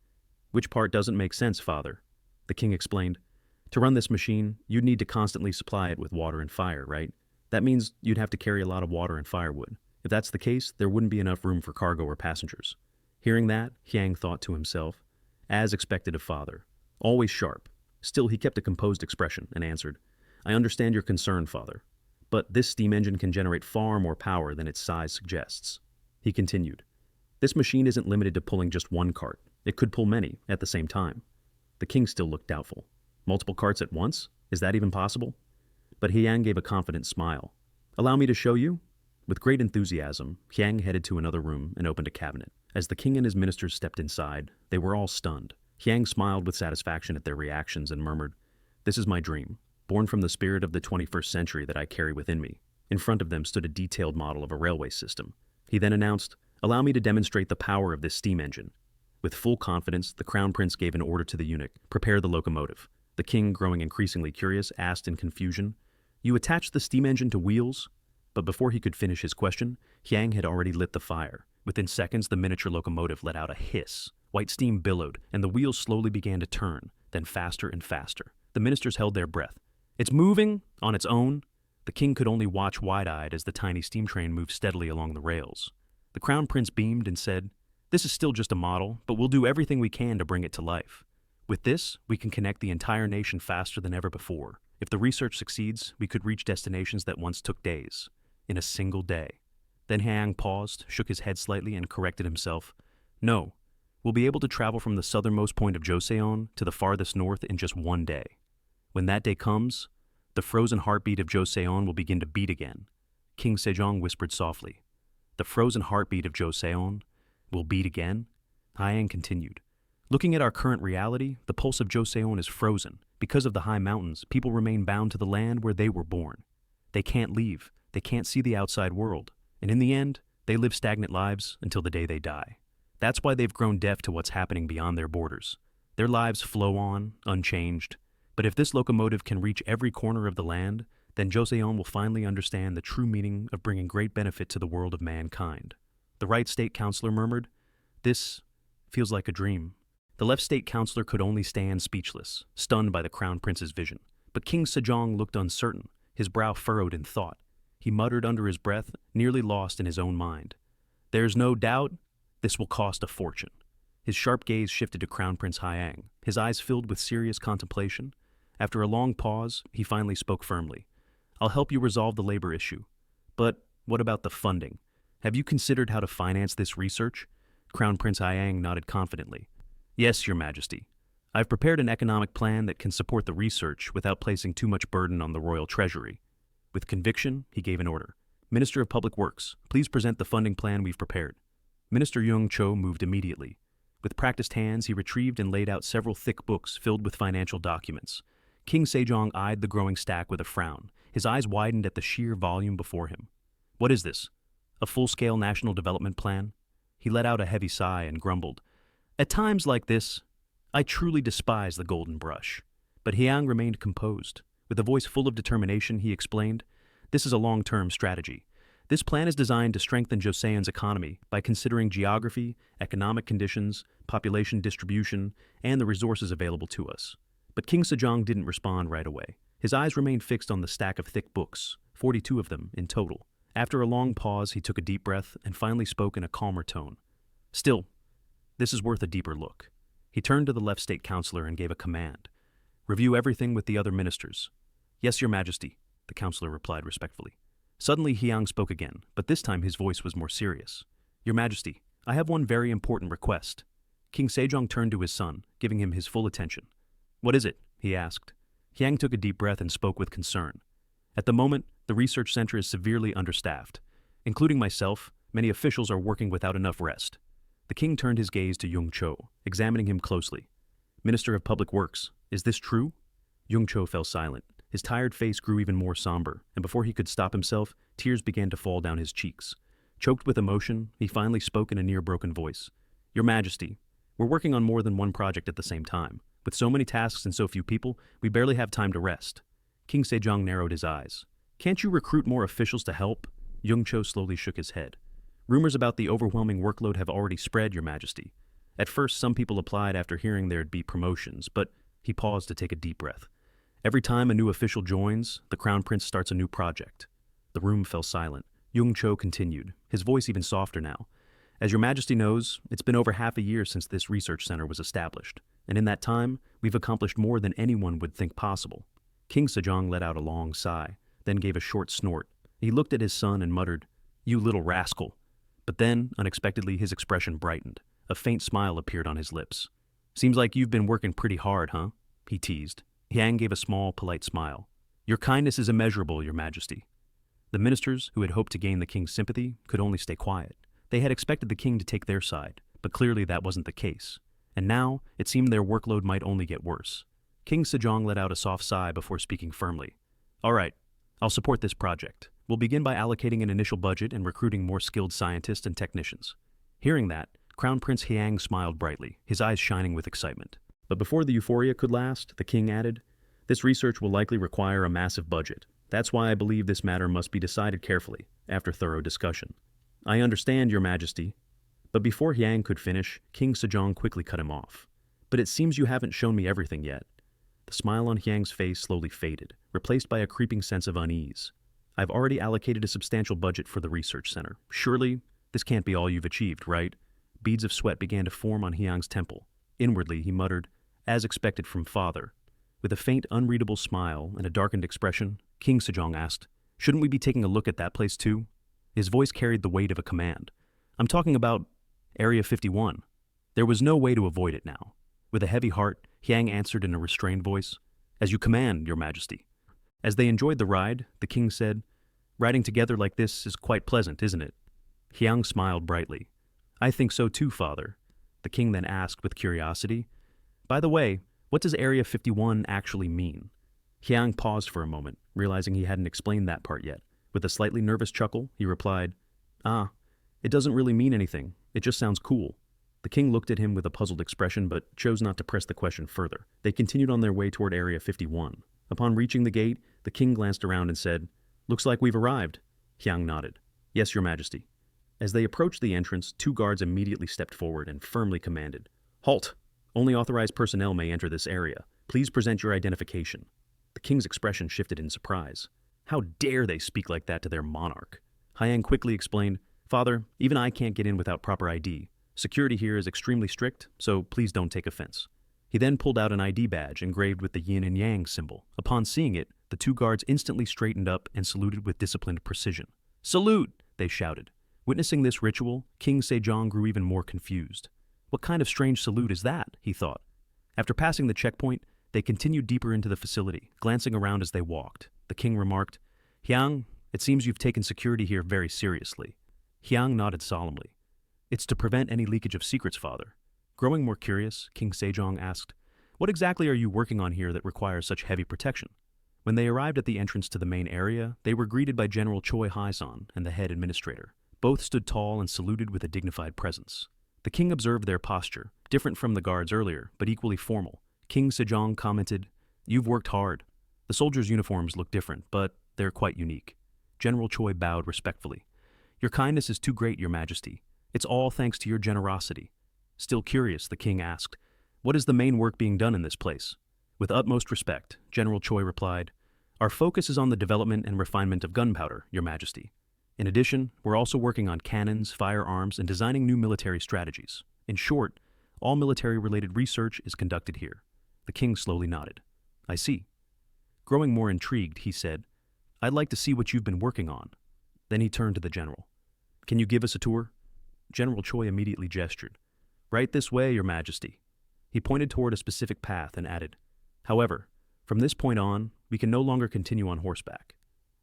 Which part doesn't make sense, father? The king explained. To run this machine, you'd need to constantly supply it with water and fire, right? That means you'd have to carry a lot of water and firewood. If that's the case, there wouldn't be enough room for cargo or passengers. Hearing that, Hyang thought to himself, as expected of father. Always sharp. Still, he kept a composed expression and answered, I understand your concern, father. But this steam engine can generate far more power than its size suggests. He continued, this machine isn't limited to pulling just one cart. It could pull many at the same time. The king still looked doubtful. Multiple carts at once? Is that even possible? But Hyang gave a confident smile. Allow me to show you? With great enthusiasm, Hyang headed to another room and opened a cabinet. As the king and his ministers stepped inside, they were all stunned. Hyang smiled with satisfaction at their reactions and murmured, This is my dream, born from the spirit of the 21st century that I carry within me. In front of them stood a detailed model of a railway system. He then announced, Allow me to demonstrate the power of this steam engine. With full confidence, the Crown Prince gave an order to the eunuch, Prepare the locomotive. The king, growing increasingly curious, asked in confusion, You attached the steam engine to wheels? But before he could finish his question, Hyang had already lit the fire. Within seconds, the miniature locomotive let out a hiss. White steam billowed, and the wheels slowly began to turn, then faster and faster. The ministers held their breath. It's moving, on its own. The king could only watch wide-eyed as the tiny steam train moved steadily along the rails. The Crown Prince beamed and said, This is still just a model, but we'll do everything we can to bring it to life. With this, we can connect the entire nation faster than ever before. If the research succeeds, we could reach destinations that once took days, in a single day. Then Hyang paused, shook his head slightly, and corrected himself. No, we'll be able to travel from the southernmost point of Joseon to the farthest north in just one day. When that day comes, the frozen heartbeat of Joseon will begin to beat again. King Sejong whispered softly. The frozen heartbeat of Joseon will beat again? Hyang continued. Looking at our current reality, the pulse of Joseon is frozen. Because of the high mountains, people remain bound to the land where they were born. They can't leave. They can't see the outside world. And in the end, they live stagnant lives until the day they die. That's why they've grown deaf to what's happening beyond their borders. Their lives flow on, unchanged. But if this locomotive can reach every corner of the land, then Joseon will finally understand the true meaning of bringing great benefit to the world of mankind. The right state councilor murmured, This feels like a dream. The left state councilor could only stand speechless, stunned by the Crown Prince's vision. But King Sejong looked uncertain, his brow furrowed in thought. He muttered under his breath, nearly lost in his own mind. There's no doubt this will cost a fortune. His sharp gaze shifted to Crown Prince Hyang, his eyes filled with serious contemplation. After a long pause, he finally spoke firmly. I'll help you resolve the labor issue. But what about the funding? Have you considered how to finance this research? Crown Prince Hyang nodded confidently. Yes, Your Majesty. I've prepared an economic plan that can support the research without placing too much burden on the royal treasury. With conviction, he gave an order. Minister of Public Works, please present the funding plan we've prepared. Minister Young Cho moved immediately. With practiced hands, he retrieved and laid out several thick books filled with financial documents. King Sejong eyed the growing stack with a frown. His eyes widened at the sheer volume before him. What is this? A full-scale national development plan? He let out a heavy sigh and grumbled. At times like this, I truly despise the golden brush. But Hyang remained composed. With a voice full of determination, he explained, This is a long-term strategy. This plan is designed to strengthen Joseon's economy by considering geography, economic conditions, population distribution, and the resources available to us. But King Sejong didn't respond right away. His eyes remained fixed on the stack of thick books, 42 of them in total. After a long pause, he took a deep breath and finally spoke in a calmer tone. Still, this is worth a deeper look. He turned to the left state councilor and gave a command. Review everything with the other ministers. Yes, Your Majesty, the counselor replied respectfully. Suddenly Hyang spoke again, but this time his voice was more serious. Your Majesty, I have one very important request. King Sejong turned to his son, giving him his full attention. What is it? He asked. Hyang took a deep breath and spoke with concern. At the moment, the research center is severely understaffed. Including myself, many officials are working without enough rest. The king turned his gaze to Jung Cho, examining him closely. Minister of Public Works, is this true? Jung Cho fell silent. His tired face grew even more somber, and before he could stop himself, tears began to fall down his cheeks. Choked with emotion, he finally spoke in a near-broken voice. Your Majesty, we're working on more than one project at the same time. With so many tasks and so few people, we barely have time to rest. King Sejong narrowed his eyes. Can't you recruit more officials to help? Jung Cho slowly shook his head. Rumors about the overwhelming workload have already spread, Your Majesty. At first, some people applied after hearing there'd be promotions, but he paused to take a deep breath. Every time a new official joins, the Crown Prince starts a new project. The room fell silent. Jung Cho continued, his voice even softer now. As Your Majesty knows, it's been over half a year since this research center was established, and in that time, we've accomplished more than anyone would think possible. King Sejong let out a long sigh, then gave a short snort. He looked at his son and muttered, You little rascal. But then, unexpectedly, his expression brightened. A faint smile appeared on his lips. Seems like you've been working pretty hard, huh? He teased. Hyang gave a small, polite smile. Your kindness is immeasurable, Your Majesty. The ministers, who had hoped to gain the king's sympathy, could only stay quiet. They had expected the king to take their side, but clearly that wasn't the case. And now, it seemed their workload might only get worse. King Sejong let out a soft sigh before speaking firmly. All right, I'll support this project. We'll begin by allocating an initial budget and recruiting more skilled scientists and technicians. Hearing that, Crown Prince Hyang smiled brightly, his eyes shining with excitement. But before the euphoria could last, the king added, This research will likely require a massive budget. That's why I believe this matter must be decided carefully, after thorough discussion. I understand, Your Majesty. But before Hyang could finish, King Sejong quickly cut him off. But it seems you haven't shown me everything yet. The smile on Hyang's face slowly faded, replaced by a creeping sense of unease. I've already allocated a substantial budget for the research center. Surely, this can't be all you've achieved, right? Beads of sweat began to form on Hyang's temple. Inwardly, he muttered, As expected from father. With a faint, unreadable smile and a darkened expression, King Sejong asked, Shouldn't we be taking a look at that place too? His voice carried the weight of a command. I'm talking about Area 51. There was no way to avoid it now. With a heavy heart, Hyang answered in a restrained voice, As you command, Your Majesty. As they enjoyed the ride, the king said, Riding together like this is quite pleasant, isn't it? Hyang smiled brightly. I think so too, father. The king then asked with curiosity, By the way, what does Area 51 actually mean? Hyang paused for a moment, realizing he hadn't explained that part yet. With a slightly nervous chuckle, he replied, It doesn't really mean anything. It just sounds cool. The king looked at him with a puzzled expression, but chose not to press the question further. They continued on their way toward Area 51. Upon reaching the gate, the king glanced around and said, Looks like we've arrived. Hyang nodded. Yes, Your Majesty. As they approached the entrance, 2 guards immediately stepped forward and firmly commanded, Halt! Only authorized personnel may enter this area. Please present your identification. The king's expression shifted in surprise. How dare they speak like that to their monarch? Hyang quickly explained, Father, even I can't get in without proper ID. Security here is extremely strict, so please don't take offense. He then pulled out an ID badge engraved with the yin and yang symbol. Upon seeing it, the 2 guards instantly straightened up and saluted with disciplined precision. Salute! They shouted. Witnessing this ritual, King Sejong grew even more confused. What kind of strange salute is that? He thought. After passing the checkpoint, they continued deeper into the facility, glancing around as they walked. The king remarked, Hyang, it seems you've taken security here very seriously. Hyang nodded solemnly. It's to prevent any leakage of secrets, father. Growing more curious, King Sejong asked, What exactly are you working on here that requires such heavy protection? When they arrived at the entrance to the main area, they were greeted by General Choi Haesan and the head administrator. Both stood tall and saluted with a dignified presence. The king observed their posture, different from the guards earlier, but equally formal. King Sejong commented, You've worked hard. The soldiers' uniforms look different, but they're quite unique. General Choi bowed respectfully. Your kindness is too great, Your Majesty. It's all thanks to your generosity. Still curious, the king asked, What is the main work being done in this place? With utmost respect, General Choi replied, Our focus is on the development and refinement of gunpowder, Your Majesty. In addition, we're also working on cannons, firearms, and designing new military strategies. In short, all military-related research is conducted here. The king slowly nodded. I see. Growing more intrigued, he said, I'd like to see what you've been working on. Then he turned to the general. Can you give us a tour? General Choi immediately gestured. Right this way, Your Majesty. He pointed toward a specific path and added, However, from this point on, we can no longer continue on horseback.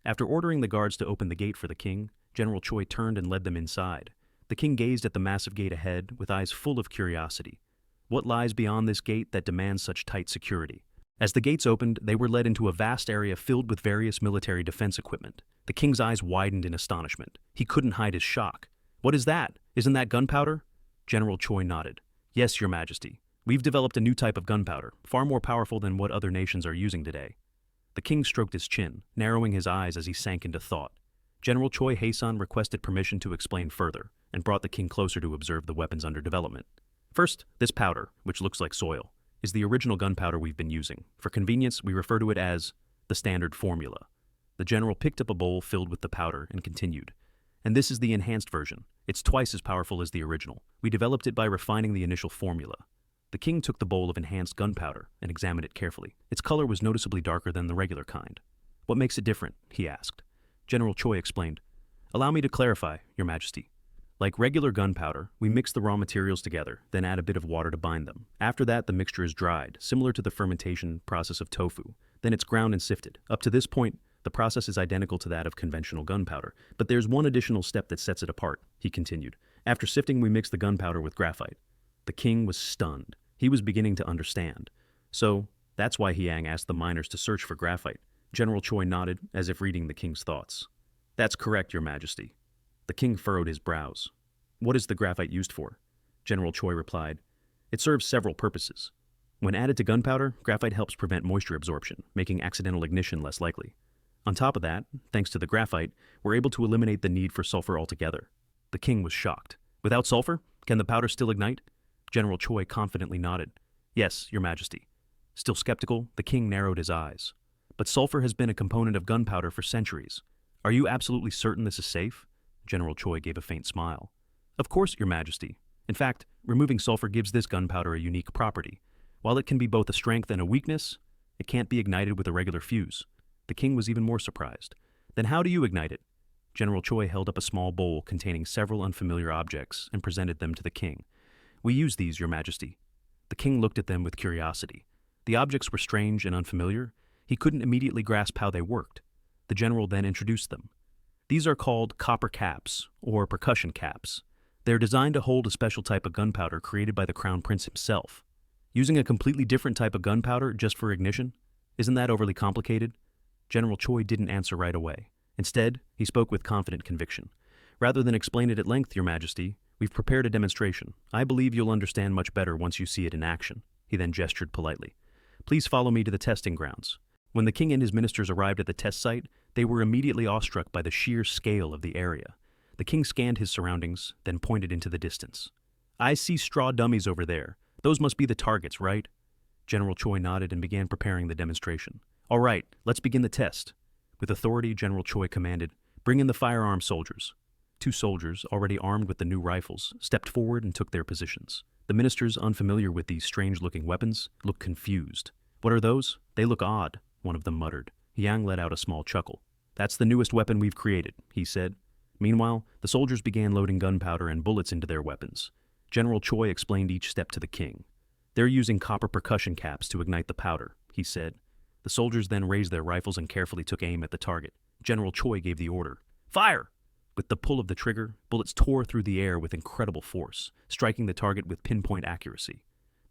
After ordering the guards to open the gate for the king, General Choi turned and led them inside. The king gazed at the massive gate ahead with eyes full of curiosity. What lies beyond this gate that demands such tight security? As the gates opened, they were led into a vast area filled with various military defense equipment. The king's eyes widened in astonishment. He couldn't hide his shock. What is that? Isn't that gunpowder? General Choi nodded. Yes, Your Majesty. We've developed a new type of gunpowder, far more powerful than what other nations are using today. The king stroked his chin, narrowing his eyes as he sank into thought. General Choi Haesan requested permission to explain further, and brought the king closer to observe the weapons under development. First, this powder, which looks like soil, is the original gunpowder we've been using. For convenience, we refer to it as the standard formula. The general picked up a bowl filled with the powder and continued. And this is the enhanced version. It's twice as powerful as the original. We developed it by refining the initial formula. The king took the bowl of enhanced gunpowder and examined it carefully. Its color was noticeably darker than the regular kind. What makes it different? He asked. General Choi explained. Allow me to clarify, Your Majesty. Like regular gunpowder, we mix the raw materials together, then add a bit of water to bind them. After that, the mixture is dried, similar to the fermentation process of tofu. Then it's ground and sifted. Up to this point, the process is identical to that of conventional gunpowder, but there's one additional step that sets it apart, he continued. After sifting, we mix the gunpowder with graphite. The king was stunned. He was beginning to understand. So, that's why Hyang asked the miners to search for graphite. General Choi nodded, as if reading the king's thoughts. That's correct, Your Majesty. The king furrowed his brows. What is the graphite used for? General Choi replied. It serves several purposes. When added to gunpowder, graphite helps prevent moisture absorption, making accidental ignition less likely. On top of that, thanks to the graphite, we're able to eliminate the need for sulfur altogether. The king was shocked. Without sulfur, can the powder still ignite? General Choi confidently nodded. Yes, Your Majesty. Still skeptical, the king narrowed his eyes. But sulfur has been a component of gunpowder for centuries. Are you absolutely certain this is safe? General Choi gave a faint smile. Of course, Your Majesty. In fact, removing sulfur gives this gunpowder a unique property. While it can be both a strength and a weakness, it can't be ignited with a regular fuse. The king was even more surprised. Then how do you ignite it? General Choi held up a small bowl containing several unfamiliar objects and presented them to the king. We use these, Your Majesty. The king looked at them with curiosity. The objects were strange and unfamiliar. He couldn't immediately grasp how they worked. The general then introduced them. These are called copper caps, or percussion caps. They're designed to hold a special type of gunpowder created by the Crown Prince himself. Using a completely different type of gunpowder just for ignition? Isn't that overly complicated? General Choi didn't answer right away. Instead, he spoke with confident conviction. Rather than explain it at length, Your Majesty, we've prepared a demonstration. I believe you'll understand much better once you see it in action. He then gestured politely. Please follow me to the testing grounds. When the king and his ministers arrived at the test site, they were immediately awestruck by the sheer scale of the area. The king scanned his surroundings, then pointed into the distance. I see straw dummies over there. Those must be the targets, right? General Choi nodded and began preparing the demonstration. All right, let's begin the test. With authority, General Choi commanded, bring in the firearm soldiers. 2 soldiers, already armed with the new rifles, stepped forward and took their positions. The ministers, unfamiliar with these strange-looking weapons, looked confused. What are those? They look odd, one of them muttered. Yang let out a small chuckle. That's the newest weapon we've created, he said. Meanwhile, the soldiers began loading gunpowder and bullets into their weapons. General Choi explained each step to the king. They're using copper percussion caps to ignite the powder, he said. The soldiers then raised their rifles and carefully took aim at the target. General Choi gave the order. Fire! With the pull of the trigger, bullets tore through the air with incredible force, striking the target with pinpoint accuracy.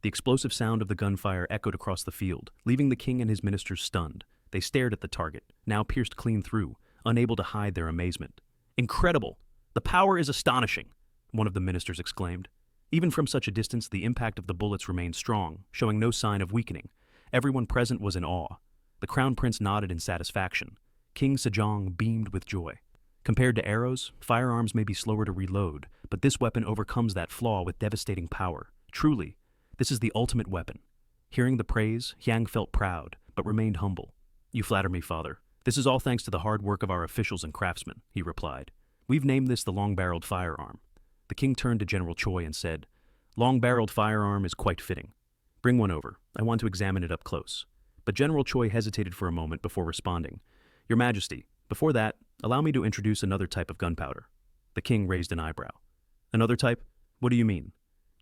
The explosive sound of the gunfire echoed across the field, leaving the king and his ministers stunned. They stared at the target, now pierced clean through, unable to hide their amazement. Incredible! The power is astonishing, one of the ministers exclaimed. Even from such a distance, the impact of the bullets remained strong, showing no sign of weakening. Everyone present was in awe. The crown prince nodded in satisfaction. King Sejong beamed with joy. Compared to arrows, firearms may be slower to reload, but this weapon overcomes that flaw with devastating power. Truly, this is the ultimate weapon. Hearing the praise, Hyang felt proud, but remained humble. You flatter me, father. This is all thanks to the hard work of our officials and craftsmen, he replied. We've named this the long-barreled firearm. The king turned to General Choi and said, Long-barreled firearm is quite fitting. Bring one over. I want to examine it up close. but General Choi hesitated for a moment before responding. Your Majesty, before that, allow me to introduce another type of gunpowder. The king raised an eyebrow. Another type? What do you mean?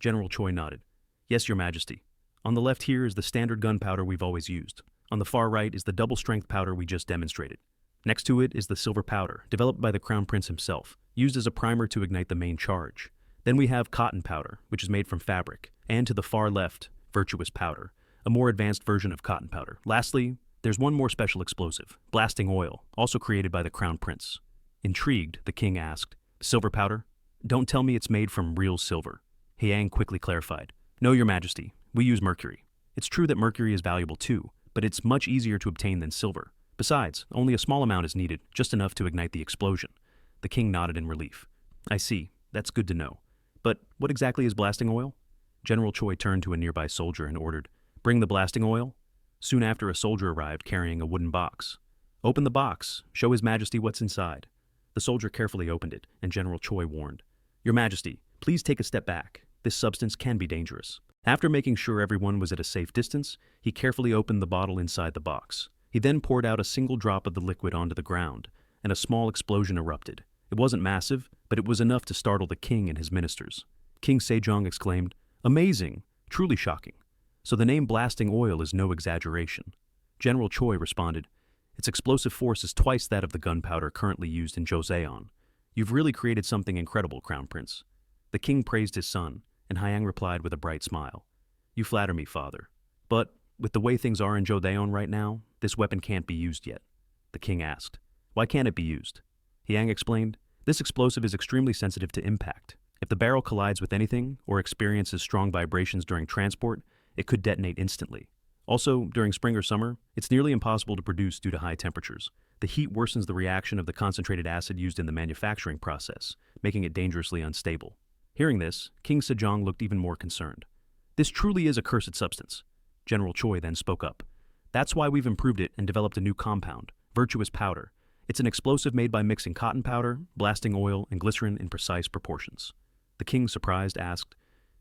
General Choi nodded. Yes, Your Majesty. On the left here is the standard gunpowder we've always used. On the far right is the double-strength powder we just demonstrated. Next to it is the silver powder, developed by the Crown Prince himself, used as a primer to ignite the main charge. Then we have cotton powder, which is made from fabric, and to the far left, virtuous powder, a more advanced version of cotton powder. Lastly, there's one more special explosive, blasting oil, also created by the Crown Prince. Intrigued, the king asked, Silver powder? Don't tell me it's made from real silver. Yang quickly clarified. No, Your Majesty, we use mercury. It's true that mercury is valuable too, but it's much easier to obtain than silver. Besides, only a small amount is needed, just enough to ignite the explosion. The king nodded in relief. I see. That's good to know. But what exactly is blasting oil? General Choi turned to a nearby soldier and ordered, Bring the blasting oil. Soon after, a soldier arrived carrying a wooden box. Open the box. Show His Majesty what's inside. The soldier carefully opened it, and General Choi warned, Your Majesty, please take a step back. This substance can be dangerous. After making sure everyone was at a safe distance, he carefully opened the bottle inside the box. He then poured out a single drop of the liquid onto the ground, and a small explosion erupted. It wasn't massive, but it was enough to startle the king and his ministers. King Sejong exclaimed, Amazing! Truly shocking. So the name blasting oil is no exaggeration. General Choi responded, Its explosive force is twice that of the gunpowder currently used in Joseon. You've really created something incredible, Crown Prince. The king praised his son, and Hyang replied with a bright smile. You flatter me, father. But, with the way things are in Joseon right now, this weapon can't be used yet. The king asked, Why can't it be used? Hyang explained, This explosive is extremely sensitive to impact. If the barrel collides with anything, or experiences strong vibrations during transport, it could detonate instantly. Also, during spring or summer, it's nearly impossible to produce due to high temperatures. The heat worsens the reaction of the concentrated acid used in the manufacturing process, making it dangerously unstable. Hearing this, King Sejong looked even more concerned. This truly is a cursed substance. General Choi then spoke up. That's why we've improved it and developed a new compound, virtuous powder. It's an explosive made by mixing cotton powder, blasting oil, and glycerin in precise proportions. The king, surprised, asked,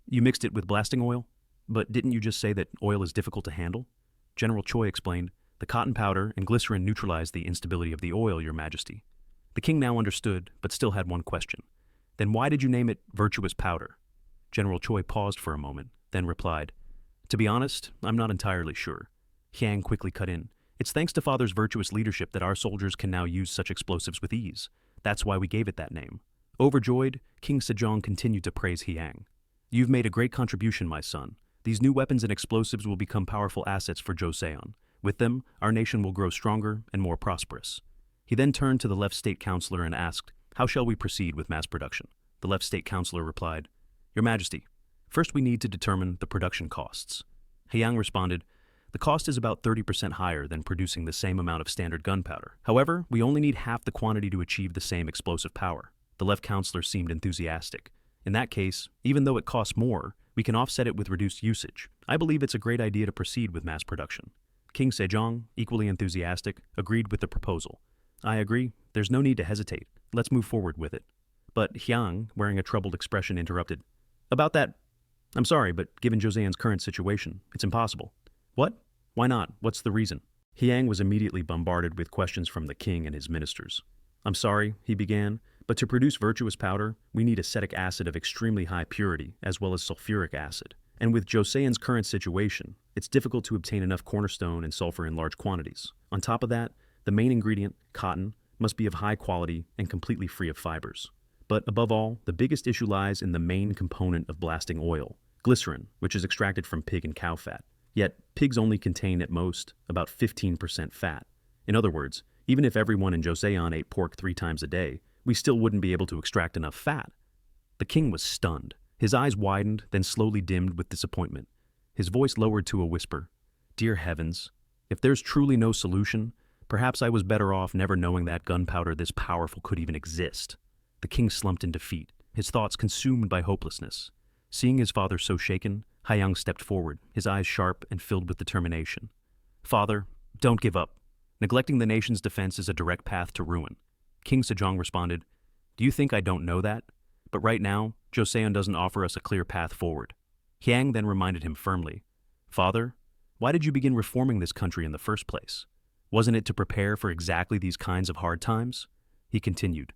You mixed it with blasting oil? But didn't you just say that oil is difficult to handle? General Choi explained, The cotton powder and glycerin neutralize the instability of the oil, Your Majesty. The king now understood, but still had one question. Then why did you name it virtuous powder? General Choi paused for a moment, then replied, To be honest, I'm not entirely sure. Hyang quickly cut in. It's thanks to Father's virtuous leadership that our soldiers can now use such explosives with ease. That's why we gave it that name. Overjoyed, King Sejong continued to praise Hyang. You've made a great contribution, my son. These new weapons and explosives will become powerful assets for Joseon. With them, our nation will grow stronger and more prosperous. He then turned to the left state councilor and asked, How shall we proceed with mass production? The left state councilor replied, Your Majesty, first we need to determine the production costs. Hyang responded, The cost is about 30% higher than producing the same amount of standard gunpowder. However, we only need half the quantity to achieve the same explosive power. The left councilor seemed enthusiastic. In that case, even though it costs more, we can offset it with reduced usage. I believe it's a great idea to proceed with mass production. King Sejong, equally enthusiastic, agreed with the proposal. I agree. There's no need to hesitate. Let's move forward with it. But Hyang, wearing a troubled expression, interrupted. About that, I'm sorry, but given Joseon's current situation, it's impossible. What? Why not? What's the reason? Hyang was immediately bombarded with questions from the king and his ministers. I'm sorry, he began, but to produce virtuous powder, we need acetic acid of extremely high purity, as well as sulfuric acid. And with Joseon's current situation, it's difficult to obtain enough cornerstone and sulfur in large quantities. On top of that, the main ingredient, cotton, must be of high quality and completely free of fibers. But above all, the biggest issue lies in the main component of blasting oil, glycerin, which is extracted from pig and cow fat. Yet, pigs only contain at most about 15% fat. In other words, even if everyone in Joseon ate pork 3 times a day, we still wouldn't be able to extract enough fat. The king was stunned. His eyes widened, then slowly dimmed with disappointment. His voice lowered to a whisper. Dear heavens, if there's truly no solution, perhaps I was better off never knowing that gunpowder this powerful could even exist. The king slumped in defeat, his thoughts consumed by hopelessness. Seeing his father so shaken, Hyang stepped forward, his eyes sharp and filled with determination. Father, don't give up. Neglecting the nation's defense is a direct path to ruin. King Sejong responded, Do you think I don't know that? But right now, Joseon doesn't offer us a clear path forward. Hyang then reminded him firmly, Father, Why did you begin reforming this country in the first place? Wasn't it to prepare for exactly these kinds of hard times? He continued.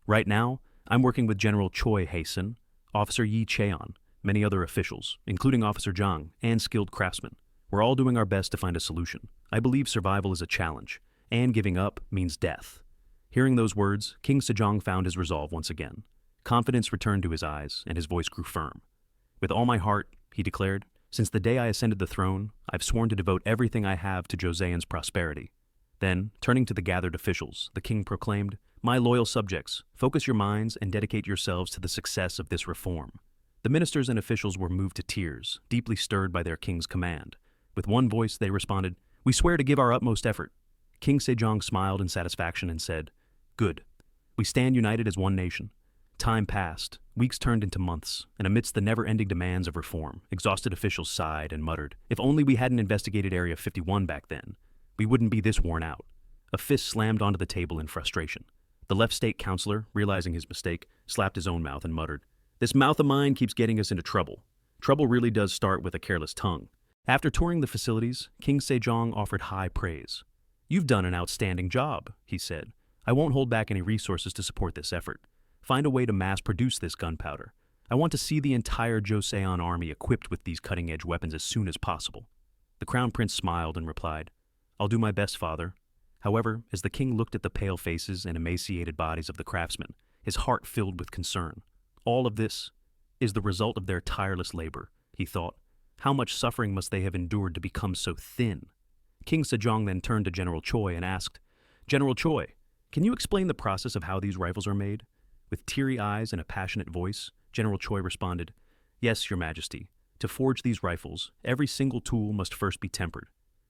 Right now, I'm working with General Choi Hae-sun, Officer Yi Cheon, many other officials, including Officer Zhang, and skilled craftsmen. We're all doing our best to find a solution. I believe survival is a challenge, and giving up means death. Hearing those words, King Sejong found his resolve once again. Confidence returned to his eyes, and his voice grew firm. With all my heart, he declared, since the day I ascended the throne, I've sworn to devote everything I have to Joseon's prosperity. Then, turning to the gathered officials, the king proclaimed, My loyal subjects, focus your minds and dedicate yourselves to the success of this reform. The ministers and officials were moved to tears, deeply stirred by their king's command. With one voice, they responded, We swear to give our utmost effort. King Sejong smiled in satisfaction and said, Good. We stand united as one nation. Time passed, weeks turned into months, and amidst the never-ending demands of reform, exhausted officials sighed and muttered, If only we hadn't investigated Area 51 back then, we wouldn't be this worn out. A fist slammed onto the table in frustration. The left state councilor, realizing his mistake, slapped his own mouth and muttered, This mouth of mine keeps getting us into trouble. Trouble really does start with a careless tongue. After touring the facilities, King Sejong offered high praise. You've done an outstanding job, he said. I won't hold back any resources to support this effort. Find a way to mass-produce this gunpowder. I want to see the entire Joseon army equipped with these cutting-edge weapons as soon as possible. The crown prince smiled and replied, I'll do my best, father. However, as the king looked at the pale faces and emaciated bodies of the craftsmen, his heart filled with concern. All of this is the result of their tireless labor, he thought. How much suffering must they have endured to become so thin? King Sejong then turned to General Choi and asked, General Choi, can you explain the process of how these rifles are made? With teary eyes and a passionate voice, General Choi responded, Yes, Your Majesty. To forge these rifles, every single tool must first be tempered.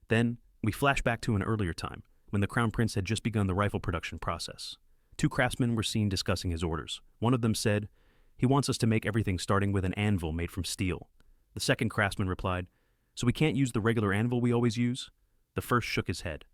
Then, we flash back to an earlier time, when the Crown Prince had just begun the rifle production process. Two craftsmen were seen discussing his orders. One of them said, He wants us to make everything starting with an anvil made from steel. The second craftsman replied, So we can't use the regular anvil we always use? The first shook his head.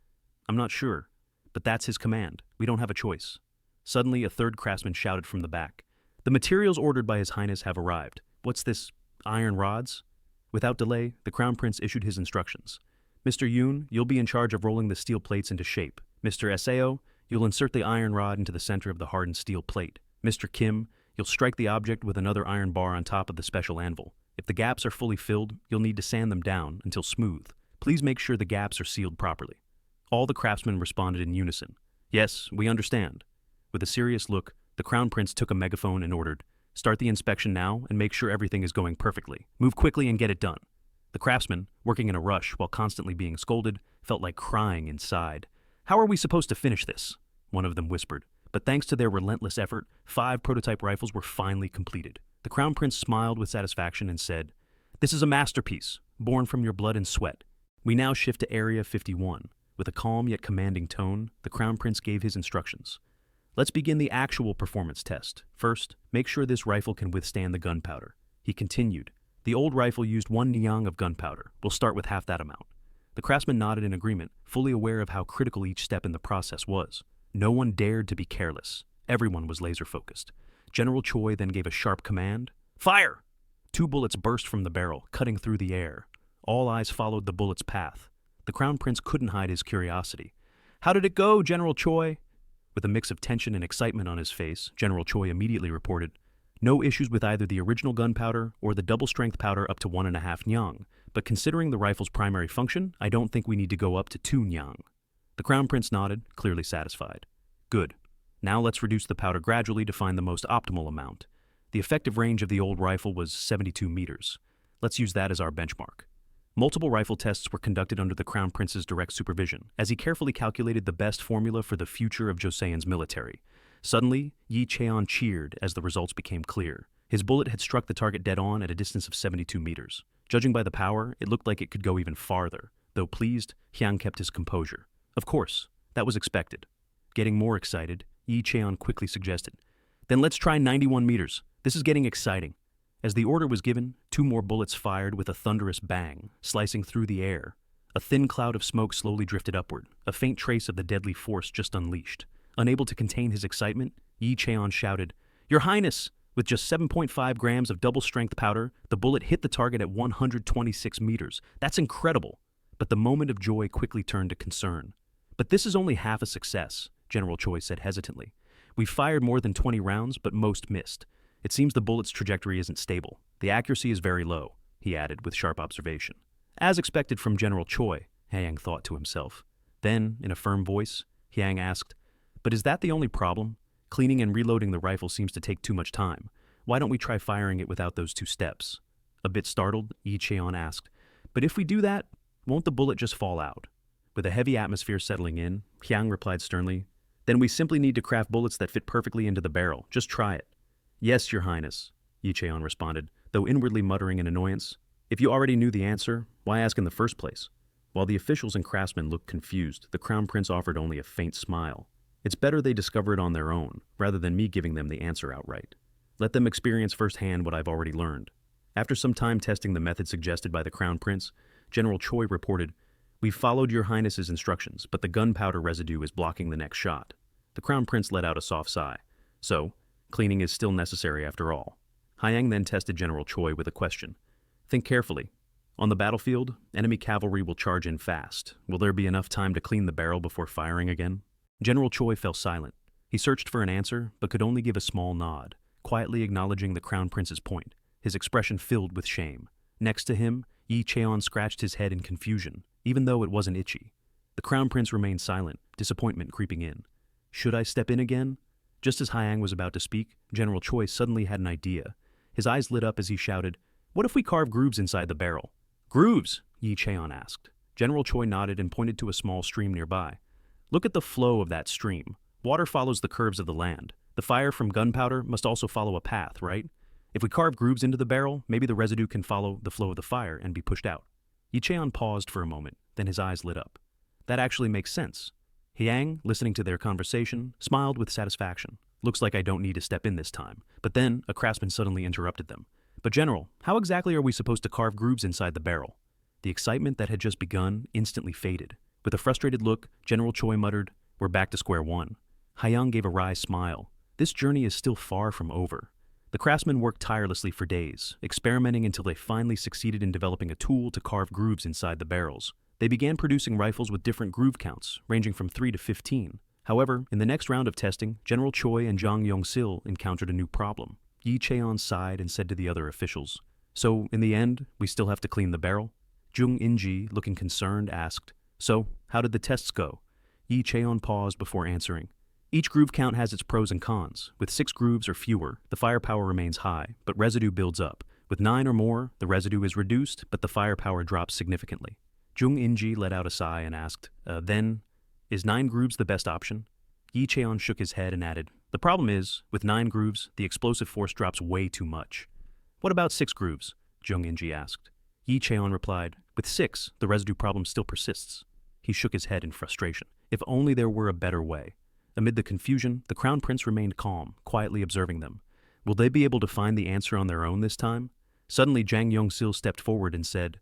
I'm not sure, but that's his command. We don't have a choice. Suddenly, a third craftsman shouted from the back, The materials ordered by His Highness have arrived. What's this, iron rods? Without delay, the Crown Prince issued his instructions. Mr. Yoon, you'll be in charge of rolling the steel plates into shape. Mr. Sao, you'll insert the iron rod into the center of the hardened steel plate. Mr. Kim, you'll strike the object with another iron bar on top of the special anvil. If the gaps are fully filled, you'll need to sand them down until smooth. Please make sure the gaps are sealed properly. All the craftsmen responded in unison. Yes, we understand. With a serious look, the Crown Prince took a megaphone and ordered, Start the inspection now and make sure everything is going perfectly. Move quickly and get it done. The craftsmen, working in a rush while constantly being scolded, felt like crying inside. How are we supposed to finish this? One of them whispered. But thanks to their relentless effort, 5 prototype rifles were finally completed. The Crown Prince smiled with satisfaction and said, This is a masterpiece, born from your blood and sweat. We now shift to Area 51. With a calm yet commanding tone, the Crown Prince gave his instructions. Let's begin the actual performance test. First, make sure this rifle can withstand the gunpowder. He continued. The old rifle used 1 nyang of gunpowder. We'll start with half that amount. The craftsman nodded in agreement, fully aware of how critical each step in the process was. No one dared to be careless. Everyone was laser-focused. General Choi then gave a sharp command. Fire! 2 bullets burst from the barrel, cutting through the air. All eyes followed the bullet's path. The Crown Prince couldn't hide his curiosity. How did it go, General Choi? With a mix of tension and excitement on his face, General Choi immediately reported, No issues with either the original gunpowder or the double-strength powder up to 1.5 nyang, but considering the rifle's primary function, I don't think we need to go up to 2 nyang. The Crown Prince nodded, clearly satisfied. Good. Now let's reduce the powder gradually to find the most optimal amount. The effective range of the old rifle was 72 meters. Let's use that as our benchmark. Multiple rifle tests were conducted under the Crown Prince's direct supervision, as he carefully calculated the best formula for the future of Joseon's military. Suddenly, Yi Cheon cheered as the results became clear. His bullet had struck the target dead-on at a distance of 72 meters. Judging by the power, it looked like it could go even farther. Though pleased, Hyang kept his composure. Of course, that was expected. Getting more excited, Yi Cheon quickly suggested, Then let's try 91 meters. This is getting exciting. As the order was given, 2 more bullets fired with a thunderous bang, slicing through the air. A thin cloud of smoke slowly drifted upward, a faint trace of the deadly force just unleashed. Unable to contain his excitement, Yi Cheon shouted, Your Highness! With just 7.5 grams of double-strength powder, the bullet hit the target at 126 meters. That's incredible. but the moment of joy quickly turned to concern. "But this is only half a success," General Choi said hesitantly. "We've fired more than 20 rounds, but most missed. It seems the bullet's trajectory isn't stable. The accuracy is very low," he added with sharp observation. As expected from General Choi, Hyang thought to himself. Then, in a firm voice, Hyang asked, "But is that the only problem? Cleaning and reloading the rifle seems to take too much time. Why don't we try firing it without those 2 steps?" A bit startled, Yi Cheon asked, "But if we do that, won't the bullet just fall out?" With a heavy atmosphere settling in, Hyang replied sternly, "Then we simply need to craft bullets that fit perfectly into the barrel. Just try it." "Yes, Your Highness," Yi Cheon responded, though inwardly muttering in annoyance. "If you already knew the answer, why ask in the first place?" While the officials and craftsmen looked confused, the Crown Prince offered only a faint smile. "It's better they discover it on their own, rather than me giving them the answer outright. Let them experience firsthand what I've already learned." After some time testing the method suggested by the Crown Prince, General Choi reported, "We've followed Your Highness's instructions, but the gunpowder residue is blocking the next shot." The Crown Prince let out a soft sigh. "So, cleaning is still necessary after all." Hyang then tested General Choi with a question. "Think carefully. On the battlefield, enemy cavalry will charge in fast. Will there be enough time to clean the barrel before firing again?" General Choi fell silent. He searched for an answer, but could only give a small nod, quietly acknowledging the Crown Prince's point, his expression filled with shame. Next to him, Yi Cheon scratched his head in confusion, even though it wasn't itchy. The Crown Prince remained silent, disappointment creeping in. "Should I step in again?" Just as Hyang was about to speak, General Choi suddenly had an idea. His eyes lit up as he shouted, "What if we carve grooves inside the barrel?" "Grooves?" Yi Cheon asked. General Choi nodded and pointed to a small stream nearby. "Look at the flow of that stream. Water follows the curves of the land. The fire from gunpowder must also follow a path, right? If we carve grooves into the barrel, maybe the residue can follow the flow of the fire and be pushed out." Yi Cheon paused for a moment, then his eyes lit up. "That actually makes sense." Hyang, listening to their conversation, smiled with satisfaction. "Looks like I don't need to step in this time." But then, a craftsman suddenly interrupted them. "But General, how exactly are we supposed to carve grooves inside the barrel?" The excitement that had just begun instantly faded. With a frustrated look, General Choi muttered, "We're back to square one." Hyang gave a wry smile. This journey is still far from over. The craftsmen worked tirelessly for days, experimenting until they finally succeeded in developing a tool to carve grooves inside the barrels. They began producing rifles with different groove counts, ranging from 3 to 15. However, in the next round of testing, General Choi and Jang Yong Sil encountered a new problem. Yi Cheon sighed and said to the other officials, "So, in the end, we still have to clean the barrel?" Jung In-ji, looking concerned, asked, "So, how did the tests go?" Yi Cheon paused before answering. "Each groove count has its pros and cons. With 6 grooves or fewer, the firepower remains high, but residue builds up. With 9 or more, the residue is reduced, but the firepower drops significantly." Jung In-ji let out a sigh and asked, Then, is 9 grooves the best option?" Yi Cheon shook his head and added, "The problem is, with 9 grooves, the explosive force drops way too much." "What about 6 grooves?" Jung In-ji asked. Yi Cheon replied, "With 6, the residue problem still persists." He shook his head in frustration. If only there were a better way. Amid the confusion, the Crown Prince remained calm, quietly observing them. Will they be able to find the answer on their own this time? Suddenly, Jang Yong Sil stepped forward and said,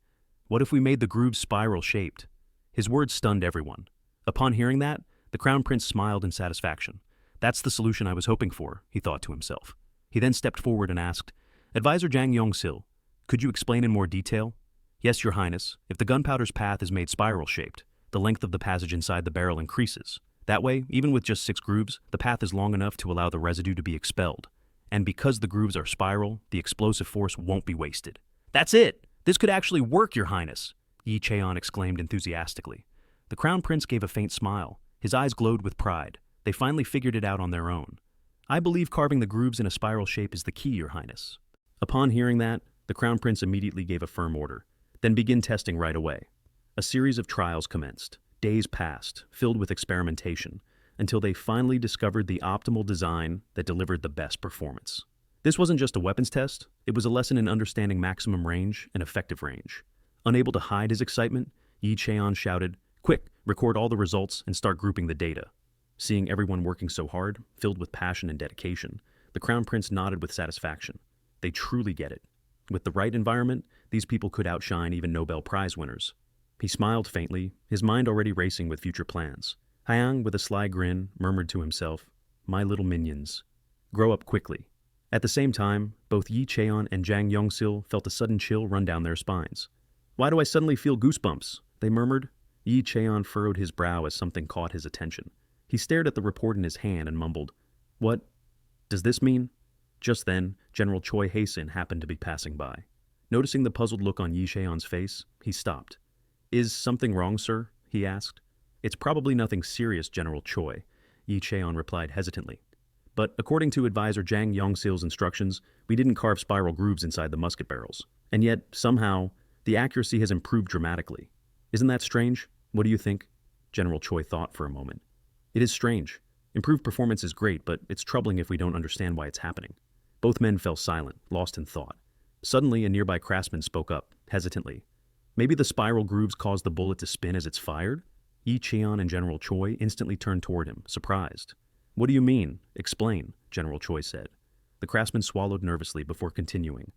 "What if we made the grooves spiral-shaped?" His words stunned everyone. Upon hearing that, the Crown Prince smiled in satisfaction. "That's the solution I was hoping for," he thought to himself. He then stepped forward and asked, "Advisor Jang Yong Sil, could you explain in more detail?" "Yes, Your Highness. If the gunpowder's path is made spiral-shaped, the length of the passage inside the barrel increases. That way, even with just 6 grooves, the path is long enough to allow the residue to be expelled. And because the grooves are spiral, the explosive force won't be wasted." "That's it! This could actually work, Your Highness!" Yi Cheon exclaimed enthusiastically. The Crown Prince gave a faint smile. His eyes glowed with pride. They finally figured it out on their own. "I believe carving the grooves in a spiral shape is the key, Your Highness." Upon hearing that, the Crown Prince immediately gave a firm order. "Then begin testing right away." A series of trials commenced. Days passed, filled with experimentation, until they finally discovered the optimal design that delivered the best performance. This wasn't just a weapons test, it was a lesson in understanding maximum range and effective range. Unable to hide his excitement, Yi Cheon shouted, "Quick, record all the results and start grouping the data." Seeing everyone working so hard, filled with passion and dedication, the Crown Prince nodded with satisfaction. They truly get it. With the right environment, these people could outshine even Nobel Prize winners. He smiled faintly, his mind already racing with future plans. Hyang, with a sly grin, murmured to himself, "My little minions. Grow up quickly." At the same time, both Yi Cheon and Jang Yong Sil felt a sudden chill run down their spines. "Why do I suddenly feel goosebumps?" they murmured. Yi Cheon furrowed his brow as something caught his attention. He stared at the report in his hand and mumbled, "What does this mean?" Just then, General Choi Hae-sin happened to be passing by. Noticing the puzzled look on Yi Cheon's face, he stopped. "Is something wrong, sir?" he asked. "It's probably nothing serious, General Choi," Yi Cheon replied hesitantly. "But according to advisor Jang Yong Sil's instructions, we didn't carve spiral grooves inside the musket barrels. And yet, somehow, the accuracy has improved dramatically. Isn't that strange? What do you think?" General Choi thought for a moment. "It is strange. Improved performance is great, but it's troubling if we don't understand why it's happening." Both men fell silent, lost in thought. Suddenly, a nearby craftsman spoke up, hesitantly. "Maybe the spiral grooves cause the bullet to spin as it's fired?" Yi Cheon and General Choi instantly turned toward him, surprised. "What do you mean? Explain," General Choi said. The craftsman swallowed nervously before continuing.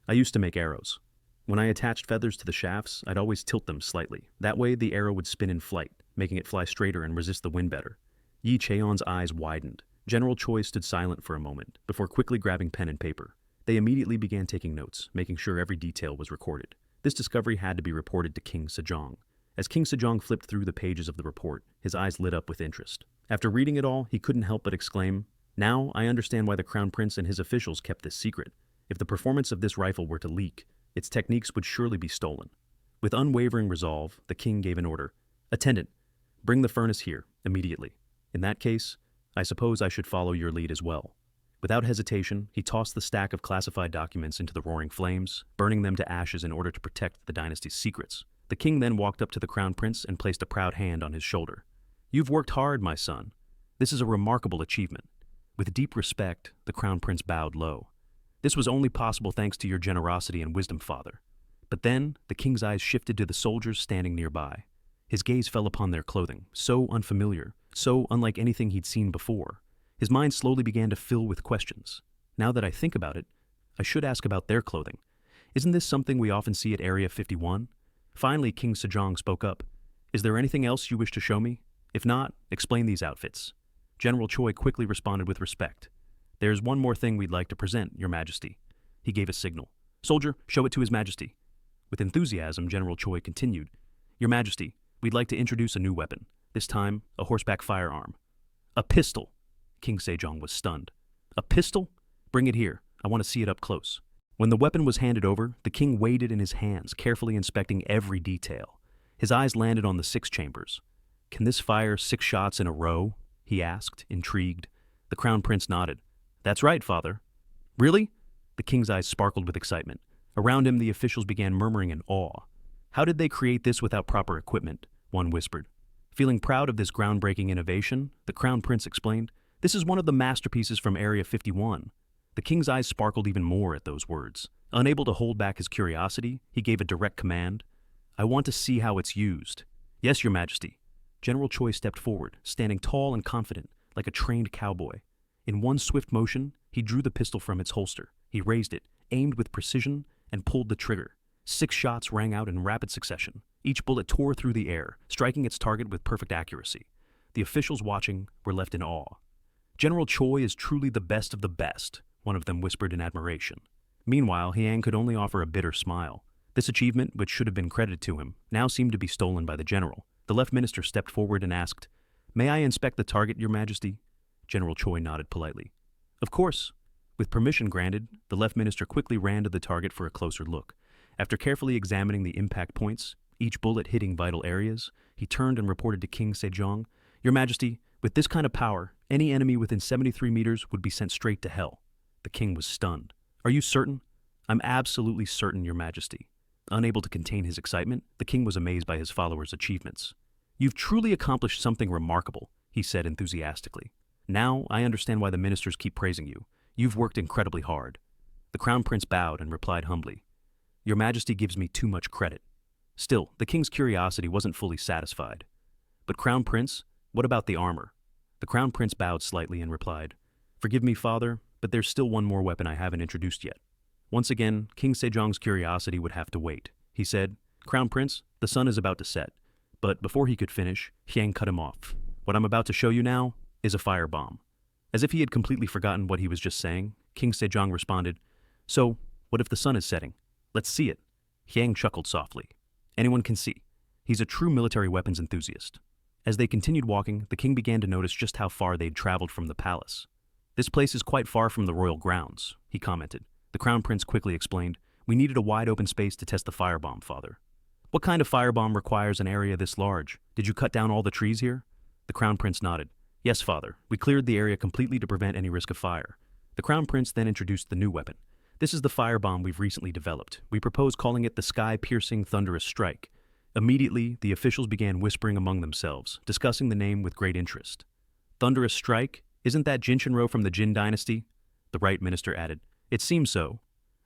"I used to make arrows. When I attached feathers to the shafts, I'd always tilt them slightly. That way, the arrow would spin in flight, making it fly straighter and resist the wind better." Yi Cheon's eyes widened. General Choi stood silent for a moment, before quickly grabbing pen and paper. They immediately began taking notes, making sure every detail was recorded. This discovery had to be reported to King Sejong. As King Sejong flipped through the pages of the report, his eyes lit up with interest. After reading it all, he couldn't help but exclaim, "Now I understand why the Crown Prince and his officials kept this secret. If the performance of this rifle were to leak, its techniques would surely be stolen." With unwavering resolve, the king gave an order. "Attendant, bring the furnace here, immediately. In that case, I suppose I should follow your lead as well." Without hesitation, he tossed the stack of classified documents into the roaring flames, burning them to ashes in order to protect the dynasty's secrets. The king then walked up to the crown prince and placed a proud hand on his shoulder. "You've worked hard, my son. This is a remarkable achievement." With deep respect, the crown prince bowed low. "This was only possible thanks to your generosity and wisdom, father." But then, the king's eyes shifted to the soldiers standing nearby. His gaze fell upon their clothing, so unfamiliar, so unlike anything he'd seen before. His mind slowly began to fill with questions. Now that I think about it, I should ask about their clothing. Isn't this something we often see at Area 51? Finally, King Sejong spoke up. "Is there anything else you wish to show me? If not, explain these outfits." General Choi quickly responded with respect. "There's one more thing we'd like to present, Your Majesty." He gave a signal. "Soldier, show it to His Majesty." With enthusiasm, General Choi continued. "Your Majesty, we'd like to introduce a new weapon, this time a horseback firearm." "A pistol!" King Sejong was stunned. "A pistol? Bring it here. I want to see it up close." When the weapon was handed over, the king weighed it in his hands, carefully inspecting every detail. His eyes landed on the 6 chambers. "Can this fire 6 shots in a row?" he asked, intrigued. The crown prince nodded. "That's right, father." "Really?" The king's eyes sparkled with excitement. Around him, the officials began murmuring in awe. "How did they create this without proper equipment?" one whispered. Feeling proud of this groundbreaking innovation, the crown prince explained, "This is one of the masterpieces from Area 51. The king's eyes sparkled even more at those words. Unable to hold back his curiosity, he gave a direct command. "I want to see how it's used." "Yes, Your Majesty." General Choi stepped forward, standing tall and confident, like a trained cowboy. In one swift motion, he drew the pistol from its holster. He raised it, aimed with precision, and pulled the trigger. 6 shots rang out in rapid succession. Each bullet tore through the air, striking its target with perfect accuracy. The officials watching were left in awe. "General Choi is truly the best of the best," one of them whispered in admiration. Meanwhile, Hyang could only offer a bitter smile. This achievement, which should have been credited to him, now seemed to be stolen by the general. The left minister stepped forward and asked, "May I inspect the target, Your Majesty?" General Choi nodded politely. "Of course." With permission granted, the left minister quickly ran to the target for a closer look. After carefully examining the impact points, each bullet hitting vital areas, he turned and reported to King Sejong, "Your Majesty, with this kind of power, any enemy within 73 meters would be sent straight to hell." The king was stunned. "Are you certain?" "I'm absolutely certain, Your Majesty." Unable to contain his excitement, the king was amazed by his followers' achievements. "You've truly accomplished something remarkable," he said enthusiastically. "Now I understand why the ministers keep praising you. You've worked incredibly hard." The crown prince bowed and replied humbly, "Your Majesty gives me too much credit." Still, the king's curiosity wasn't fully satisfied. "But Crown Prince, what about the armor?" The crown prince bowed slightly and replied, "Forgive me, father, but there's still one more weapon I haven't introduced yet." Once again, King Sejong's curiosity would have to wait. He said, "Crown Prince, the sun is about to set." But before he could finish, Hyang cut him off. "What I'm about to show you now is a firebomb." As if he had completely forgotten what he was just saying, King Sejong responded, "So, what if the sun is setting? Let's see it." Hyang chuckled softly. "Anyone can see. He's a true military weapons enthusiast. As they continued walking, the king began to notice just how far they'd traveled from the palace. This place is quite far from the royal grounds, he commented. The crown prince quickly explained, we needed a wide open space to test the firebomb, father. What kind of firebomb requires an area this large? Did you cut down all the trees here? The crown prince nodded. Yes, father. We cleared the area completely to prevent any risk of fire. The crown prince then introduced the new weapon. This is the firebomb we've recently developed. We propose calling it the sky-piercing thunderous strike. Immediately, the officials began whispering among themselves, discussing the name with great interest. Thunderous strike? Isn't that Jinshinro from the Jin dynasty? The right minister added. It seems so.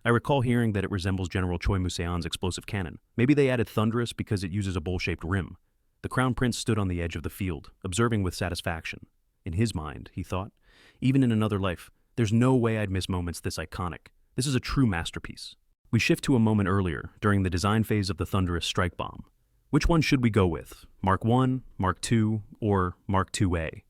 I recall hearing that it resembles General Choi Museon's explosive cannon. Maybe they added thunderous because it uses a bowl-shaped rim. The crown prince stood on the edge of the field, observing with satisfaction. In his mind, he thought, even in another life, there's no way I'd miss moments this iconic. This is a true masterpiece. We shift to a moment earlier, during the design phase of the thunderous strike bomb. Which one should we go with? Mark 1, Mark 2, or Mark 2A?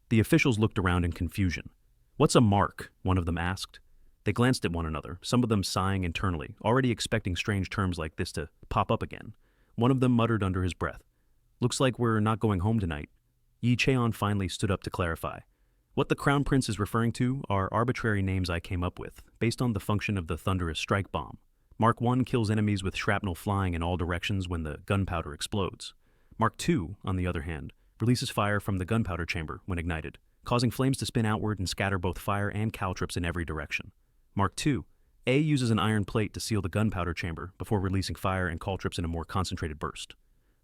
The officials looked around in confusion. What's a mark? One of them asked. They glanced at one another, some of them sighing internally, already expecting strange terms like this to pop up again. One of them muttered under his breath. Looks like we're not going home tonight. Yi Cheon finally stood up to clarify. What the crown prince is referring to are arbitrary names I came up with, based on the function of the thunderous strike bomb. Mark 1 kills enemies with shrapnel flying in all directions when the gunpowder explodes. Mark 2, on the other hand, releases fire from the gunpowder chamber when ignited, causing flames to spin outward and scatter both fire and caltrops in every direction. Mark 2, A uses an iron plate to seal the gunpowder chamber before releasing fire and caltrops in a more concentrated burst.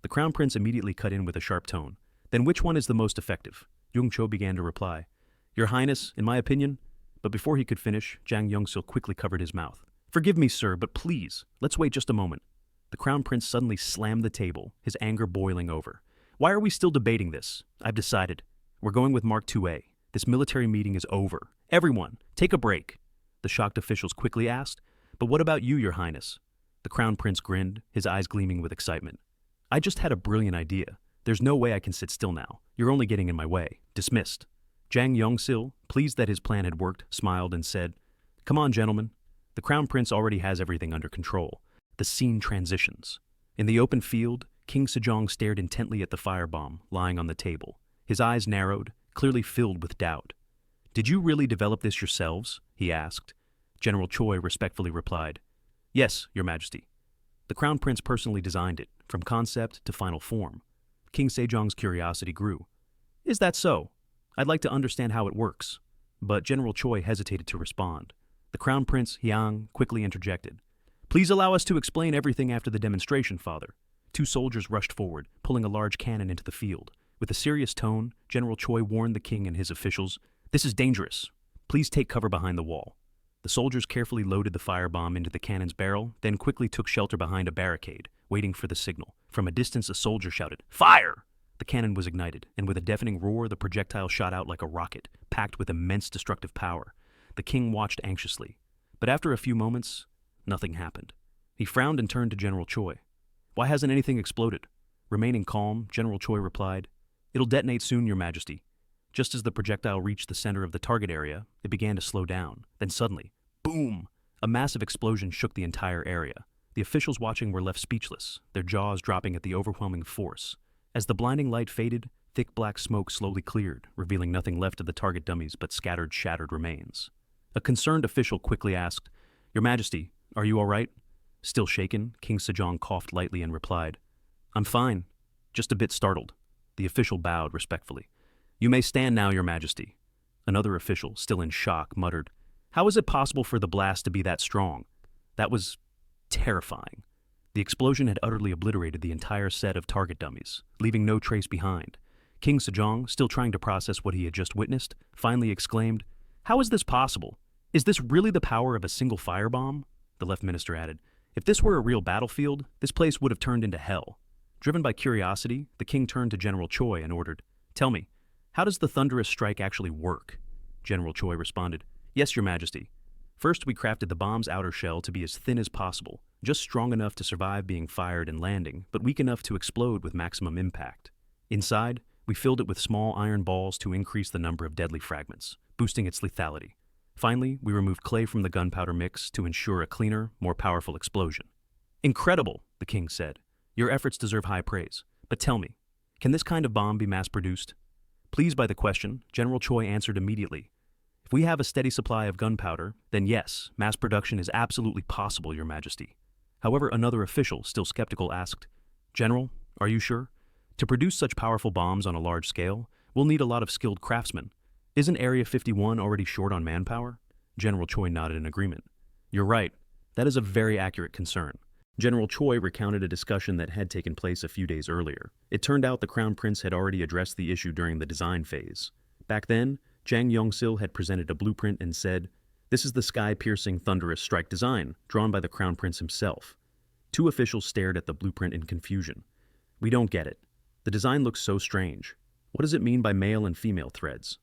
The crown prince immediately cut in with a sharp tone. Then which one is the most effective? Yung Cho began to reply. Your Highness, in my opinion. But before he could finish, Jang Yong Sil quickly covered his mouth. Forgive me, sir, but please, let's wait just a moment. The crown prince suddenly slammed the table, his anger boiling over. Why are we still debating this? I've decided. We're going with Mark 2A. This military meeting is over. Everyone, take a break. The shocked officials quickly asked. But what about you, Your Highness? The crown prince grinned, his eyes gleaming with excitement. I just had a brilliant idea. There's no way I can sit still now. You're only getting in my way. Dismissed. Jang Yong Sil, pleased that his plan had worked, smiled and said, Come on, gentlemen. The crown prince already has everything under control. The scene transitions. In the open field, King Sejong stared intently at the firebomb lying on the table. His eyes narrowed, clearly filled with doubt. Did you really develop this yourselves? He asked. General Choi respectfully replied, Yes, Your Majesty. The crown prince personally designed it, from concept to final form. King Sejong's curiosity grew. Is that so? I'd like to understand how it works. But General Choi hesitated to respond. The crown prince, Hyang, quickly interjected. Please allow us to explain everything after the demonstration, father. Two soldiers rushed forward, pulling a large cannon into the field. With a serious tone, General Choi warned the king and his officials, This is dangerous. Please take cover behind the wall. The soldiers carefully loaded the firebomb into the cannon's barrel, then quickly took shelter behind a barricade, waiting for the signal. From a distance, a soldier shouted, Fire! The cannon was ignited, and with a deafening roar, the projectile shot out like a rocket, packed with immense destructive power. The king watched anxiously. But after a few moments, nothing happened. He frowned and turned to General Choi. Why hasn't anything exploded? Remaining calm, General Choi replied, It'll detonate soon, Your Majesty. Just as the projectile reached the center of the target area, it began to slow down. Then suddenly, boom! A massive explosion shook the entire area. The officials watching were left speechless, their jaws dropping at the overwhelming force. As the blinding light faded, thick black smoke slowly cleared, revealing nothing left of the target dummies but scattered, shattered remains. A concerned official quickly asked, Your Majesty, are you all right? Still shaken, King Sejong coughed lightly and replied, I'm fine, just a bit startled. The official bowed respectfully. You may stand now, Your Majesty. Another official, still in shock, muttered, How is it possible for the blast to be that strong? That was terrifying. The explosion had utterly obliterated the entire set of target dummies, leaving no trace behind. King Sejong, still trying to process what he had just witnessed, finally exclaimed, How is this possible? Is this really the power of a single firebomb? The left minister added, If this were a real battlefield, this place would have turned into hell. Driven by curiosity, the king turned to General Choi and ordered, Tell me, how does the thunderous strike actually work? General Choi responded, Yes, Your Majesty. First, we crafted the bomb's outer shell to be as thin as possible, just strong enough to survive being fired and landing, but weak enough to explode with maximum impact. Inside, we filled it with small iron balls to increase the number of deadly fragments, boosting its lethality. Finally, we removed clay from the gunpowder mix to ensure a cleaner, more powerful explosion. Incredible, the king said. Your efforts deserve high praise. But tell me, can this kind of bomb be mass-produced? Pleased by the question, General Choi answered immediately. If we have a steady supply of gunpowder, then yes, mass production is absolutely possible, Your Majesty. However, another official, still skeptical, asked, General, are you sure? To produce such powerful bombs on a large scale, we'll need a lot of skilled craftsmen. Isn't Area 51 already short on manpower? General Choi nodded in agreement. You're right. That is a very accurate concern. General Choi recounted a discussion that had taken place a few days earlier. It turned out the Crown Prince had already addressed the issue during the design phase. Back then, Jang Yong Sil had presented a blueprint and said, "This is the sky-piercing thunderous strike design, drawn by the Crown Prince himself." Two officials stared at the blueprint in confusion. We don't get it. The design looks so strange. What does it mean by male and female threads?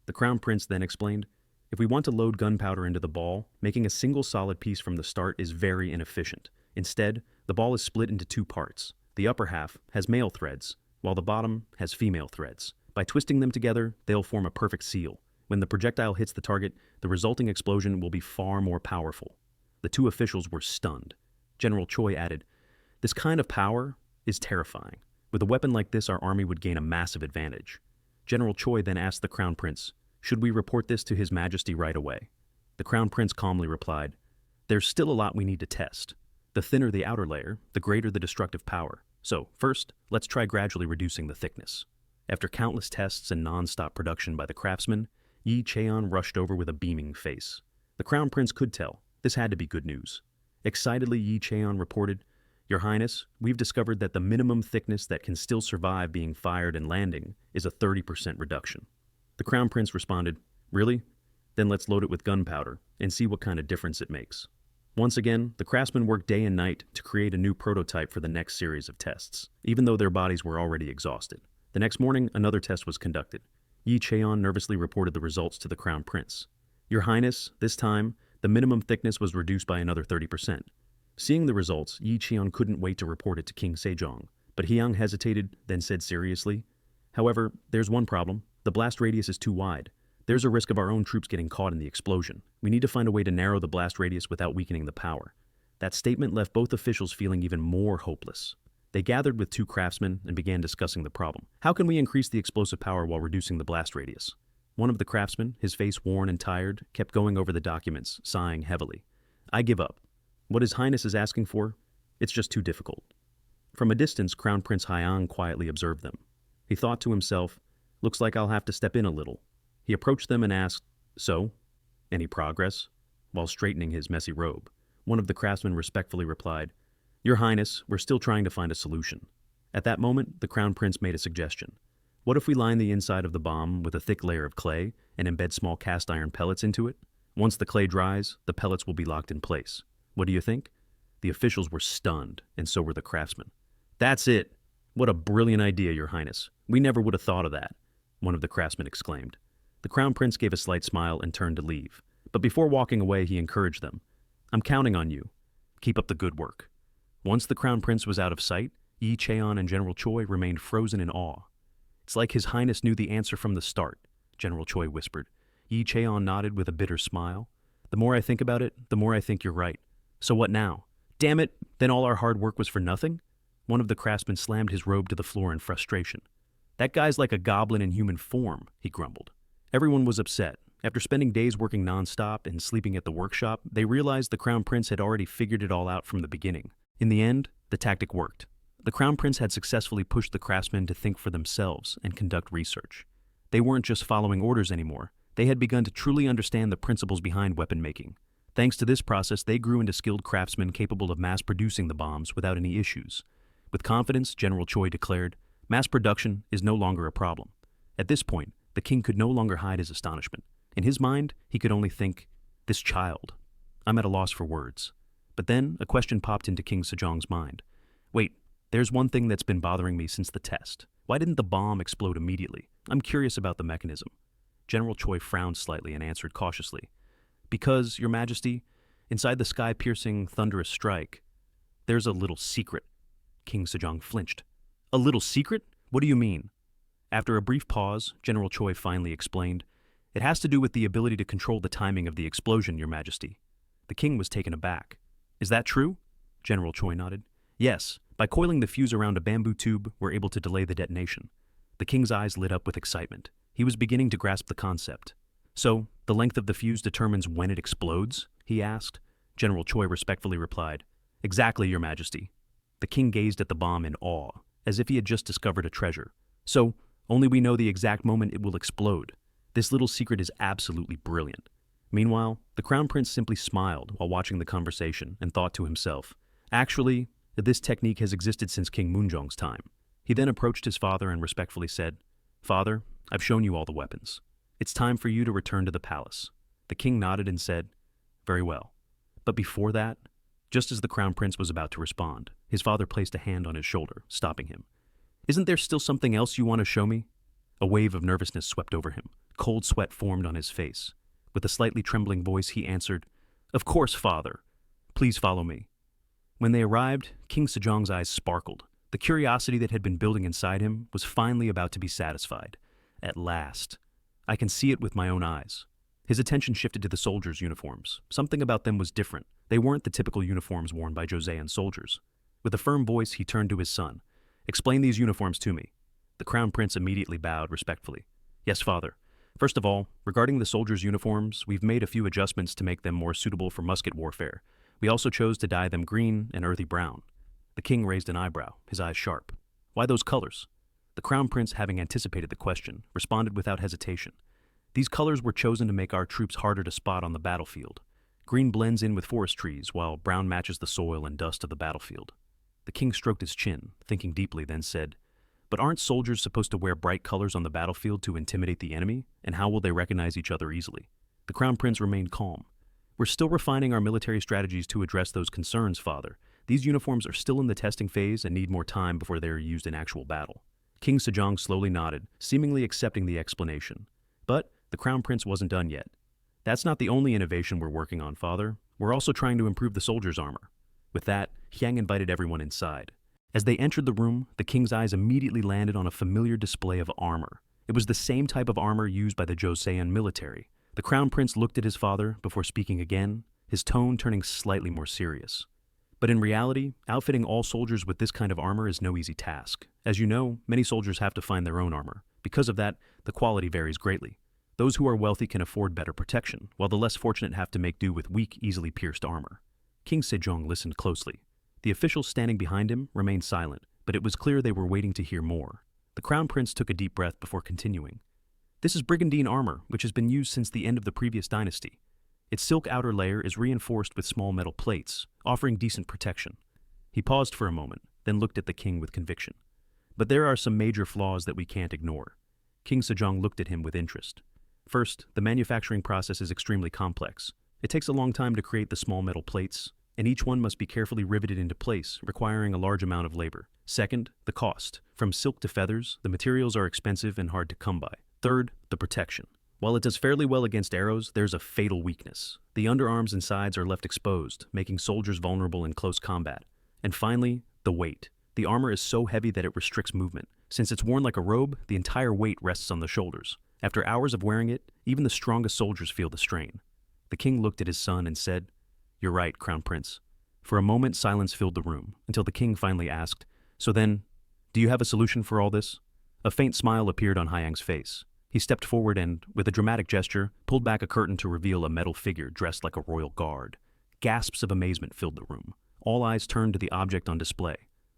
The Crown Prince then explained, if we want to load gunpowder into the ball, making a single solid piece from the start is very inefficient. Instead, the ball is split into two parts. The upper half has male threads, while the bottom has female threads. By twisting them together, they'll form a perfect seal. When the projectile hits the target, the resulting explosion will be far more powerful. The two officials were stunned. General Choi added, "This kind of power is terrifying. With a weapon like this, our army would gain a massive advantage." General Choi then asked the Crown Prince, "Should we report this to His Majesty right away?" The Crown Prince calmly replied, "There's still a lot we need to test. The thinner the outer layer, the greater the destructive power. So, first, let's try gradually reducing the thickness." After countless tests and non-stop production by the craftsman, Yi Cheon rushed over with a beaming face. The Crown Prince could tell. This had to be good news. Excitedly, Yi Cheon reported, "Your Highness, we've discovered that the minimum thickness that can still survive being fired and landing is a 30% reduction." The Crown Prince responded, "Really? Then let's load it with gunpowder and see what kind of difference it makes." Once again, the craftsmen worked day and night to create a new prototype for the next series of tests, even though their bodies were already exhausted. The next morning, another test was conducted. Yi Cheon nervously reported the results to the Crown Prince. "Your Highness, this time, the minimum thickness was reduced by another 30%. Seeing the results, Yi Cheon couldn't wait to report it to King Sejong, but Hyang hesitated, then said seriously, "However, there's one problem. The blast radius is too wide. There's a risk of our own troops getting caught in the explosion. We need to find a way to narrow the blast radius without weakening the power." That statement left both officials feeling even more hopeless. They gathered with two craftsmen and began discussing the problem. How can we increase the explosive power while reducing the blast radius? One of the craftsmen, his face worn and tired, kept going over the documents, sighing heavily. "I give up. What His Highness is asking for? It's just too difficult." From a distance, Crown Prince Hyang quietly observed them. He thought to himself, "Looks like I'll have to step in a little." He approached them and asked, "So, any progress?" While straightening his messy robe, one of the craftsmen respectfully replied, "Your Highness, we're still trying to find a solution." At that moment, the Crown Prince made a suggestion. "What if we line the inside of the bomb with a thick layer of clay and embed small cast iron pellets into it? Once the clay dries, the pellets will be locked in place. What do you think?" The officials were stunned, and so were the craftsmen. "That's it! What a brilliant idea, Your Highness. We never would have thought of that," one of the craftsmen exclaimed. The Crown Prince gave a slight smile and turned to leave. But before walking away, he encouraged them. "I'm counting on you. Keep up the good work." Once the Crown Prince was out of sight, Yi Cheon and General Choi remained frozen in awe. "It's like His Highness knew the answer from the start," General Choi whispered. Yi Cheon nodded with a bitter smile. "The more I think about it, the more I think you're right. So what now? Damn it, then all our hard work was for nothing?" One of the craftsmen slammed his robe to the floor in frustration. "That guy's like a goblin in human form," he grumbled. Everyone was upset. After spending days working non-stop and sleeping at the workshop, they realized the Crown Prince had already figured it all out from the beginning. In the end, the tactic worked. The Crown Prince had successfully pushed the craftsmen to think for themselves and conduct research. They weren't just following orders anymore. They had begun to truly understand the principles behind weapon making. Thanks to this process, they grew into skilled craftsmen capable of mass-producing the bombs without any issues. With confidence, General Choi declared, "Mass production is no longer a problem." At this point, the king could no longer hide his astonishment. In his mind, he could only think, "This child." I'm at a loss for words. But then, a question popped into King Sejong's mind. "Wait, there's one thing that's been bothering me since the test. Why didn't the bomb explode immediately? I'm curious about the mechanism." General Choi frowned slightly and answered cautiously, "Because, Your Majesty, inside the sky-piercing thunderous strike, there's a little secret." King Sejong flinched. "A little secret? What do you mean?" After a brief pause, General Choi finally explained, "It has to do with the ability to control the timing of the explosion, Your Majesty." The king was taken aback. "Is that true?" General Choi nodded. "Yes, By coiling the fuse around a bamboo tube, we're able to delay the detonation. The king's eyes lit up with excitement. He was beginning to grasp the concept. So, the length of the fuse determines when it explodes? He asked. General Choi respectfully replied, Exactly, Your Majesty. The king gazed at the bomb in awe, as if he had just discovered a treasure. So, only we know the exact moment it will explode. This little secret is absolutely brilliant. Meanwhile, the crown prince simply smiled while watching the conversation and thought to himself, Actually, this technique has existed since King Moonjong's time. He then approached his father and respectfully said, Father, I've shown you all the weapons. It's time for you to return to the palace. The king nodded and said, Very well. But before that, just as the crown prince was about to respond, his father placed a hand on his shoulder, stopping him. Isn't there still something else you want to show me? A wave of nervousness swept over him. Cold sweat formed on his face. With a slightly trembling voice, he answered, Of course, father. Please follow me. When they arrived, King Sejong's eyes sparkled. The curiosity that had been building inside him was finally about to be satisfied. At last. I can see it with my own eyes. His attention shifted to the soldiers' uniforms. Something about them was different. They weren't the typical uniforms worn by Joseon soldiers. With a firm voice, he turned to his son. Explain these uniforms to me. The crown prince immediately bowed respectfully. Yes, father. First of all, regarding the soldiers' uniforms, we've made a few adjustments to make them more suitable for musket warfare. We also chose to dye them green and earthy brown. The king raised an eyebrow, his eyes sharp. Why those colors? The crown prince, having anticipated the question, responded without hesitation. These colors were chosen to make our troops harder to spot on the battlefield. Green blends in with forest trees, while brown matches the soil and dust of the battlefield. The king stroked his chin, thinking deeply, then said, But aren't soldiers supposed to wear bright colors on the battlefield to intimidate the enemy? And how will they recognize each other easily? The crown prince remained calm. We're still refining our military strategies to address those concerns, father. These uniforms are still in the testing phase and need more time before they are used in actual battle. King Sejong slowly nodded, seemingly accepting the explanation. But the crown prince wasn't done yet. That's not the only innovation we're working on, father. We're also trying to improve the soldiers' armor. With that, Hyang invited everyone inside. As they entered the room, the king's eyes immediately landed on a familiar display of armor. It was the same type of armor used by the Joseon military. The crown prince looked at his father before speaking again, his tone turning slightly more serious. But in reality, outfitting all soldiers with this kind of armor is no easy task. As you know, many soldiers have to find their own armor. Because of that, the quality varies greatly. Those who are wealthy can afford better protection, while the less fortunate have to make do with weak, easily pierced armor. King Sejong listened closely. The officials standing behind him remained silent, but it was clear they were waiting to hear more. The crown prince took a deep breath before continuing. This is brigandine armor, which has been used since the end of the previous dynasty. Its silk outer layer is reinforced with small metal plates, offering decent protection. He paused for a moment, then looked at the king with conviction. But there are some major flaws that we can't ignore. King Sejong looked at him with interest. First, the manufacturing process is extremely complex. It takes a long time to create the small metal plates, and each one must be carefully riveted into place, requiring a large amount of labor. Second, the cost. From silk to feathers, the materials are expensive and hard to come by. Third, the protection. While it does fairly well against arrows, there's a fatal weakness. The underarms and sides are left exposed, making soldiers vulnerable in close combat. And finally, the weight. The armor is so heavy that it restricts movement. Since it's worn like a robe, the entire weight rests on the shoulders. After hours of wearing it, even the strongest soldiers feel the strain. The king looked at his son and said, You're right, Crown Prince. For a moment, silence filled the room, until the king finally asked, So then, do you have a solution for all this? A faint smile appeared on Hyang's face. He stepped forward and, with a dramatic gesture, pulled back a curtain to reveal a metal figure dressed like a royal guard. Gasps of amazement filled the room. All eyes turned to the object on display,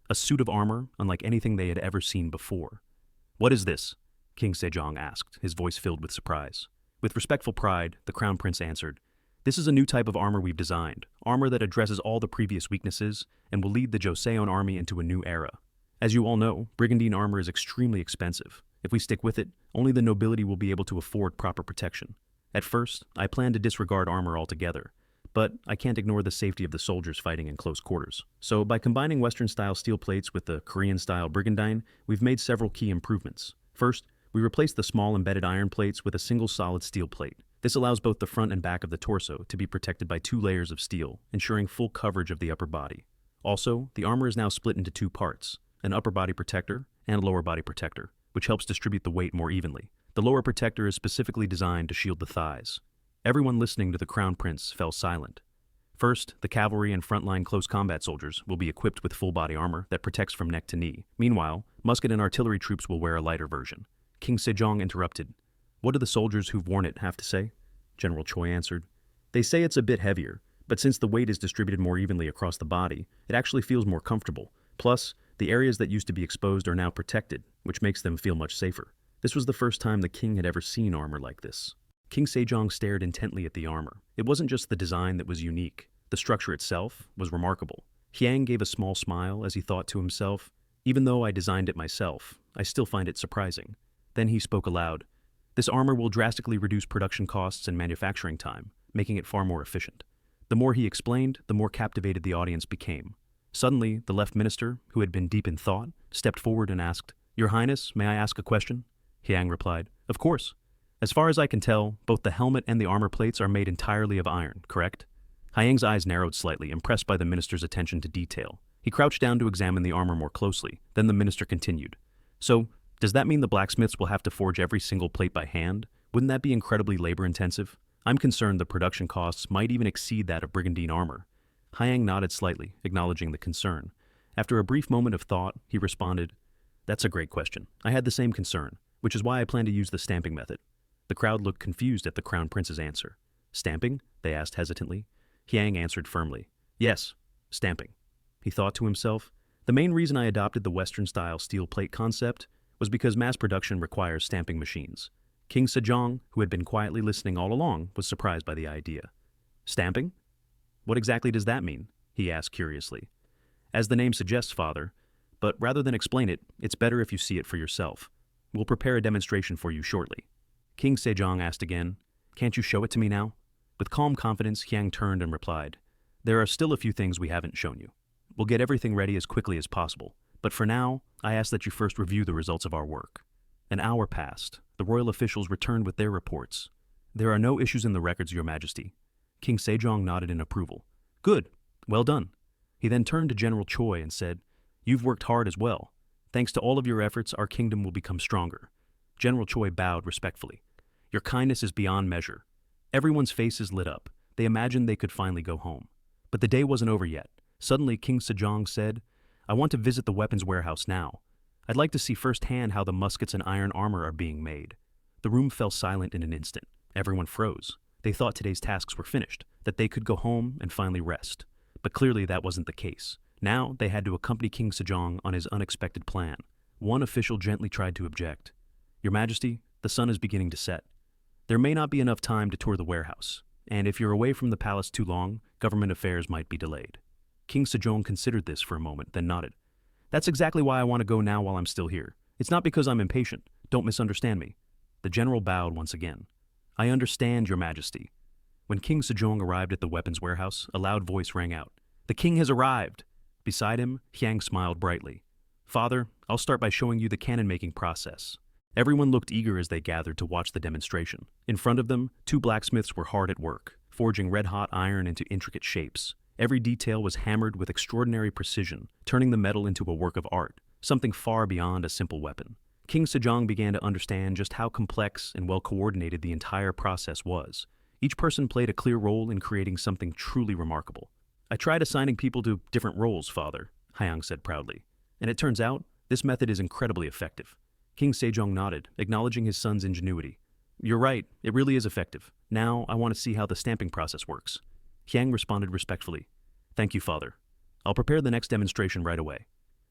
a suit of armor unlike anything they had ever seen before. What is this? King Sejong asked, his voice filled with surprise. With respectful pride, the crown prince answered, This is a new type of armor we've designed, armor that addresses all the previous weaknesses and will lead the Joseon army into a new era. As you all know, brigandine armor is extremely expensive. If we stick with it, only the nobility will be able to afford proper protection. At first, I plan to disregard armor altogether, but I can't ignore the safety of the soldiers fighting in close quarters. So by combining Western-style steel plates with the Korean-style brigandine, we've made several key improvements. First, we replaced the small embedded iron plates with a single solid steel plate. This allows both the front and back of the torso to be protected by 2 layers of steel, ensuring full coverage of the upper body. Also, the armor is now split into 2 parts, an upper body protector and lower body protector, which helps distribute the weight more evenly. The lower protector is specifically designed to shield the thighs. Everyone listening to the crown prince fell silent. First, the cavalry and frontline close combat soldiers will be equipped with full-body armor that protects from neck to knee. Meanwhile, musket and artillery troops will wear a lighter version. King Sejong interrupted. What do the soldiers who've worn it have to say? General Choi answered. They say it's a bit heavier, but since the weight is distributed more evenly across the body, it actually feels more comfortable. Plus, the areas that used to be exposed are now protected, which makes them feel much safer. This was the first time the king had ever seen armor like this. King Sejong stared intently at the armor. It wasn't just the design that was unique. The structure itself was remarkable. Hyang gave a small smile as he thought to himself, even though I designed it myself, I still find it surprising. Then he spoke aloud. This armor will drastically reduce production costs and manufacturing time, making it far more efficient. The more he explained, the more captivated the audience became. Suddenly, the left minister, who had been deep in thought, stepped forward and asked, Your Highness, may I ask a question? Hyang replied, Of course. As far as I can tell, both the helmet and the armor plates are made entirely of iron, correct? Hyang's eyes narrowed slightly, impressed by the minister's attention to detail. He crouched down to examine the armor more closely. Then the minister continued. So, does that mean the blacksmiths will have to forge every single plate by hand? Wouldn't that be incredibly labor-intensive? I'm concerned the production costs might even exceed that of brigandine armor. Hyang nodded slightly, acknowledging the concern. After a brief moment of thought, he responded, That's a great question. I had the same concern, which is why I plan to use the stamping method. The crowd looked confused at the crown prince's answer. Stamping? They asked hesitantly. Hyang answered firmly. Yes, stamping. He thought to himself, the main reason I adopted the Western-style steel plate concept was because mass production requires stamping machines. King Sejong, who had been quietly listening all along, was surprised by the idea. Stamping? What exactly does that mean? He asked curiously. As the name suggests, Father, but rather than explain it, it's better if you see it for yourself. We'll prepare a demonstration for you shortly. King Sejong asked again, Can't you show it to me now? With calm confidence, Hyang turned and replied, There are still a few things we haven't shown you. We'll get everything ready as quickly as possible, but for now, I ask that you first review the results of our work. An hour passed. The royal officials returned with their reports. There are no issues in the records, Your Majesty. King Sejong nodded in approval. Good. Well done. He then turned to General Choi and said, You've worked hard as well. Thanks to all of your efforts, our kingdom will become stronger. General Choi bowed respectfully. Your kindness is beyond measure. Everyone's faces lit up. They imagined they could finally go home. But the day wasn't over yet. Suddenly, King Sejong said, I want to visit the weapons warehouse now. I'd like to see firsthand how the muskets and iron armor are being made. The room fell silent in an instant. Everyone froze. They thought today's tasks were finished, that they could go home and finally rest. But clearly that wasn't the case. Now they had to accompany King Sejong on his unexpected plan. One official gently tried to object. Your Majesty, the sun is beginning to set. There may not be enough time to tour the warehouse, and if you're away from the palace too long, government affairs might be delayed. King Sejong considered this for a moment, then nodded. That's exactly why I want to go now while I'm still here. It's not because I'm impatient. Don't misunderstand me. The general bowed once again. I understand, Your Majesty. When King Sejong arrived at the weapons warehouse, a loud voice rang out. The king has arrived! Beside him, Hyang smiled brightly. Father, I'll start by showing you the cannon-making process. Everyone looked eager as they gathered to watch the demonstration. In front of them, two blacksmiths were hard at work, forging red-hot iron into intricate shapes. Every detail was hammered with extraordinary precision, turning the metal into a work of art, something far beyond a simple weapon. King Sejong began to understand just how complex and well-coordinated the entire process was. Each person played a clear role in creating something truly remarkable. I tried assigning people to different roles, Father, Hyang said proudly. And it turns out, this method is incredibly effective. King Sejong nodded, acknowledging his son's ingenuity. You're right, it really is effective. Now, I want to see how the stamping process works. Hyang responded respectfully. Thank you, Father. I'll prepare the next demonstration right away.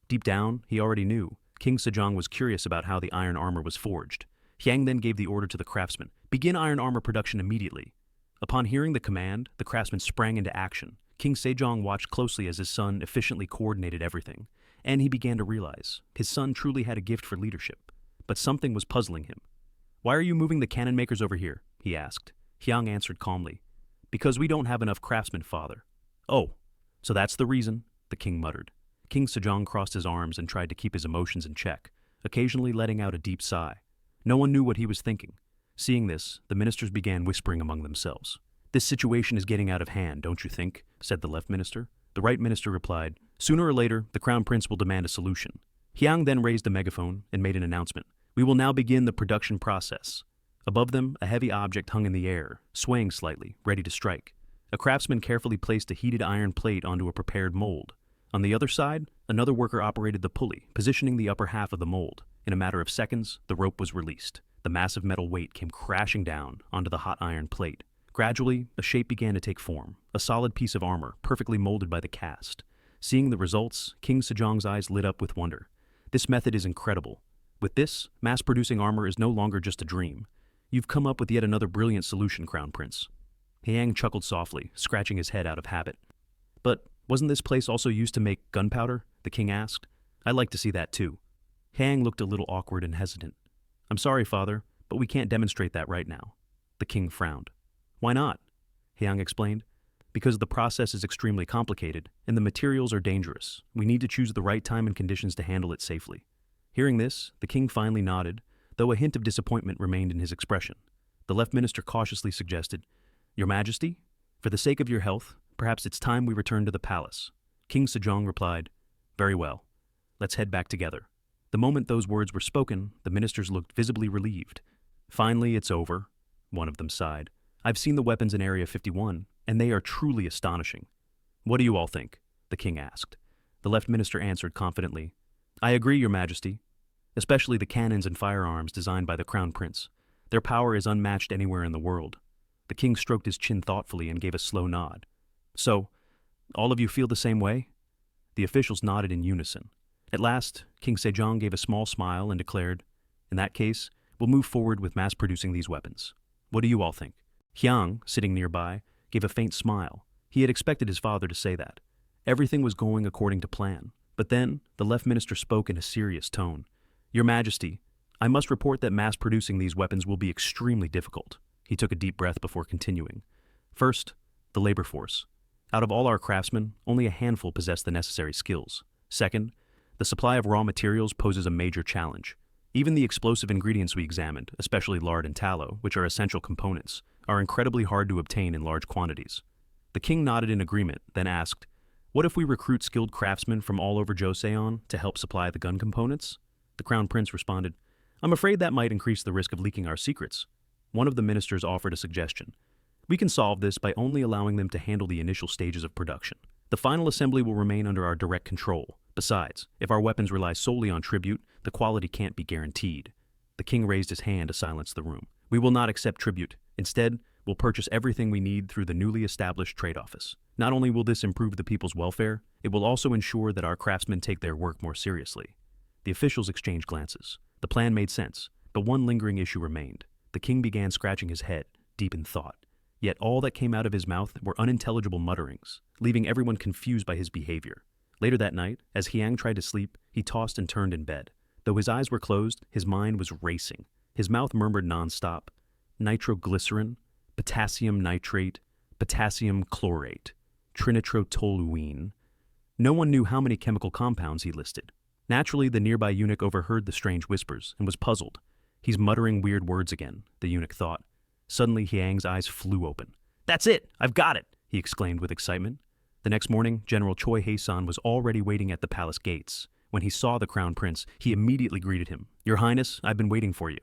Deep down, he already knew. King Sejong was curious about how the iron armor was forged. Hyang then gave the order to the craftsman. Begin iron armor production immediately. Upon hearing the command, the craftsman sprang into action. King Sejong watched closely as his son efficiently coordinated everything, and he began to realize his son truly had a gift for leadership. But something was puzzling him. Why are you moving the cannon makers over here? He asked. Hyang answered calmly. Because we don't have enough craftsmen, Father. Oh, so that's the reason, the king muttered. King Sejong crossed his arms and tried to keep his emotions in check, occasionally letting out a deep sigh. No one knew what he was thinking. Seeing this, the ministers began whispering among themselves. This situation is getting out of hand, don't you think? Said the left minister. The right minister replied, Sooner or later, the crown prince will demand a solution. Hyang then raised a megaphone and made an announcement. We will now begin the production process. Above them, a heavy object hung in the air, swaying slightly, ready to strike. A craftsman carefully placed a heated iron plate onto a prepared mold. On the other side, another worker operated the pulley, positioning the upper half of the mold. In a matter of seconds, the rope was released. The massive metal weight came crashing down onto the hot iron plate. Gradually, a shape began to take form, a solid piece of armor, perfectly molded by the cast. Seeing the results, King Sejong's eyes lit up with wonder. This method is incredible. With this, mass-producing armor is no longer just a dream. You've come up with yet another brilliant solution, Crown Prince. Hyang chuckled softly, scratching his head out of habit. But wasn't this place also used to make gunpowder? The king asked. I'd like to see that too. Hyang looked a little awkward and hesitant. I'm sorry, father, but we can't demonstrate that right now. The king frowned. Why not? Hyang explained. Because the process is extremely complicated, and the materials are dangerous. We need to choose the right time and conditions to handle it safely. Hearing this, the king finally nodded, though a hint of disappointment remained in his expression. The left minister cautiously suggested, Your Majesty, for the sake of your health, perhaps it's time we return to the palace. King Sejong replied, Very well. Let's head back together. The moment those words were spoken, the ministers looked visibly relieved. Finally, it's over, one of them sighed. I've seen the weapons in Area 51, and they are truly astonishing. What do you all think? The king asked. The left minister answered confidently, I agree, Your Majesty, especially the cannons and firearms designed by the Crown Prince. Their power is unmatched anywhere in the world. The king stroked his chin thoughtfully and gave a slow nod. So, all of you feel the same way? The officials nodded in unison. At last, King Sejong gave a small smile and declared, In that case, we'll move forward with mass-producing these weapons. What do you all think? Hyang, sitting nearby, gave a faint smile. He had expected his father to say that. Everything was going according to plan. But then, the left minister spoke in a serious tone. Your Majesty, I must report that mass-producing these weapons will be extremely difficult. He took a deep breath before continuing. First, the labor force. Out of all our craftsmen, only a handful possess the necessary skills. Second, the supply of raw materials poses a major challenge. Even the explosive ingredients we examined, especially lard and tallow, which are essential components, are incredibly hard to obtain in large quantities. The king nodded in agreement, then asked, What if we recruit skilled craftsmen from all over Joseon to help supply the gun components? The crown prince responded, I'm afraid that might increase the risk of leaking our secrets. One of the ministers offered a suggestion. We can solve this by only allowing them to handle the initial stages of production. The final assembly will remain under our direct control. Besides, if our weapons rely solely on tribute, the quality can't be guaranteed. The king raised his hand to silence the room. We will not accept tribute. Instead, we'll purchase everything we need through the newly established trade office. Not only will this improve the people's welfare, it will also ensure that our craftsmen take their work more seriously. The officials exchanged glances. The plan made sense, but one lingering issue remained. The king began scratching his head, deep in thought. Yet all that came out of his mouth were unintelligible mutterings, leaving everyone confused by his behavior. Later that night, as Hyang tried to sleep, he tossed and turned in bed. Though his eyes were closed, his mind was racing. His mouth murmured nonstop. Nitroglycerin, potassium nitrate, potassium chlorate, trinitrotoluene. No one knew how many chemical compounds he listed. Naturally, the nearby eunuch overheard the strange whispers and was puzzled. He's muttering weird words again, the eunuch thought. Suddenly, Hyang's eyes flew open. That's it! I've got it! He exclaimed with excitement. The next morning, General Choi Hae-san was already waiting at the palace gates. When he saw the crown prince, he immediately greeted him. Your Highness, I've been waiting for you.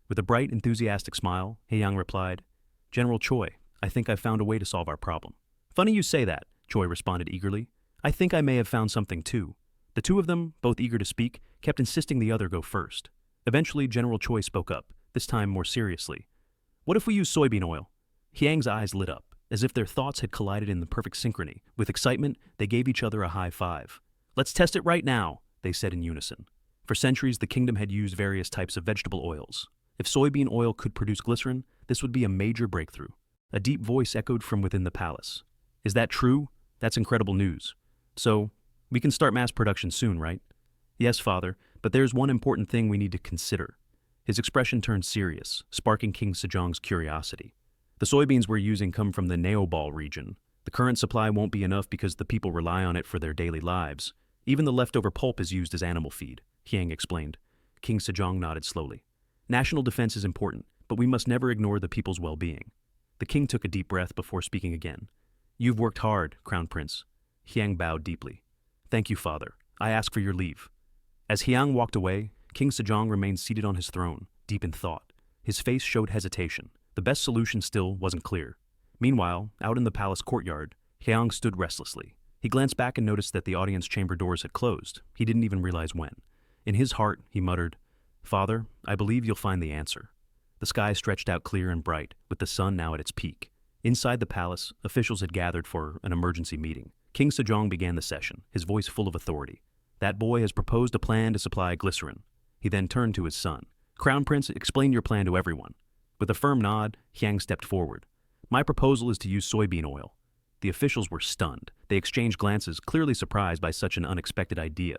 With a bright, enthusiastic smile, Hyang replied, General Choi, I think I've found a way to solve our problem. Funny you say that, Choi responded eagerly. I think I may have found something too. The two of them, both eager to speak, kept insisting the other go first. Eventually, General Choi spoke up, this time more seriously. What if we use soybean oil? Hyang's eyes lit up, as if their thoughts had collided in the perfect synchrony. With excitement, they gave each other a high five. Let's test it right now, they said in unison. For centuries, the kingdom had used various types of vegetable oils. If soybean oil could produce glycerin, this would be a major breakthrough. A deep voice echoed from within the palace. Is that true? That's incredible news. So, we can start mass production soon, right? Yes, father, but there's one important thing we need to consider. His expression turned serious, sparking King Sejong's curiosity. The soybeans we're using come from the Neobal region. The current supply won't be enough because the people rely on it for their daily lives. Even the leftover pulp is used as animal feed, Hyang explained. King Sejong nodded slowly. National defense is important, but we must never ignore the people's well-being. The king took a deep breath before speaking again. You've worked hard, Crown Prince. Hyang bowed deeply. Thank you, father. I ask for your leave. As Hyang walked away, King Sejong remained seated on his throne, deep in thought. His face showed hesitation. The best solution still wasn't clear. Meanwhile, out in the palace courtyard, Hyang stood restlessly. He glanced back and noticed that the audience chamber doors had closed. He didn't even realize when. In his heart, he muttered, "Father, I believe you'll find the answer." The sky stretched out clear and bright, with the sun now at its peak. Inside the palace, officials had gathered for an emergency meeting. King Sejong began the session, his voice full of authority. "That boy has proposed a plan to supply glycerin." He then turned to his son. "Crown Prince, explain your plan to everyone." With a firm nod, Hyang stepped forward. "My proposal is to use soybean oil." The officials were stunned. They exchanged glances, clearly surprised by such an unexpected idea.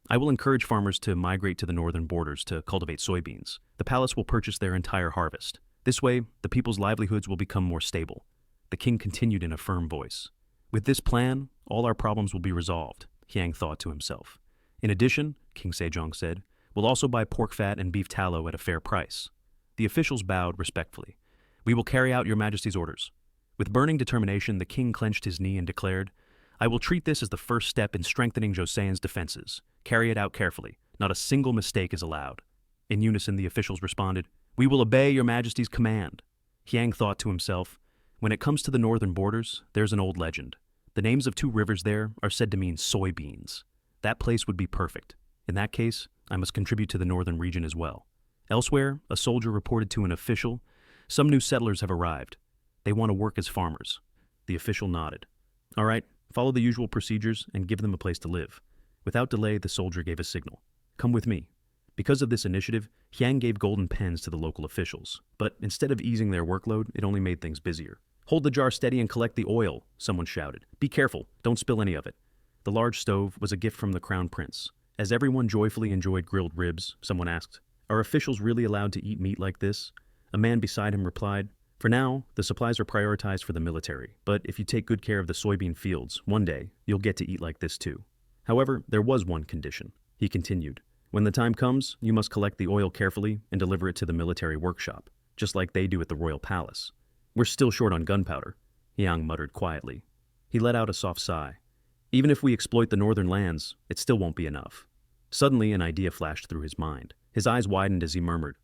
"I will encourage farmers to migrate to the northern borders to cultivate soybeans. The palace will purchase their entire harvest. This way, the people's livelihoods will become more stable." The king continued in a firm voice. "With this plan, all our problems will be resolved," Hyang thought to himself. "In addition," King Sejong said, "we'll also buy pork fat and beef tallow at a fair price." The officials bowed respectfully. "We will carry out your majesty's orders." With burning determination, the king clenched his knee and declared, "I will treat this as the first step in strengthening Joseon's defenses. Carry it out carefully. Not a single mistake is allowed." In unison, the officials responded, "We will obey your majesty's command." Hyang thought to himself, "When it comes to the northern borders, there's an old legend. The names of two rivers there are said to mean soybeans. That place would be perfect. In that case, I must contribute to the northern region as well." Elsewhere, a soldier reported to an official, "Some new settlers have arrived. They want to work as farmers." The official nodded. "All right, follow the usual procedures and give them a place to live." Without delay, the soldier gave a signal. "Come with me." Because of this initiative, Hyang gave golden pens to the local officials. But instead of easing their workload, it only made things busier. "Hold the jar steady and collect the oil," someone shouted. "Be careful, don't spill any of it." The large stove was a gift from the crown prince. As everyone joyfully enjoyed grilled ribs, someone asked, "Are officials really allowed to eat meat like this?" A man beside him replied, "For now, the supplies are prioritized for the military, but if you take good care of the soybean fields, one day, you'll get to eat like this too." However, there was one condition. He continued, "When the time comes, you must collect the oil carefully and deliver it to the military workshop, just like they do at the royal palace." "We're still short on gunpowder," Hyang muttered quietly. He let out a soft sigh. "Even if we exploit the northern lands, it still won't be enough." Suddenly, an idea flashed through his mind. His eyes widened as he murmured,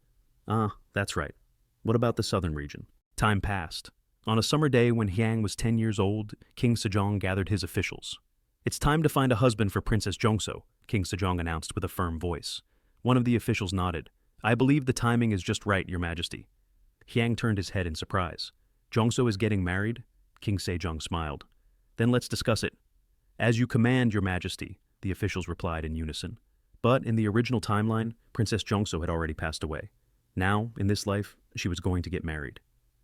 "Ah, that's right. What about the southern region?" Time passed. On a summer day when Hyang was 10 years old, King Sejong gathered his officials. "It's time to find a husband for Princess Jongso," King Sejong announced with a firm voice. One of the officials nodded. "I believe the timing is just right, Your Majesty." Hyang turned his head in surprise. "Jongso is getting married?" King Sejong smiled. "Then let's discuss it." "As you command, Your Majesty," the officials replied in unison. But in the original timeline, Princess Jongso had already passed away. Now, in this life, she was going to get married.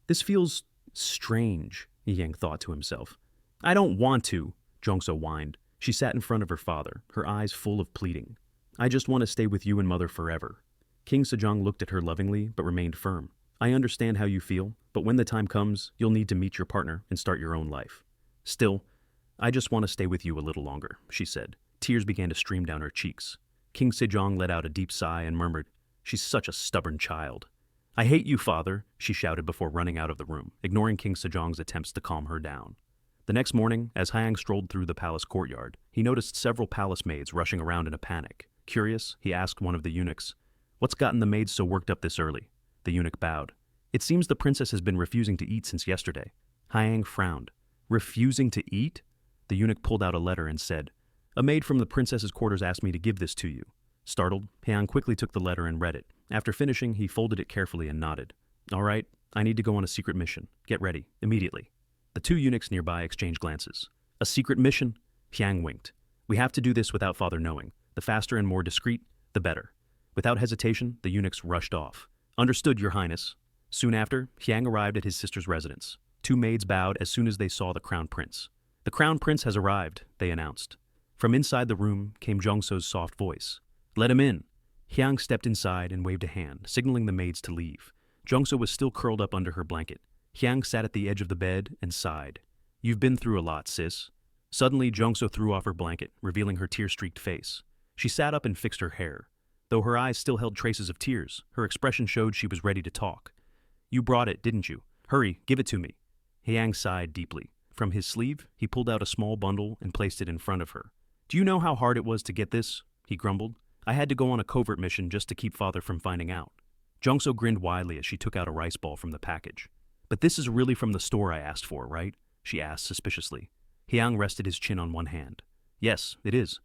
"This feels strange," Hyang thought to himself. "I don't want to," Jongso whined. She sat in front of her father, her eyes full of pleading. "I just want to stay with you and mother forever." King Sejong looked at her lovingly, but remained firm. "I understand how you feel, but when the time comes, you'll need to meet your partner and start your own life." "Still, I just want to stay with you a little longer," she said. Tears began to stream down her cheeks. King Sejong let out a deep sigh and murmured, "She's such a stubborn child." "I hate you, father," she shouted before running out of the room, ignoring King Sejong's attempts to calm her down. The next morning, as Hyang strolled through the palace courtyard, he noticed several palace maids rushing around in a panic. Curious, he asked one of the eunuchs, "What's gotten the maids so worked up this early?" The eunuch bowed. "It seems the princess has been refusing to eat since yesterday." Hyang frowned. "Refusing to eat?" The eunuch pulled out a letter and said, "A maid from the princess's quarters asked me to give this to you." Startled, Hyang quickly took the letter and read it. After finishing, he folded it carefully and nodded. "All right, I need to go on a secret mission. Get ready, immediately." The two eunuchs nearby exchanged glances. "A secret mission?" Hyang winked. "We have to do this without father knowing. The faster and more discreet, the better." Without hesitation, the eunuchs rushed off. "Understood, Your Highness." Soon after, Hyang arrived at his sister's residence. Two maids bowed as soon as they saw the crown prince. "The crown prince has arrived," they announced. From inside the room came Jongso's soft voice. "Let him in." Hyang stepped inside and waved a hand, signaling the maids to leave. Jongso was still curled up under her blanket. Hyang sat at the edge of the bed and sighed. "You've been through a lot, sis." Suddenly, Jongso threw off her blanket, revealing her tear-streaked face. She sat up and fixed her hair. Though her eyes still held traces of tears, her expression showed she was ready to talk. "You brought it, didn't you? Hurry, give it to me." Hyang sighed deeply. From his sleeve, he pulled out a small bundle and placed it in front of her. "Do you know how hard it was to get this?" he grumbled. "I had to go on a covert mission just to keep father from finding out." Jongso grinned widely as she took out a rice ball from the package. But this is really from the store I asked for, right? She asked suspiciously. Hyang rested his chin on one hand. Yes, it is.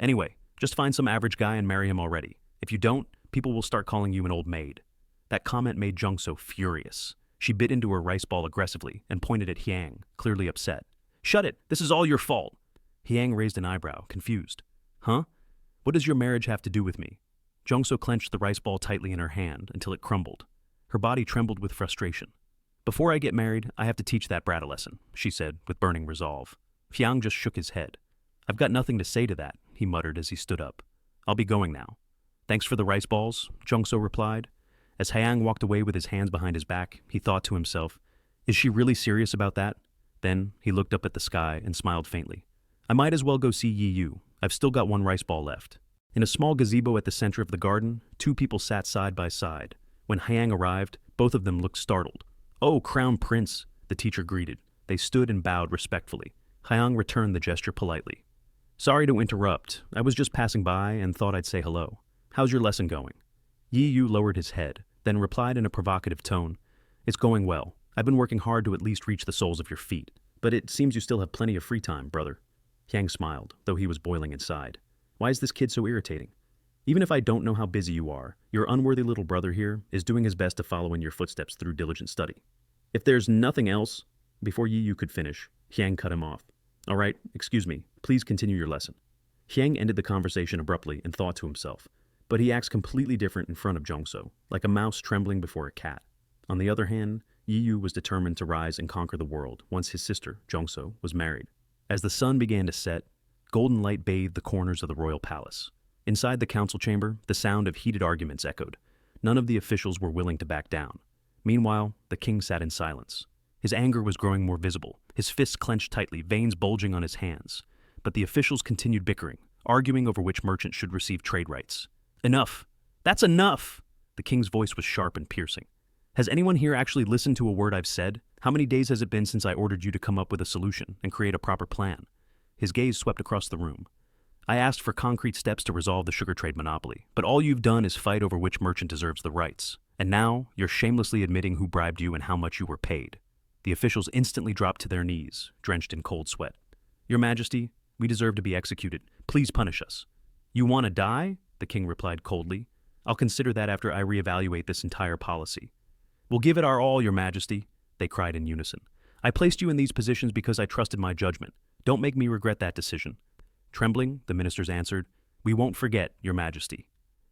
Anyway, just find some average guy and marry him already. If you don't, people will start calling you an old maid. That comment made Jung So furious. She bit into her rice ball aggressively and pointed at Hyang, clearly upset. Shut it! This is all your fault! Hyang raised an eyebrow, confused. Huh? What does your marriage have to do with me? Jung So clenched the rice ball tightly in her hand until it crumbled. Her body trembled with frustration. Before I get married, I have to teach that brat a lesson, she said with burning resolve. Hyang just shook his head. I've got nothing to say to that, he muttered as he stood up. I'll be going now. Thanks for the rice balls, Jung So replied. As Hyang walked away with his hands behind his back, he thought to himself, is she really serious about that? Then he looked up at the sky and smiled faintly. I might as well go see Yi Yu. I've still got one rice ball left. In a small gazebo at the center of the garden, two people sat side by side. When Hyang arrived, both of them looked startled. Oh, Crown Prince, the teacher greeted. They stood and bowed respectfully. Hyang returned the gesture politely. Sorry to interrupt. I was just passing by and thought I'd say hello. How's your lesson going? Yi Yu lowered his head, then replied in a provocative tone. It's going well. I've been working hard to at least reach the soles of your feet. But it seems you still have plenty of free time, brother. Hyang smiled, though he was boiling inside. Why is this kid so irritating? Even if I don't know how busy you are, your unworthy little brother here is doing his best to follow in your footsteps through diligent study. If there's nothing else, before Yi Yu could finish, Hyang cut him off. All right, excuse me, please continue your lesson. Hyang ended the conversation abruptly and thought to himself, but he acts completely different in front of Jung So, like a mouse trembling before a cat. On the other hand, Yi Yu was determined to rise and conquer the world once his sister, Jung So, was married. As the sun began to set, golden light bathed the corners of the royal palace. Inside the council chamber, the sound of heated arguments echoed. None of the officials were willing to back down. Meanwhile, the king sat in silence. His anger was growing more visible, his fists clenched tightly, veins bulging on his hands. But the officials continued bickering, arguing over which merchant should receive trade rights. Enough! That's enough! The king's voice was sharp and piercing. Has anyone here actually listened to a word I've said? How many days has it been since I ordered you to come up with a solution and create a proper plan? His gaze swept across the room. I asked for concrete steps to resolve the sugar trade monopoly, but all you've done is fight over which merchant deserves the rights. And now, you're shamelessly admitting who bribed you and how much you were paid. The officials instantly dropped to their knees, drenched in cold sweat. Your Majesty, we deserve to be executed. Please punish us. You want to die? The king replied coldly. I'll consider that after I reevaluate this entire policy. We'll give it our all, Your Majesty, they cried in unison. I placed you in these positions because I trusted my judgment. Don't make me regret that decision. Trembling, the ministers answered, We won't forget, Your Majesty.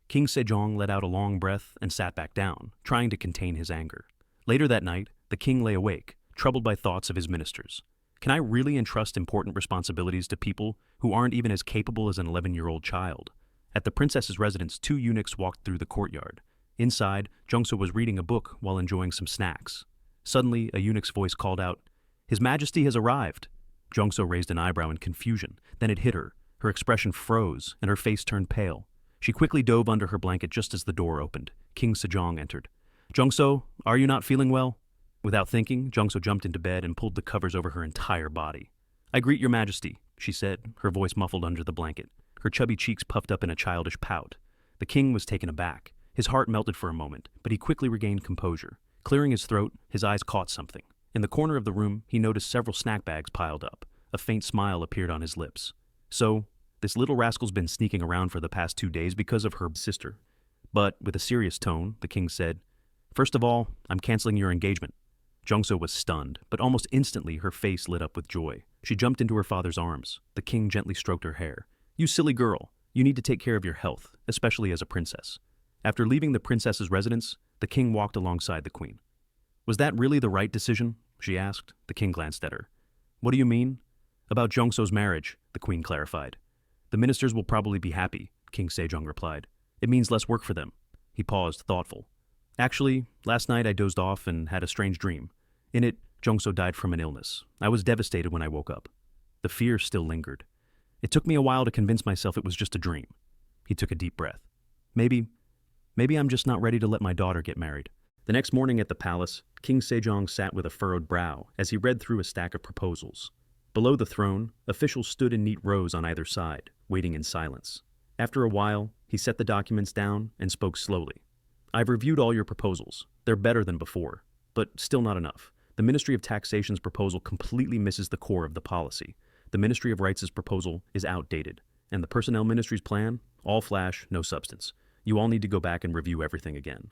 King Sejong let out a long breath and sat back down, trying to contain his anger. Later that night, the king lay awake, troubled by thoughts of his ministers. Can I really entrust important responsibilities to people who aren't even as capable as an 11-year-old child? At the princess's residence, two eunuchs walked through the courtyard. Inside, Jung So was reading a book while enjoying some snacks. Suddenly, a eunuch's voice called out, His Majesty has arrived. Jung So raised an eyebrow in confusion. Then it hit her. Her expression froze, and her face turned pale. She quickly dove under her blanket just as the door opened. King Sejong entered. Jung So, are you not feeling well? Without thinking, Jung So jumped into bed and pulled the covers over her entire body. I greet Your Majesty, she said, her voice muffled under the blanket. Her chubby cheeks puffed up in a childish pout. The king was taken aback. His heart melted for a moment, but he quickly regained composure. Clearing his throat, his eyes caught something. In the corner of the room, he noticed several snack bags piled up. A faint smile appeared on his lips. So, this little rascal's been sneaking around for the past 2 days because of her sister. But, with a serious tone, the king said, First of all, I'm canceling your engagement. Jung So was stunned, but almost instantly her face lit up with joy. She jumped into her father's arms. The king gently stroked her hair. You silly girl, you need to take care of your health, especially as a princess. After leaving the princess's residence, the king walked alongside the queen. Was that really the right decision? She asked. The king glanced at her. What do you mean? About Jung So's marriage, the queen clarified. The ministers will probably be happy, King Sejong replied. It means less work for them. He paused, thoughtful. Actually, last night I dozed off and had a strange dream. In it, Jung So died from an illness. I was devastated when I woke up. The fear still lingered. It took me a while to convince myself it was just a dream. He took a deep breath. Maybe I'm just not ready to let my daughter get married. The next morning at the palace, King Sejong sat with a furrowed brow as he read through a stack of proposals. Below the throne, officials stood in neat rows on either side, waiting in silence. After a while, he set the documents down and spoke slowly. I've reviewed all your proposals. They're better than before, but still not enough. The Ministry of Taxation's proposal completely misses the core of the policy. The Ministry of Rights' proposal is outdated. And the Personnel Ministry's plan? All flash, no substance. You all need to go back and review everything again.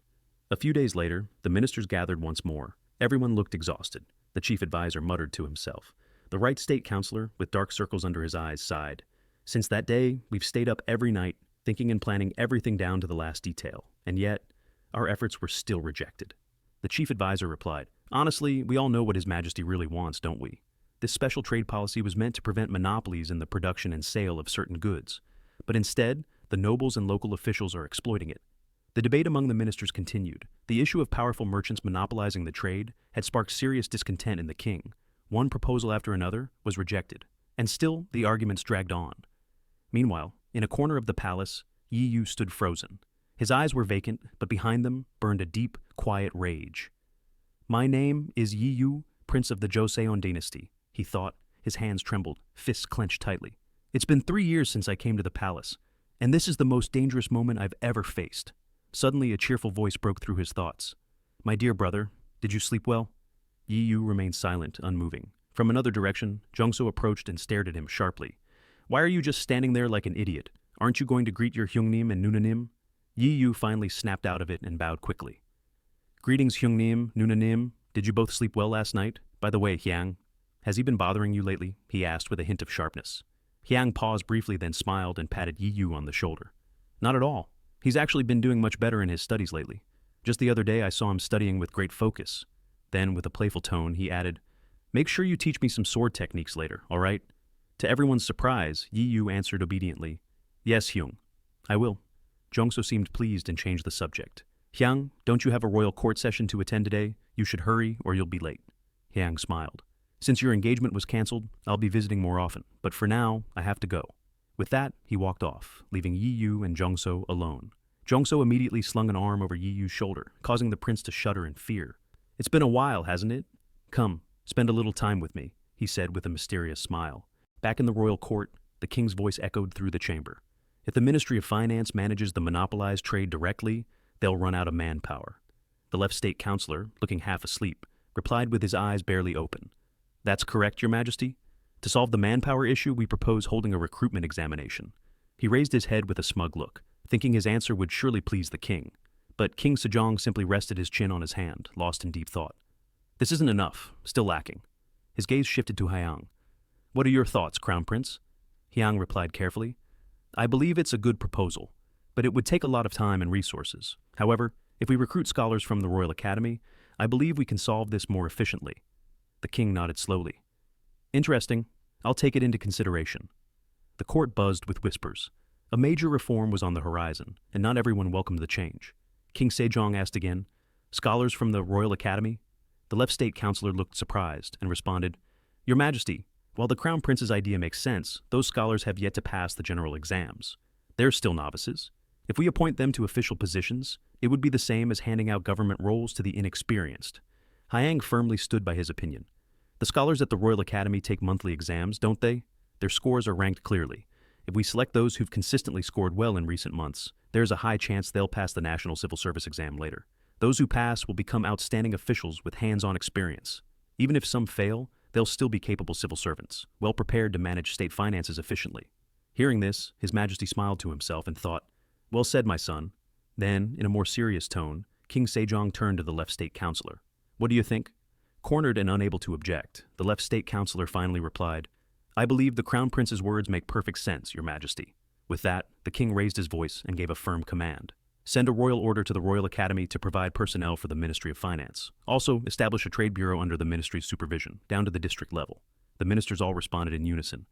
A few days later, the ministers gathered once more. Everyone looked exhausted. The chief advisor muttered to himself. The right state counselor, with dark circles under his eyes, sighed. Since that day, we've stayed up every night, thinking and planning everything down to the last detail. And yet, our efforts were still rejected. The chief advisor replied, honestly, we all know what His Majesty really wants, don't we? This special trade policy was meant to prevent monopolies in the production and sale of certain goods. But instead, the nobles and local officials are exploiting it. The debate among the ministers continued. The issue of powerful merchants monopolizing the trade had sparked serious discontent in the king. One proposal after another was rejected, and still the arguments dragged on. Meanwhile, in a corner of the palace, Yi Yu stood frozen. His eyes were vacant, but behind them burned a deep, quiet rage. My name is Yi Yu, Prince of the Joseon dynasty, he thought. His hands trembled, fists clenched tightly. It's been 3 years since I came to the palace, and this is the most dangerous moment I've ever faced. Suddenly, a cheerful voice broke through his thoughts. My dear brother, did you sleep well? Yi Yu remained silent, unmoving. From another direction, Jung So approached and stared at him sharply. Why are you just standing there like an idiot? Aren't you going to greet your Hyungnim and Nunanim? Yi Yu finally snapped out of it and bowed quickly. Greetings, Hyungnim, Nunanim. Did you both sleep well last night? By the way, Hyang, has he been bothering you lately? He asked with a hint of sharpness. Hyang paused briefly, then smiled and patted Yi Yu on the shoulder. Not at all. He's actually been doing much better in his studies lately. Just the other day I saw him studying with great focus. Then, with a playful tone, he added, Make sure you teach me some sword techniques later, all right? To everyone's surprise, Yi Yu answered obediently, Yes, Hyung, I will. Jung So seemed pleased and changed the subject. Hyang, don't you have a royal court session to attend today? You should hurry or you'll be late. Hyang smiled. Since your engagement was cancelled, I'll be visiting more often, but for now, I have to go. With that, he walked off, leaving Yi Yu and Jung So alone. Jung So immediately slung an arm over Yi Yu's shoulder, causing the prince to shudder in fear. It's been a while, hasn't it? Come, spend a little time with me, he said with a mysterious smile. Back in the royal court, the king's voice echoed through the chamber. If the Ministry of Finance manages the monopolized trade directly, they'll run out of manpower. The left state counselor, looking half asleep, replied with his eyes barely open. That's correct, Your Majesty. To solve the manpower issue, we propose holding a recruitment examination. He raised his head with a smug look, thinking his answer would surely please the king. But King Sejong simply rested his chin on his hand, lost in deep thought. This isn't enough, still lacking. His gaze shifted to Hyang. What are your thoughts, Crown Prince? Hyang replied carefully. I believe it's a good proposal, but it would take a lot of time and resources. However, if we recruit scholars from the Royal Academy, I believe we can solve this more efficiently. The king nodded slowly. Interesting. I'll take it into consideration. The court buzzed with whispers. A major reform was on the horizon, and not everyone welcomed the change. King Sejong asked again, Scholars from the Royal Academy? The left state counselor looked surprised and responded, Your Majesty, while the Crown Prince's idea makes sense, those scholars have yet to pass the general exams. They're still novices. If we appoint them to official positions, it would be the same as handing out government roles to the inexperienced. Hyang firmly stood by his opinion. The scholars at the Royal Academy take monthly exams, don't they? Their scores are ranked clearly. If we select those who've consistently scored well in recent months, there's a high chance they'll pass the National Civil Service exam later. Those who pass will become outstanding officials with hands-on experience. Even if some fail, they'll still be capable civil servants, well prepared to manage state finances efficiently. Hearing this, His Majesty smiled to himself and thought, Well said, my son. Then, in a more serious tone, King Sejong turned to the left state counselor. What do you think? Cornered and unable to object, the left state counselor finally replied, I believe the Crown Prince's words make perfect sense, Your Majesty. With that, the king raised his voice and gave a firm command. Send a royal order to the Royal Academy to provide personnel for the Ministry of Finance. Also, establish a trade bureau under the ministry's supervision, down to the district level. The ministers all responded in unison.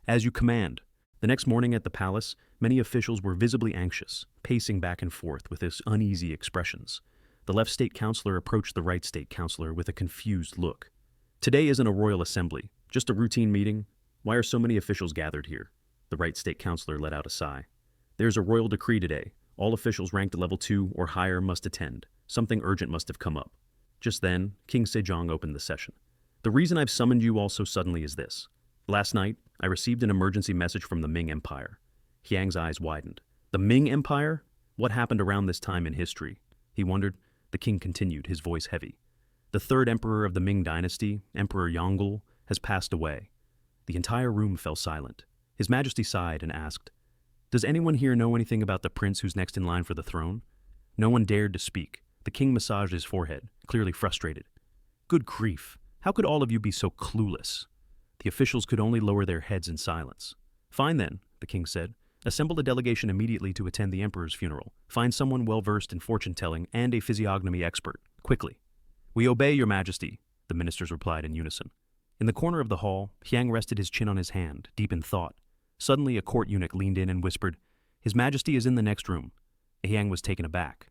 As you command. The next morning at the palace, many officials were visibly anxious, pacing back and forth with his uneasy expressions. The left state counselor approached the right state counselor with a confused look. Today isn't a royal assembly, just a routine meeting. Why are so many officials gathered here? The right state counselor let out a sigh. There's a royal decree today. All officials ranked level 2 or higher must attend. Something urgent must have come up. Just then, King Sejong opened the session. The reason I've summoned you all so suddenly is this. Last night, I received an emergency message from the Ming Empire. Hyang's eyes widened. The Ming Empire? What happened around this time in history? He wondered. The king continued, his voice heavy. The third emperor of the Ming dynasty, Emperor Yongle, has passed away. The entire room fell silent. His Majesty sighed and asked, "Does anyone here know anything about the prince who's next in line for the throne?" No one dared to speak. The king massaged his forehead, clearly frustrated. "Good grief, how could all of you be so clueless?" The officials could only lower their heads in silence. "Fine then," the king said. "Assemble a delegation immediately to attend the emperor's funeral. Find someone well-versed in fortune-telling and a physiognomy expert, quickly." "We obey, your majesty," the ministers replied in unison. In the corner of the hall, Hyang rested his chin on his hand, deep in thought. Suddenly, a court eunuch leaned in and whispered, "His Majesty is in the next room." Hyang was taken aback.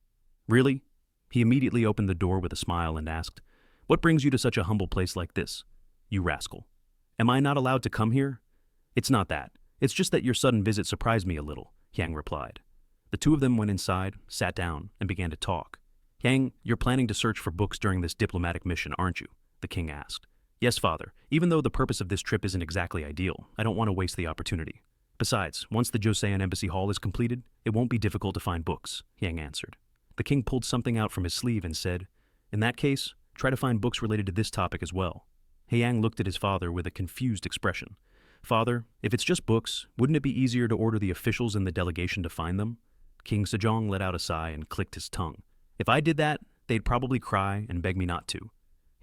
"Really?" He immediately opened the door with a smile and asked, "What brings you to such a humble place like this? You rascal. Am I not allowed to come here?" "It's not that. It's just that your sudden visit surprised me a little," Hyang replied. The two of them went inside, sat down, and began to talk. "Hyang, you're planning to search for books during this diplomatic mission, aren't you?" the king asked. "Yes, father. Even though the purpose of this trip isn't exactly ideal, I don't want to waste the opportunity. Besides, once the Joseon embassy hall is completed, it won't be difficult to find books," Hyang answered. The king pulled something out from his sleeve and said, "In that case, try to find books related to this topic as well." Hyang looked at his father with a confused expression. "Father, if it's just books, wouldn't it be easier to order the officials in the delegation to find them?" King Sejong let out a sigh and clicked his tongue. "If I did that, they'd probably cry and beg me not to."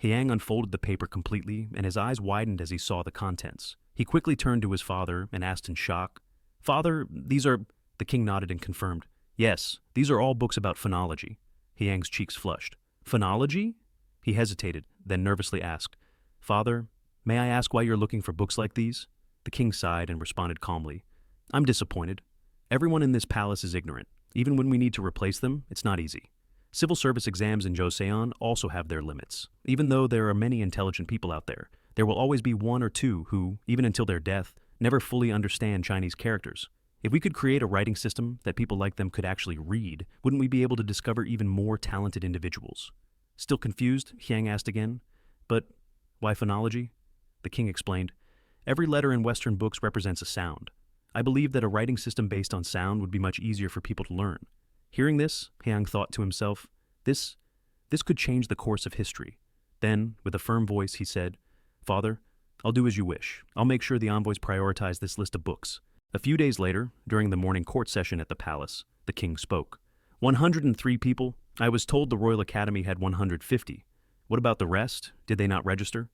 Hyang unfolded the paper completely, and his eyes widened as he saw the contents. He quickly turned to his father and asked in shock, "Father, these are—" The king nodded and confirmed, "Yes, these are all books about phonology." Hyang's cheeks flushed. "Phonology?" He hesitated, then nervously asked, "Father, may I ask why you're looking for books like these?" The king sighed and responded calmly, "I'm disappointed. Everyone in this palace is ignorant. Even when we need to replace them, it's not easy. Civil service exams in Joseon also have their limits. Even though there are many intelligent people out there will always be one or two who, even until their death, never fully understand Chinese characters. If we could create a writing system that people like them could actually read, wouldn't we be able to discover even more talented individuals?" Still confused, Hyang asked again, "But why phonology?" The king explained, "Every letter in Western books represents a sound. I believe that a writing system based on sound would be much easier for people to learn." Hearing this, Hyang thought to himself, This could change the course of history. Then, with a firm voice, he said, "Father, I'll do as you wish. I'll make sure the envoys prioritize this list of books." A few days later, during the morning court session at the palace, the king spoke. 103 people? I was told the Royal Academy had 150. What about the rest? Did they not register?"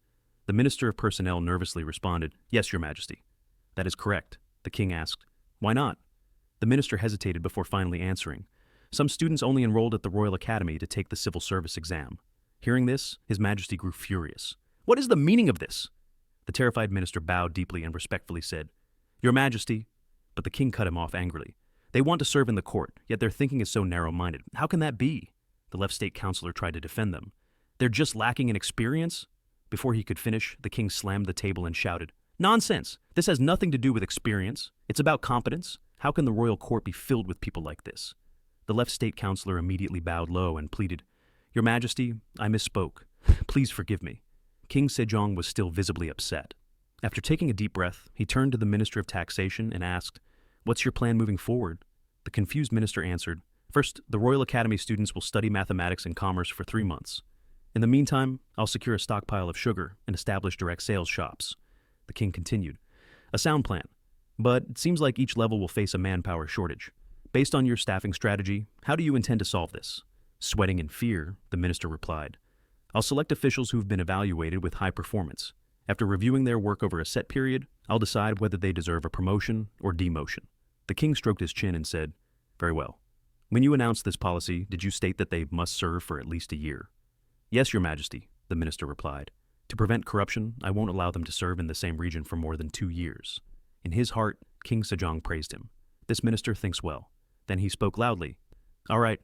The Minister of Personnel nervously responded, "Yes, Your Majesty." "That is correct." The king asked, "Why not?" The minister hesitated before finally answering, "Some students only enrolled at the Royal Academy to take the civil service exam." Hearing this, His Majesty grew furious. "What is the meaning of this?" The terrified minister bowed deeply and respectfully said, "Your Majesty," but the king cut him off angrily. "They want to serve in the court, yet their thinking is so narrow-minded. How can that be?" The left state councillor tried to defend them. "They're just lacking in experience?" Before he could finish, the king slammed the table and shouted, "Nonsense! This has nothing to do with experience. It's about competence. How can the royal court be filled with people like this?" The left state councillor immediately bowed low and pleaded, "Your Majesty, I misspoke. Please forgive me." King Sejong was still visibly upset. After taking a deep breath, he turned to the Minister of Taxation and asked, "What's your plan moving forward?" The confused minister answered, "First, the Royal Academy students will study mathematics and commerce for 3 months. In the meantime, I'll secure a stockpile of sugar and establish direct sales shops." The king continued, "A sound plan, but it seems like each level will face a manpower shortage. Based on your staffing strategy, how do you intend to solve this?" Sweating in fear, the minister replied, "I'll select officials who've been evaluated with high performance. After reviewing their work over a set period, I'll decide whether they deserve a promotion or demotion." The king stroked his chin and said, "Very well. When you announced this policy, did you state that they must serve for at least a year?" "Yes, Your Majesty," the minister replied. "To prevent corruption, I won't allow them to serve in the same region for more than 2 years." In his heart, King Sejong praised him. This minister thinks well. Then he spoke loudly, "All right,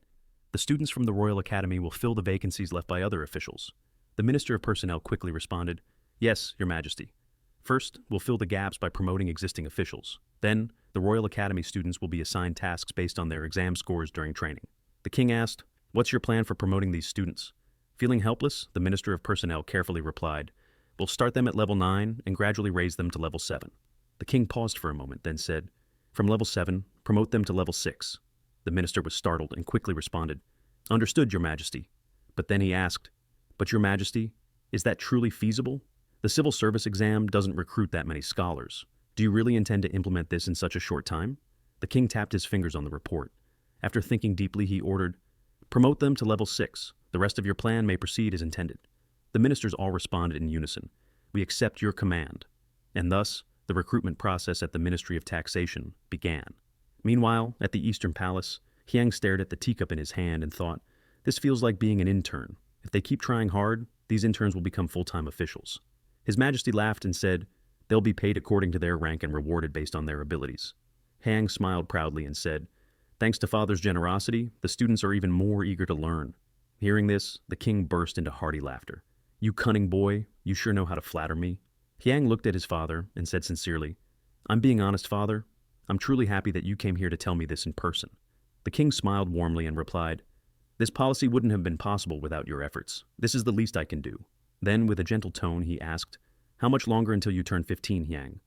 the students from the Royal Academy will fill the vacancies left by other officials." The Minister of Personnel quickly responded, "Yes, Your Majesty. First, we'll fill the gaps by promoting existing officials. Then, the Royal Academy students will be assigned tasks based on their exam scores during training." The king asked, "What's your plan for promoting these students?" Feeling helpless, the Minister of Personnel carefully replied, "We'll start them at level 9 and gradually raise them to level 7. The king paused for a moment, then said, "From level 7, promote them to level 6. The minister was startled and quickly responded, "Understood, Your Majesty." But then he asked, But Your Majesty, is that truly feasible? The civil service exam doesn't recruit that many scholars. Do you really intend to implement this in such a short time? The king tapped his fingers on the report. After thinking deeply, he ordered, "Promote them to level 6. The rest of your plan may proceed as intended." The ministers all responded in unison. "We accept your command." And thus, the recruitment process at the Ministry of Taxation began. Meanwhile, at the Eastern Palace, Hyang stared at the teacup in his hand and thought, "This feels like being an intern. If they keep trying hard, these interns will become full-time officials." His Majesty laughed and said, "They'll be paid according to their rank and rewarded based on their abilities." Hyang smiled proudly and said, "Thanks to Father's generosity, the students are even more eager to learn." Hearing this, the king burst into hearty laughter. "You cunning boy, you sure know how to flatter me." Hyang looked at his father and said sincerely, "I'm being honest, Father. I'm truly happy that you came here to tell me this in person." The king smiled warmly and replied, "This policy wouldn't have been possible without your efforts. This is the least I can do." Then, with a gentle tone, he asked, "How much longer until you turn 15, Hyang?"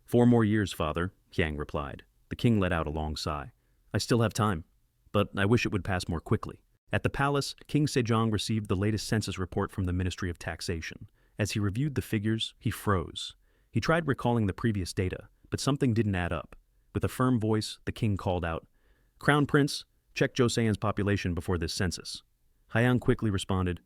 4 more years, Father," Hyang replied. The king let out a long sigh. "I still have time, but I wish it would pass more quickly." At the palace, King Sejong received the latest census report from the Ministry of Taxation. As he reviewed the figures, he froze. He tried recalling the previous data, but something didn't add up. With a firm voice, the king called out, "Crown Prince, check Joseon's population before this census." Hyang quickly responded,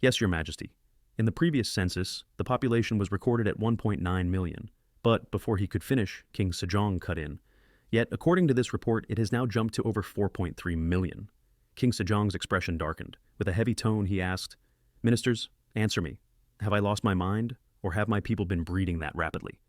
"Yes, Your Majesty." In the previous census, the population was recorded at 1.9 million, but before he could finish, King Sejong cut in. Yet, according to this report, it has now jumped to over 4.3 million. King Sejong's expression darkened. With a heavy tone, he asked, "Ministers, answer me. Have I lost my mind, or have my people been breeding that rapidly?"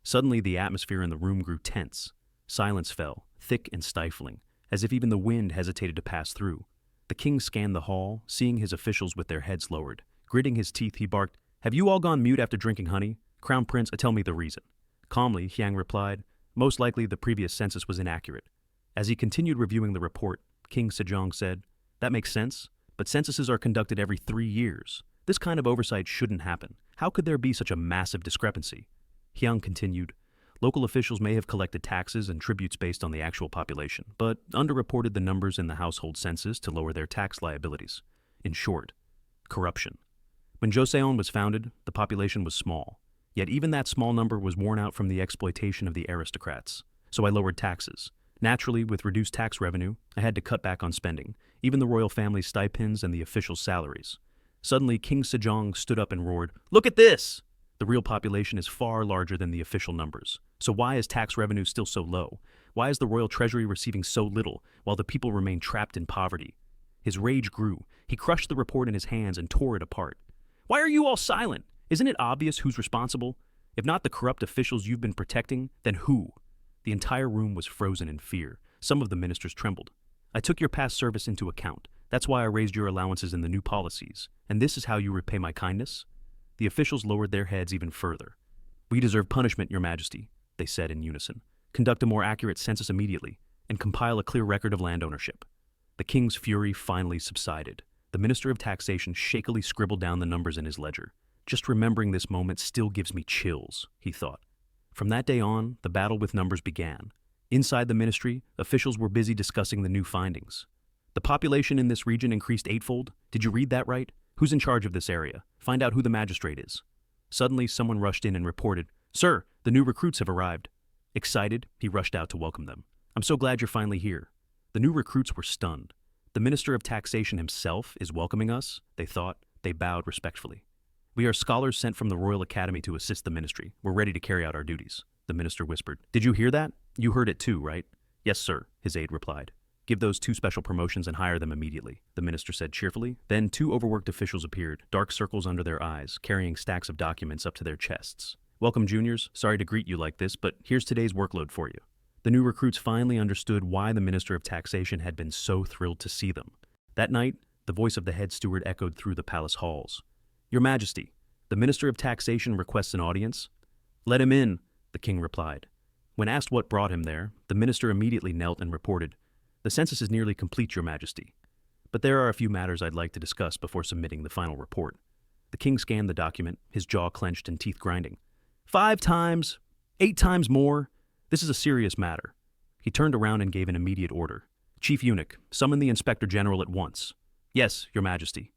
Suddenly, the atmosphere in the room grew tense. Silence fell, thick and stifling, as if even the wind hesitated to pass through. The king scanned the hall, seeing his officials with their heads lowered. Gritting his teeth, he barked, "Have you all gone mute after drinking honey? Crown Prince, tell me the reason." Calmly, Hyang replied, "Most likely the previous census was inaccurate." As he continued reviewing the report, King Sejong said, "That makes sense, but censuses are conducted every 3 years. This kind of oversight shouldn't happen. How could there be such a massive discrepancy?" Hyang continued, "Local officials may have collected taxes and tributes based on the actual population, but underreported the numbers in the household census to lower their tax liabilities. In short, corruption. When Joseon was founded, the population was small. Yet even that small number was worn out from the exploitation of the aristocrats. So I lowered taxes. Naturally, with reduced tax revenue, I had to cut back on spending, even the royal family's stipends and the officials' salaries." Suddenly, King Sejong stood up and roared, "Look at this! The real population is far larger than the official numbers. So why is tax revenue still so low? Why is the royal treasury receiving so little, while the people remain trapped in poverty?" His rage grew. He crushed the report in his hands and tore it apart. "Why are you all silent? Isn't it obvious who's responsible? If not the corrupt officials you've been protecting, then who?" The entire room was frozen in fear. Some of the ministers trembled. "I took your past service into account. That's why I raised your allowances in the new policies. And this is how you repay my kindness?" The officials lowered their heads even further. "We deserve punishment, Your Majesty," they said in unison. "Conduct a more accurate census immediately, and compile a clear record of land ownership." The king's fury finally subsided. The Minister of Taxation shakily scribbled down the numbers in his ledger. "Just remembering this moment still gives me chills," he thought. From that day on, the battle with numbers began. Inside the ministry, officials were busy discussing the new findings. "The population in this region increased 8-fold. Did you read that right? Who's in charge of this area? Find out who the magistrate is." Suddenly, someone rushed in and reported, "Sir, the new recruits have arrived." Excited, he rushed out to welcome them. "I'm so glad you're finally here." The new recruits were stunned. "The Minister of Taxation himself is welcoming us," they thought. They bowed respectfully. "We are scholars sent from the Royal Academy to assist the ministry. We're ready to carry out our duties," the minister whispered. "Did you hear that? You heard it too, right?" "Yes, sir," his aide replied. "Give those 2 special promotions and hire them immediately," the minister said cheerfully. Then 2 overworked officials appeared, dark circles under their eyes, carrying stacks of documents up to their chests. "Welcome, juniors. Sorry to greet you like this, but here's today's workload for you." The new recruits finally understood why the Minister of Taxation had been so thrilled to see them. That night, the voice of the head steward echoed through the palace halls. "Your Majesty, the Minister of Taxation requests an audience." "Let him in," the king replied. When asked what brought him there, the minister immediately knelt and reported, "The census is nearly complete, Your Majesty. But there are a few matters I'd like to discuss before submitting the final report." The king scanned the document, his jaw clenched and teeth grinding. 5 times, 8 times more. This is a serious matter. He turned around and gave an immediate order. "Chief Eunuch, summon the Inspector General at once." "Yes, Your Majesty."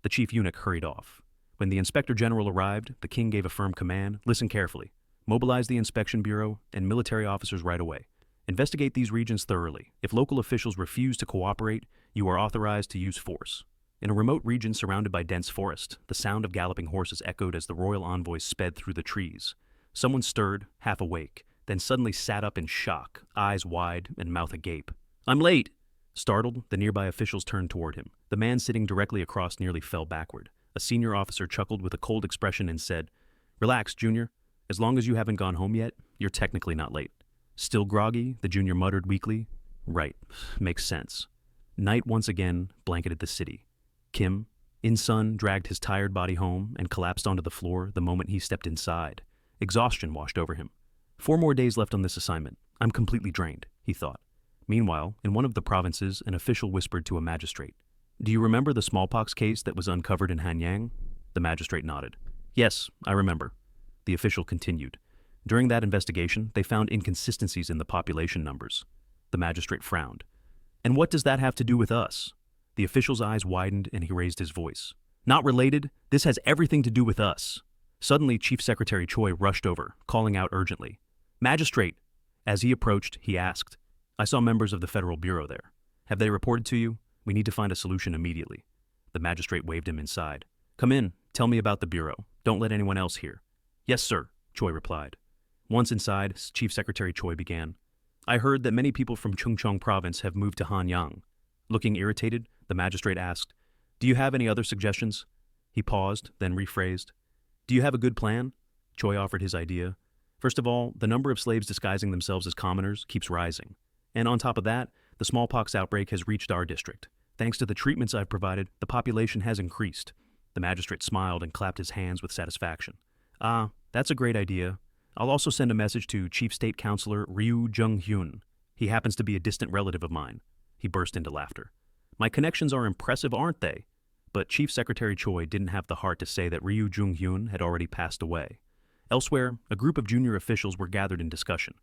The chief eunuch hurried off. When the inspector general arrived, the king gave a firm command: listen carefully. Mobilize the inspection bureau and military officers right away. Investigate these regions thoroughly. If local officials refuse to cooperate, you are authorized to use force. In a remote region surrounded by dense forest, the sound of galloping horses echoed as the royal envoys sped through the trees. Someone stirred, half awake, then suddenly sat up in shock, eyes wide and mouth agape. I'm late! Startled, the nearby officials turned toward him. The man sitting directly across nearly fell backward. A senior officer chuckled with a cold expression and said, Relax, Junior. As long as you haven't gone home yet, you're technically not late. Still groggy, the junior muttered weakly. Right, makes sense. Night once again blanketed the city. Kim, In-sun, dragged his tired body home and collapsed onto the floor the moment he stepped inside. Exhaustion washed over him. 4 more days left on this assignment. I'm completely drained, he thought. Meanwhile, in one of the provinces, an official whispered to a magistrate. Do you remember the smallpox case that was uncovered in Hanyang? The magistrate nodded. Yes, I remember. The official continued. During that investigation, they found inconsistencies in the population numbers. The magistrate frowned. And what does that have to do with us? The official's eyes widened and he raised his voice. Not related. This has everything to do with us. Suddenly, Chief Secretary Choi rushed over, calling out urgently. Magistrate! As he approached, he asked, I saw members of the Federal Bureau there. Have they reported to you? We need to find a solution immediately. The magistrate waved him inside. Come in. Tell me about the Bureau. Don't let anyone else hear. Yes, sir, Choi replied. Once inside, Chief Secretary Choi began. I heard that many people from Chungcheong Province have moved to Hanyang. Looking irritated, the magistrate asked, Do you have any other suggestions? He paused, then rephrased. Do you have a good plan? Choi offered his idea. First of all, the number of slaves disguising themselves as commoners keeps rising. And on top of that, the smallpox outbreak has reached our district. Thanks to the treatments I've provided, the population has increased. The magistrate smiled and clapped his hands with satisfaction. Ah, that's a great idea. I'll also send a message to Chief State Councilor Ryu Jung-hyun. He happens to be a distant relative of mine. He burst into laughter. My connections are impressive, aren't they? But Chief Secretary Choi didn't have the heart to say that Ryu Jung-hyun had already passed away. Elsewhere, a group of junior officials were gathered in discussion.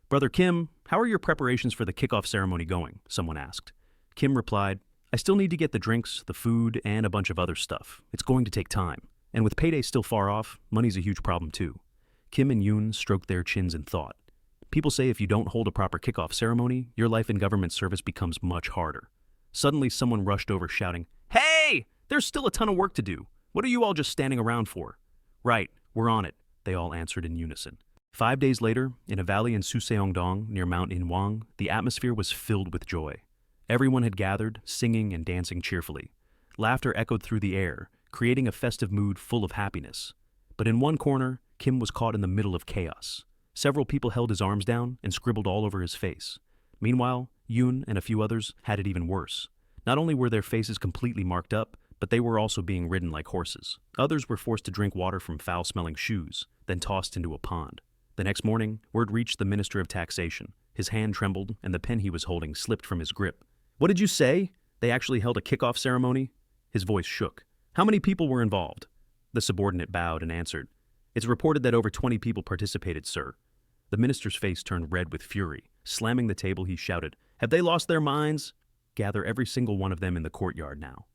Brother Kim, how are your preparations for the kickoff ceremony going? Someone asked. Kim replied, I still need to get the drinks, the food, and a bunch of other stuff. It's going to take time. And with payday still far off, money's a huge problem too. Kim and Yoon stroked their chins in thought. People say if you don't hold a proper kickoff ceremony, your life in government service becomes much harder. Suddenly, someone rushed over shouting, Hey! There's still a ton of work to do. What are you all just standing around for? Right, we're on it, they all answered in unison. 5 days later, in a valley in Suseongdong near Mount Inwang, the atmosphere was filled with joy. Everyone had gathered, singing and dancing cheerfully. Laughter echoed through the air, creating a festive mood full of happiness. But in one corner, Kim was caught in the middle of chaos. Several people held his arms down and scribbled all over his face. Meanwhile, Yoon and a few others had it even worse. Not only were their faces completely marked up, but they were also being ridden like horses. Others were forced to drink water from foul-smelling shoes, then tossed into a pond. The next morning, word reached the Minister of Taxation. His hand trembled, and the pen he was holding slipped from his grip. What did you say? They actually held a kickoff ceremony? His voice shook. How many people were involved? The subordinate bowed and answered. It's reported that over 20 people participated, sir. The minister's face turned red with fury. Slamming the table, he shouted, Have they lost their minds? Gather every single one of them in the courtyard now.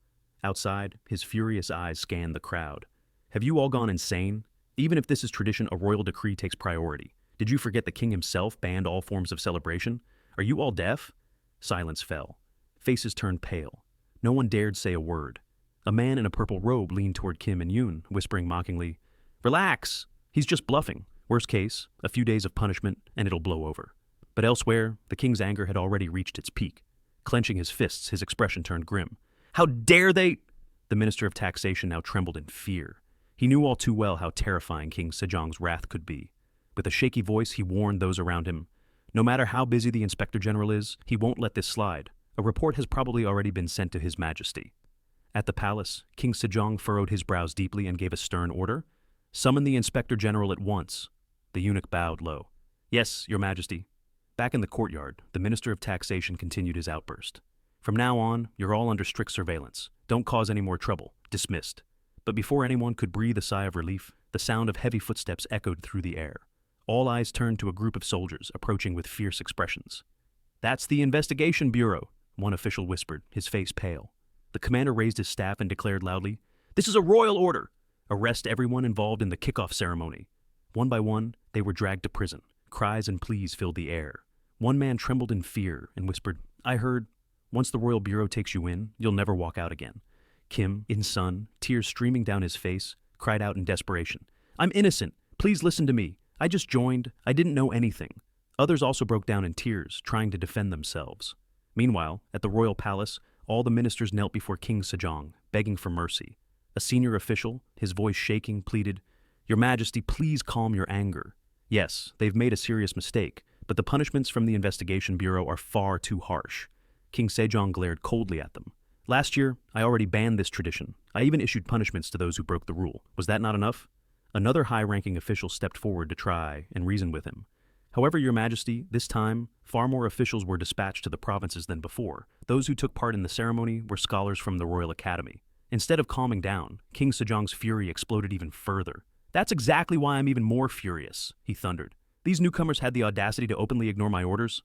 Outside, his furious eyes scanned the crowd. Have you all gone insane? Even if this is tradition, a royal decree takes priority. Did you forget the king himself banned all forms of celebration? Are you all deaf? Silence fell. Faces turned pale. No one dared say a word. A man in a purple robe leaned toward Kim and Yoon, whispering mockingly, Relax! He's just bluffing. Worst case, a few days of punishment, and it'll blow over. But elsewhere, the king's anger had already reached its peak. Clenching his fists, his expression turned grim. How dare they? The Minister of Taxation now trembled in fear. He knew all too well how terrifying King Sejong's wrath could be. With a shaky voice, he warned those around him. No matter how busy the Inspector General is, he won't let this slide. A report has probably already been sent to His Majesty. At the palace, King Sejong furrowed his brows deeply and gave a stern order. Summon the Inspector General at once. The eunuch bowed low. Yes, Your Majesty. Back in the courtyard, the Minister of Taxation continued his outburst. From now on, you're all under strict surveillance. Don't cause any more trouble. Dismissed. But before anyone could breathe a sigh of relief, the sound of heavy footsteps echoed through the air. All eyes turned to a group of soldiers approaching with fierce expressions. That's the Investigation Bureau, one official whispered, his face pale. The commander raised his staff and declared loudly, This is a royal order. Arrest everyone involved in the kickoff ceremony. One by one, they were dragged to prison. Cries and pleas filled the air. One man trembled in fear and whispered, I heard, once the Royal Bureau takes you in, you'll never walk out again. Kim, in sun, tears streaming down his face, cried out in desperation, I'm innocent. Please listen to me. I just joined. I didn't know anything. Others also broke down in tears, trying to defend themselves. Meanwhile, at the royal palace, all the ministers knelt before King Sejong, begging for mercy. A senior official, his voice shaking, pleaded, Your Majesty, please calm your anger. Yes, they've made a serious mistake, but the punishments from the Investigation Bureau are far too harsh. King Sejong glared coldly at them. Last year, I already banned this tradition. I even issued punishments to those who broke the rule. Was that not enough? Another high-ranking official stepped forward to try and reason with him. However, Your Majesty, this time, far more officials were dispatched to the provinces than before. Those who took part in the ceremony were scholars from the Royal Academy. Instead of calming down, King Sejong's fury exploded even further. That's exactly why I'm even more furious, he thundered. These newcomers had the audacity to openly ignore my orders.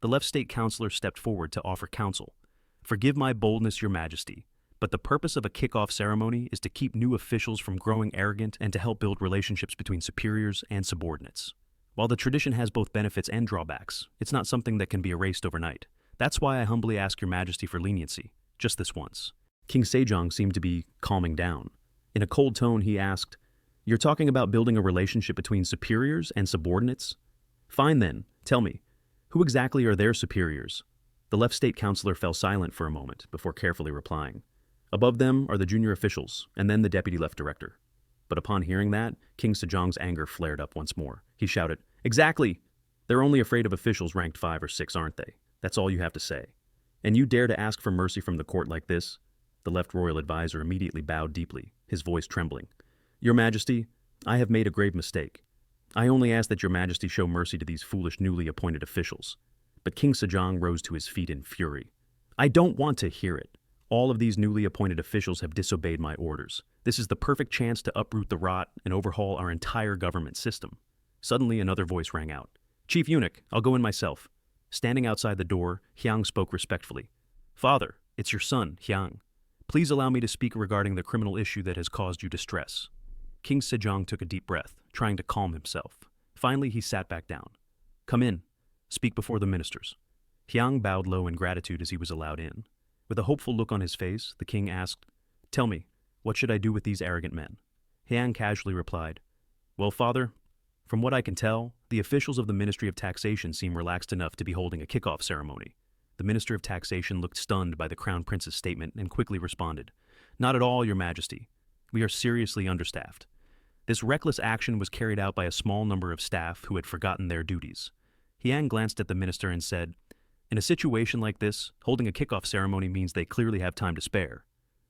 The left state councillor stepped forward to offer counsel. Forgive my boldness, Your Majesty, but the purpose of a kickoff ceremony is to keep new officials from growing arrogant and to help build relationships between superiors and subordinates. While the tradition has both benefits and drawbacks, it's not something that can be erased overnight. That's why I humbly ask Your Majesty for leniency, just this once. King Sejong seemed to be calming down. In a cold tone, he asked, You're talking about building a relationship between superiors and subordinates? Fine then, tell me, who exactly are their superiors? The left state councillor fell silent for a moment before carefully replying. Above them are the junior officials, and then the deputy left director. But upon hearing that, King Sejong's anger flared up once more. He shouted, Exactly! They're only afraid of officials ranked 5 or 6, aren't they? That's all you have to say. And you dare to ask for mercy from the court like this? The left royal advisor immediately bowed deeply, his voice trembling. Your Majesty, I have made a grave mistake. I only ask that Your Majesty show mercy to these foolish newly appointed officials. But King Sejong rose to his feet in fury. I don't want to hear it. All of these newly appointed officials have disobeyed my orders. This is the perfect chance to uproot the rot and overhaul our entire government system. Suddenly another voice rang out. Chief Eunuch, I'll go in myself. Standing outside the door, Hyang spoke respectfully. Father, it's your son, Hyang. Please allow me to speak regarding the criminal issue that has caused you distress. King Sejong took a deep breath, trying to calm himself. Finally, he sat back down. Come in. Speak before the ministers. Hyang bowed low in gratitude as he was allowed in. With a hopeful look on his face, the king asked, Tell me, what should I do with these arrogant men? Hyang casually replied, Well, father, from what I can tell, the officials of the Ministry of Taxation seem relaxed enough to be holding a kickoff ceremony. The Minister of Taxation looked stunned by the Crown Prince's statement and quickly responded, Not at all, Your Majesty. We are seriously understaffed. This reckless action was carried out by a small number of staff who had forgotten their duties. Hyang glanced at the minister and said, In a situation like this, holding a kickoff ceremony means they clearly have time to spare.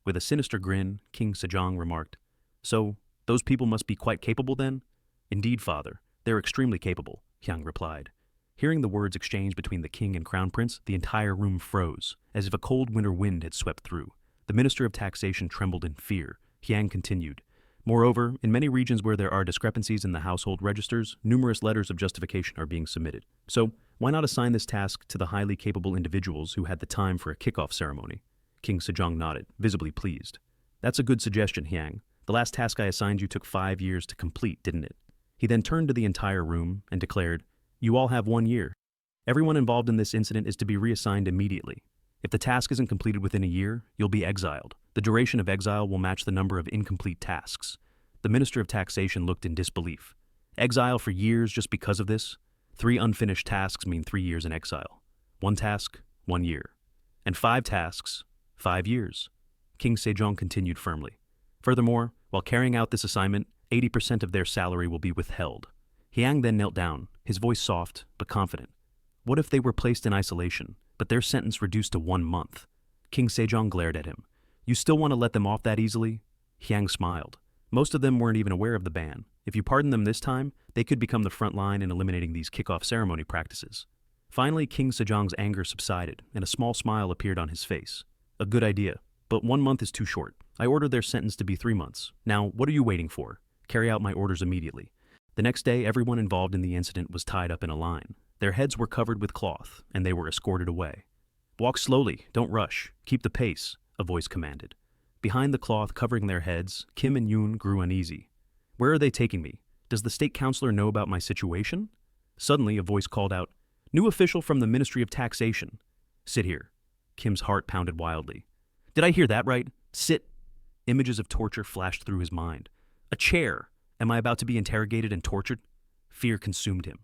With a sinister grin, King Sejong remarked, So, those people must be quite capable then? Indeed, father, they're extremely capable, Hyang replied. Hearing the words exchanged between the king and crown prince, the entire room froze, as if a cold winter wind had swept through. The Minister of Taxation trembled in fear. Hyang continued, Moreover, in many regions where there are discrepancies in the household registers, numerous letters of justification are being submitted. So, why not assign this task to the highly capable individuals who had the time for a kickoff ceremony? King Sejong nodded, visibly pleased. That's a good suggestion, Hyang. The last task I assigned you took 5 years to complete, didn't it? He then turned to the entire room and declared, You all have 1 year. Everyone involved in this incident is to be reassigned immediately. If the task isn't completed within a year, you'll be exiled. The duration of exile will match the number of incomplete tasks. The Minister of Taxation looked in disbelief. Exile for years just because of this? 3 unfinished tasks mean 3 years in exile. 1 task, 1 year. And 5 tasks, 5 years. King Sejong continued firmly. Furthermore, while carrying out this assignment, 80% of their salary will be withheld. Hyang then knelt down, his voice soft but confident. What if they were placed in isolation, but their sentence reduced to 1 month? King Sejong glared at him. You still want to let them off that easily? Hyang smiled. Most of them weren't even aware of the ban. If you pardon them this time, they could become the front line in eliminating these kickoff ceremony practices. Finally, King Sejong's anger subsided, and a small smile appeared on his face. A good idea, but 1 month is too short. I ordered their sentence to be 3 months. Now, what are you waiting for? Carry out my orders immediately. The next day, everyone involved in the incident was tied up in a line. Their heads were covered with cloth, and they were escorted away. Walk slowly, don't rush, keep the pace, a voice commanded. Behind the cloth covering their heads, Kim and Yoon grew uneasy. Where are they taking me? Does the state councilor know about my situation? Suddenly, a voice called out, "New official from the Ministry of Taxation." "Sit here." Kim's heart pounded wildly. "Did I hear that right? Sit." Images of torture flashed through his mind. A chair! Am I about to be interrogated and tortured? Fear consumed him.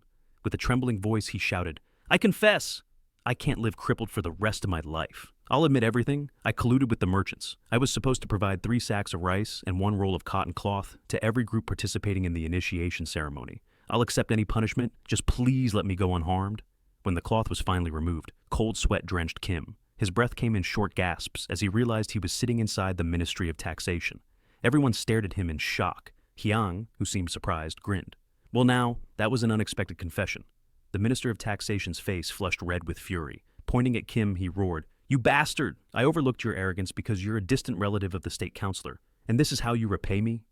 With a trembling voice, he shouted, "I confess! I can't live crippled for the rest of my life. I'll admit everything. I colluded with the merchants. I was supposed to provide 3 sacks of rice and 1 roll of cotton cloth to every group participating in the initiation ceremony. I'll accept any punishment. Just please let me go unharmed." When the cloth was finally removed, cold sweat drenched Kim. His breath came in short gasps as he realized he was sitting inside the Ministry of Taxation. Everyone stared at him in shock. Hyang, who seemed surprised, grinned. "Well now, that was an unexpected confession." The Minister of Taxation's face flushed red with fury. Pointing at Kim, he roared, "You bastard! I overlooked your arrogance because you're a distant relative of the state councilor, and this is how you repay me?"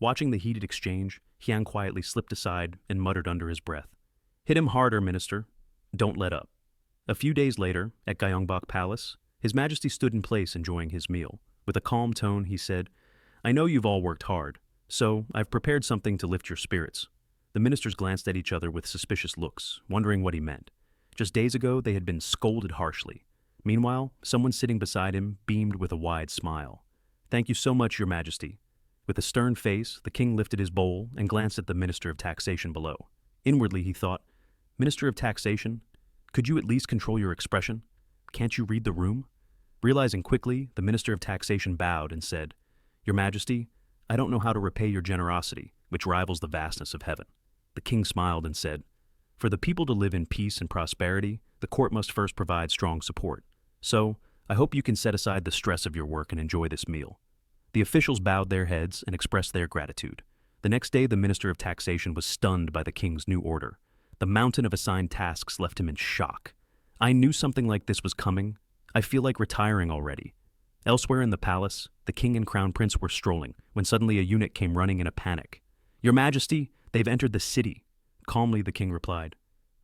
Watching the heated exchange, Hyang quietly slipped aside and muttered under his breath, "Hit him harder, Minister. Don't let up." A few days later, at Gyeongbok Palace, His Majesty stood in place enjoying his meal. With a calm tone, he said, "I know you've all worked hard, so I've prepared something to lift your spirits." The ministers glanced at each other with suspicious looks, wondering what he meant. Just days ago, they had been scolded harshly. Meanwhile, someone sitting beside him beamed with a wide smile. "Thank you so much, Your Majesty." With a stern face, the king lifted his bowl and glanced at the Minister of Taxation below. Inwardly, he thought, "Minister of Taxation, could you at least control your expression? Can't you read the room?" Realizing quickly, the Minister of Taxation bowed and said, "Your Majesty, I don't know how to repay your generosity, which rivals the vastness of heaven." The king smiled and said, "For the people to live in peace and prosperity, the court must first provide strong support. So, I hope you can set aside the stress of your work and enjoy this meal." The officials bowed their heads and expressed their gratitude. The next day, the Minister of Taxation was stunned by the king's new order. The mountain of assigned tasks left him in shock. "I knew something like this was coming. I feel like retiring already." Elsewhere in the palace, the king and crown prince were strolling when suddenly a eunuch came running in a panic. "Your Majesty, they've entered the city." Calmly, the king replied,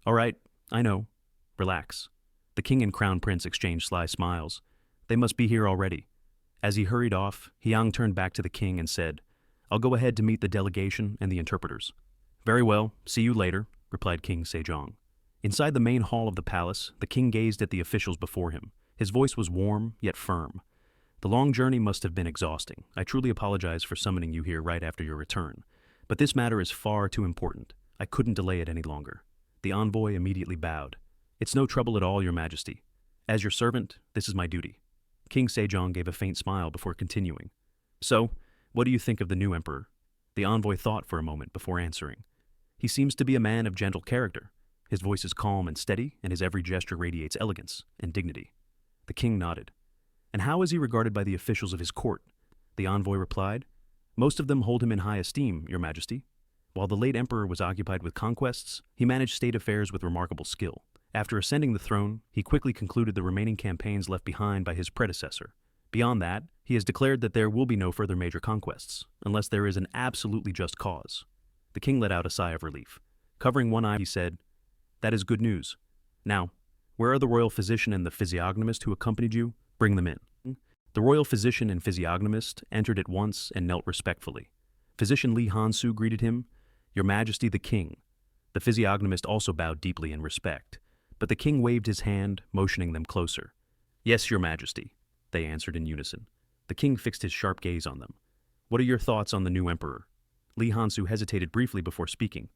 "All right, I know. Relax." The king and crown prince exchanged sly smiles. "They must be here already." As he hurried off, Hyang turned back to the king and said, "I'll go ahead to meet the delegation and the interpreters." "Very well, see you later," replied King Sejong. Inside the main hall of the palace, the king gazed at the officials before him. His voice was warm, yet firm. "The long journey must have been exhausting. I truly apologize for summoning you here right after your return. But this matter is far too important. I couldn't delay it any longer." The envoy immediately bowed. "It's no trouble at all, Your Majesty. As your servant, this is my duty." King Sejong gave a faint smile before continuing. "So, what do you think of the new emperor?" The envoy thought for a moment before answering. "He seems to be a man of gentle character. His voice is calm and steady, and his every gesture radiates elegance and dignity." The king nodded. "And how is he regarded by the officials of his court?" The envoy replied, "Most of them hold him in high esteem, Your Majesty. While the late emperor was occupied with conquests, he managed state affairs with remarkable skill. After ascending the throne, he quickly concluded the remaining campaigns left behind by his predecessor. Beyond that, he has declared that there will be no further major conquests, unless there is an absolutely just cause." The king let out a sigh of relief. Covering one eye, he said, "That is good news. Now, where are the royal physician and the physiognomist who accompanied you? Bring them in." The royal physician and physiognomist entered at once and knelt respectfully. Physician Lee Hansu greeted him, "Your Majesty the King." The physiognomist also bowed deeply in respect, but the king waved his hand, motioning them closer. "Yes, Your Majesty," they answered in unison. The king fixed his sharp gaze on them. "What are your thoughts on the new emperor?" Lee Hansu hesitated briefly before speaking.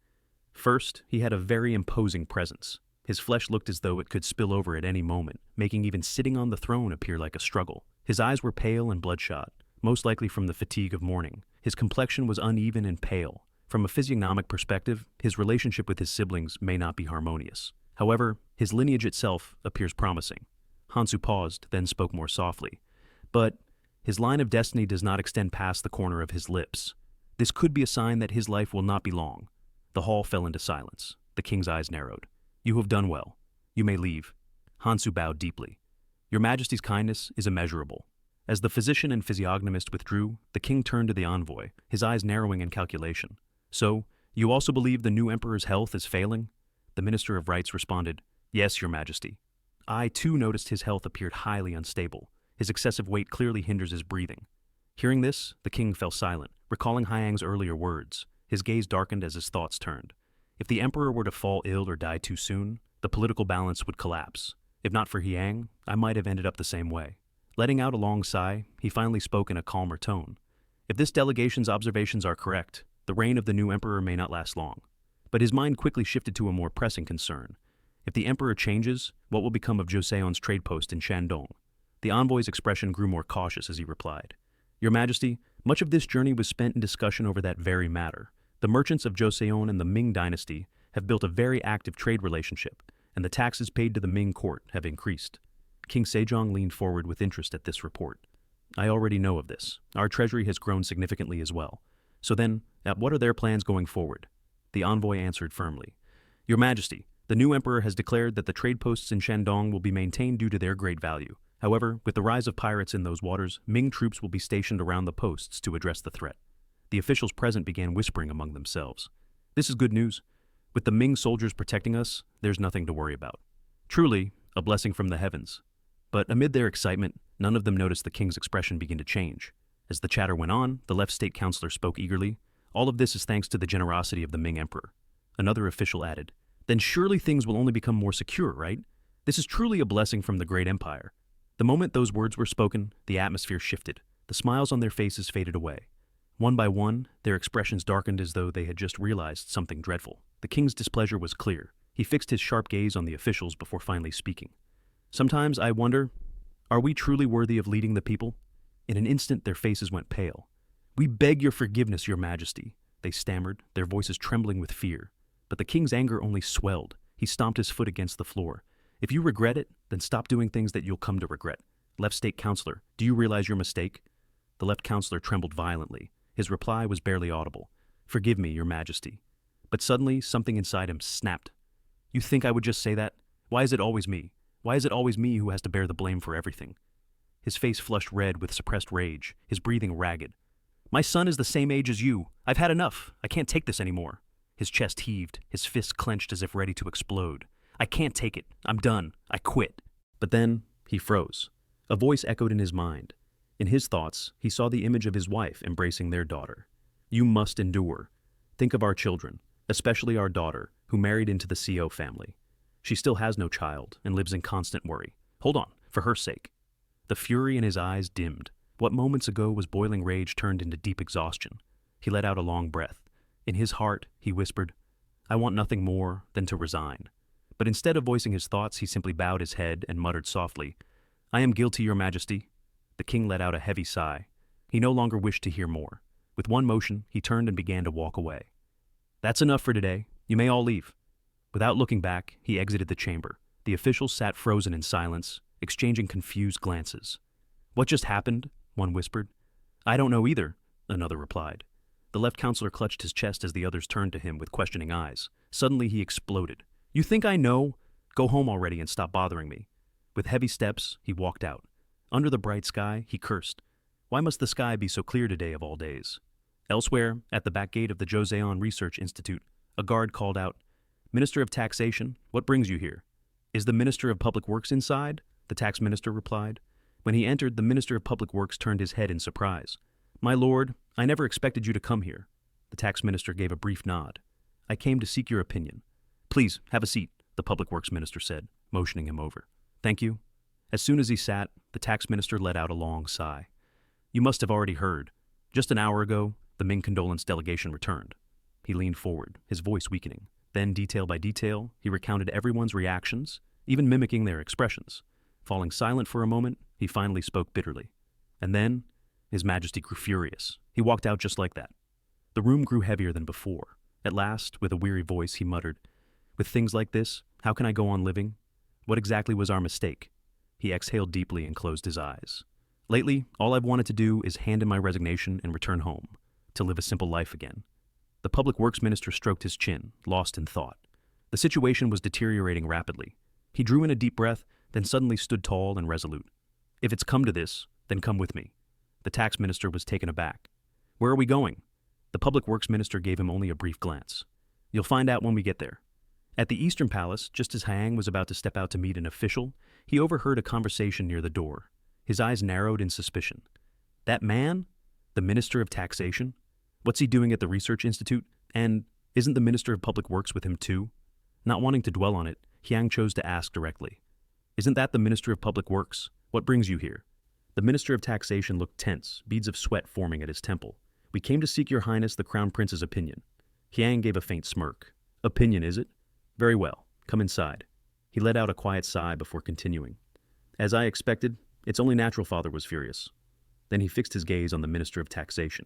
First, he had a very imposing presence. His flesh looked as though it could spill over at any moment, making even sitting on the throne appear like a struggle. His eyes were pale and bloodshot, most likely from the fatigue of mourning. His complexion was uneven and pale. From a physiognomic perspective, his relationship with his siblings may not be harmonious. However, his lineage itself appears promising. Hansu paused, then spoke more softly. "But his line of destiny does not extend past the corner of his lips. This could be a sign that his life will not be long." The hall fell into silence. The king's eyes narrowed. "You have done well. You may leave." Hansu bowed deeply. "Your Majesty's kindness is immeasurable." As the physician and physiognomist withdrew, the king turned to the envoy, his eyes narrowing in calculation. "So, you also believe the new emperor's health is failing?" The Minister of Rights responded, "Yes, Your Majesty." "I, too, noticed his health appeared highly unstable. His excessive weight clearly hinders his breathing." Hearing this, the king fell silent, recalling Hyang's earlier words. His gaze darkened as his thoughts turned. If the emperor were to fall ill or die too soon, the political balance would collapse. If not for Hyang, I might have ended up the same way. Letting out a long sigh, he finally spoke in a calmer tone. If this delegation's observations are correct, the reign of the new emperor may not last long. But his mind quickly shifted to a more pressing concern. If the emperor changes, what will become of Joseon's trade post in Shandong? The envoy's expression grew more cautious as he replied. Your Majesty, much of this journey was spent in discussion over that very matter. The merchants of Joseon and the Ming dynasty have built a very active trade relationship, and the taxes paid to the Ming court have increased. King Sejong leaned forward with interest at this report. I already know of this. Our treasury has grown significantly as well. So then, what are their plans going forward? The envoy answered firmly. Your Majesty, the new emperor has declared that the trade posts in Shandong will be maintained due to their great value. However, with the rise of pirates in those waters, Ming troops will be stationed around the posts to address the threat. The officials present began whispering among themselves. This is good news. With the Ming soldiers protecting us, there's nothing to worry about. Truly, a blessing from the heavens. But amid their excitement, none of them noticed the king's expression begin to change. As the chatter went on, the left state councillor spoke eagerly. All of this is thanks to the generosity of the Ming emperor. Another official added, Then surely things will only become more secure, right? This is truly a blessing from the great empire. The moment those words were spoken, the atmosphere shifted. The smiles on their faces faded away. One by one, their expressions darkened as though they had just realized something dreadful. The king's displeasure was clear. He fixed his sharp gaze on the officials before finally speaking. Sometimes I wonder, are we truly worthy of leading the people? In an instant, their faces went pale. We beg your forgiveness, your majesty, they stammered, their voices trembling with fear. But the king's anger only swelled. He stomped his foot against the floor. If you regret it, then stop doing things that you'll come to regret. Left state councillor, do you realize your mistake? The left councillor trembled violently. His reply was barely audible. Forgive me, your majesty. But suddenly, something inside him snapped. You think I would just say that? Why is it always me? Why is it always me who has to bear the blame for everything? His face flushed red with suppressed rage, his breathing ragged. My son is the same age as you. I've had enough. I can't take this anymore. His chest heaved, his fists clenched as if ready to explode. I can't take it. I'm done. I quit. But then, he froze. A voice echoed in his mind. In his thoughts, he saw the image of his wife embracing their daughter. You must endure. Think of our children, especially our daughter, who married into the CO family. She still has no child and lives in constant worry. Hold on, for her sake. The fury in his eyes dimmed. What moments ago was boiling rage turned into deep exhaustion. He let out a long breath. In his heart, he whispered, I want nothing more than to resign. But instead of voicing his thoughts, he simply bowed his head and muttered softly, I am guilty, your majesty. The king let out a heavy sigh. He no longer wished to hear more. With one motion, he turned and began to walk away. That's enough for today. You may all leave. Without looking back, he exited the chamber. The officials sat frozen in silence, exchanging confused glances. What just happened? One whispered. I don't know either, another replied. The left councillor clutched his chest as the others turned to him with questioning eyes. Suddenly he exploded. You think I know? Go home already and stop bothering me. With heavy steps, he walked out. Under the bright sky, he cursed. Why must the sky be so clear today of all days? Elsewhere, at the back gate of the Joseon Research Institute, a guard called out, Minister of Taxation, what brings you here? Is the Minister of Public Works inside? The tax minister replied. When he entered, the Minister of Public Works turned his head in surprise. My lord, I never expected you to come here. The tax minister gave a brief nod. I came to seek your opinion. Please, have a seat, the Public Works minister said, motioning him over. Thank you. As soon as he sat, the tax minister let out a long sigh. You must have already heard. Just an hour ago, the Ming condolence delegation returned. He leaned forward, his voice weakening. Then, detail by detail, he recounted everyone's reactions, even mimicking their expressions. Falling silent for a moment, he finally spoke bitterly. And then, His Majesty grew furious. He walked out just like that. The room grew heavier than before. At last, with a weary voice, he muttered, With things like this, how can I go on living? What exactly was our mistake? He exhaled deeply and closed his eyes. Lately, all I've wanted to do is hand in my resignation and return home, to live a simple life again. The Public Works Minister stroked his chin, lost in thought. The situation was deteriorating rapidly. He drew in a deep breath, then suddenly stood tall and resolute. If it's come to this, then come with me. The tax minister was taken aback. Where are we going? The Public Works Minister gave him only a brief glance. You'll find out when we get there. At the Eastern Palace, just as Hyang was about to step out to meet an official, he overheard a conversation near the door. His eyes narrowed in suspicion. That man? The Minister of Taxation? What's he doing at the Research Institute? And isn't the Minister of Public Works with him too? Not wanting to dwell on it, Hyang chose to ask directly. Isn't that the Minister of Public Works? What brings you here? The Minister of Taxation looked tense, beads of sweat forming at his temple. We came to seek your highness the Crown Prince's opinion. Hyang gave a faint smirk. Opinion, is it? Very well. Come inside. He let out a quiet sigh before continuing. As I expected, its only natural father was furious. Then he fixed his gaze on the Minister of Taxation.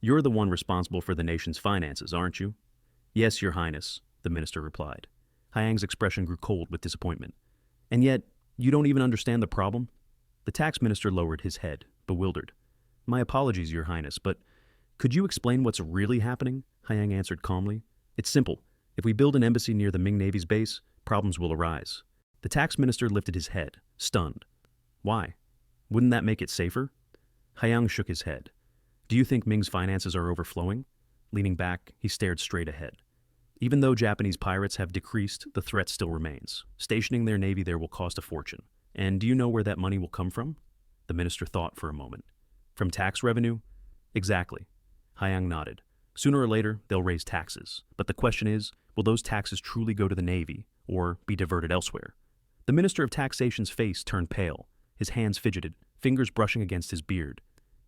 You're the one responsible for the nation's finances, aren't you? Yes, your highness, the minister replied. Hyang's expression grew cold with disappointment. And yet, you don't even understand the problem? The tax minister lowered his head, bewildered. My apologies, your highness, but could you explain what's really happening? Hyang answered calmly. It's simple. If we build an embassy near the Ming Navy's base, problems will arise. The tax minister lifted his head, stunned. Why? Wouldn't that make it safer? Hyang shook his head. Do you think Ming's finances are overflowing? Leaning back, he stared straight ahead. Even though Japanese pirates have decreased, the threat still remains. Stationing their navy there will cost a fortune. And do you know where that money will come from? The minister thought for a moment. From tax revenue? Exactly. Hyang nodded. Sooner or later, they'll raise taxes. But the question is, will those taxes truly go to the navy, or be diverted elsewhere? The Minister of Taxation's face turned pale. His hands fidgeted, fingers brushing against his beard.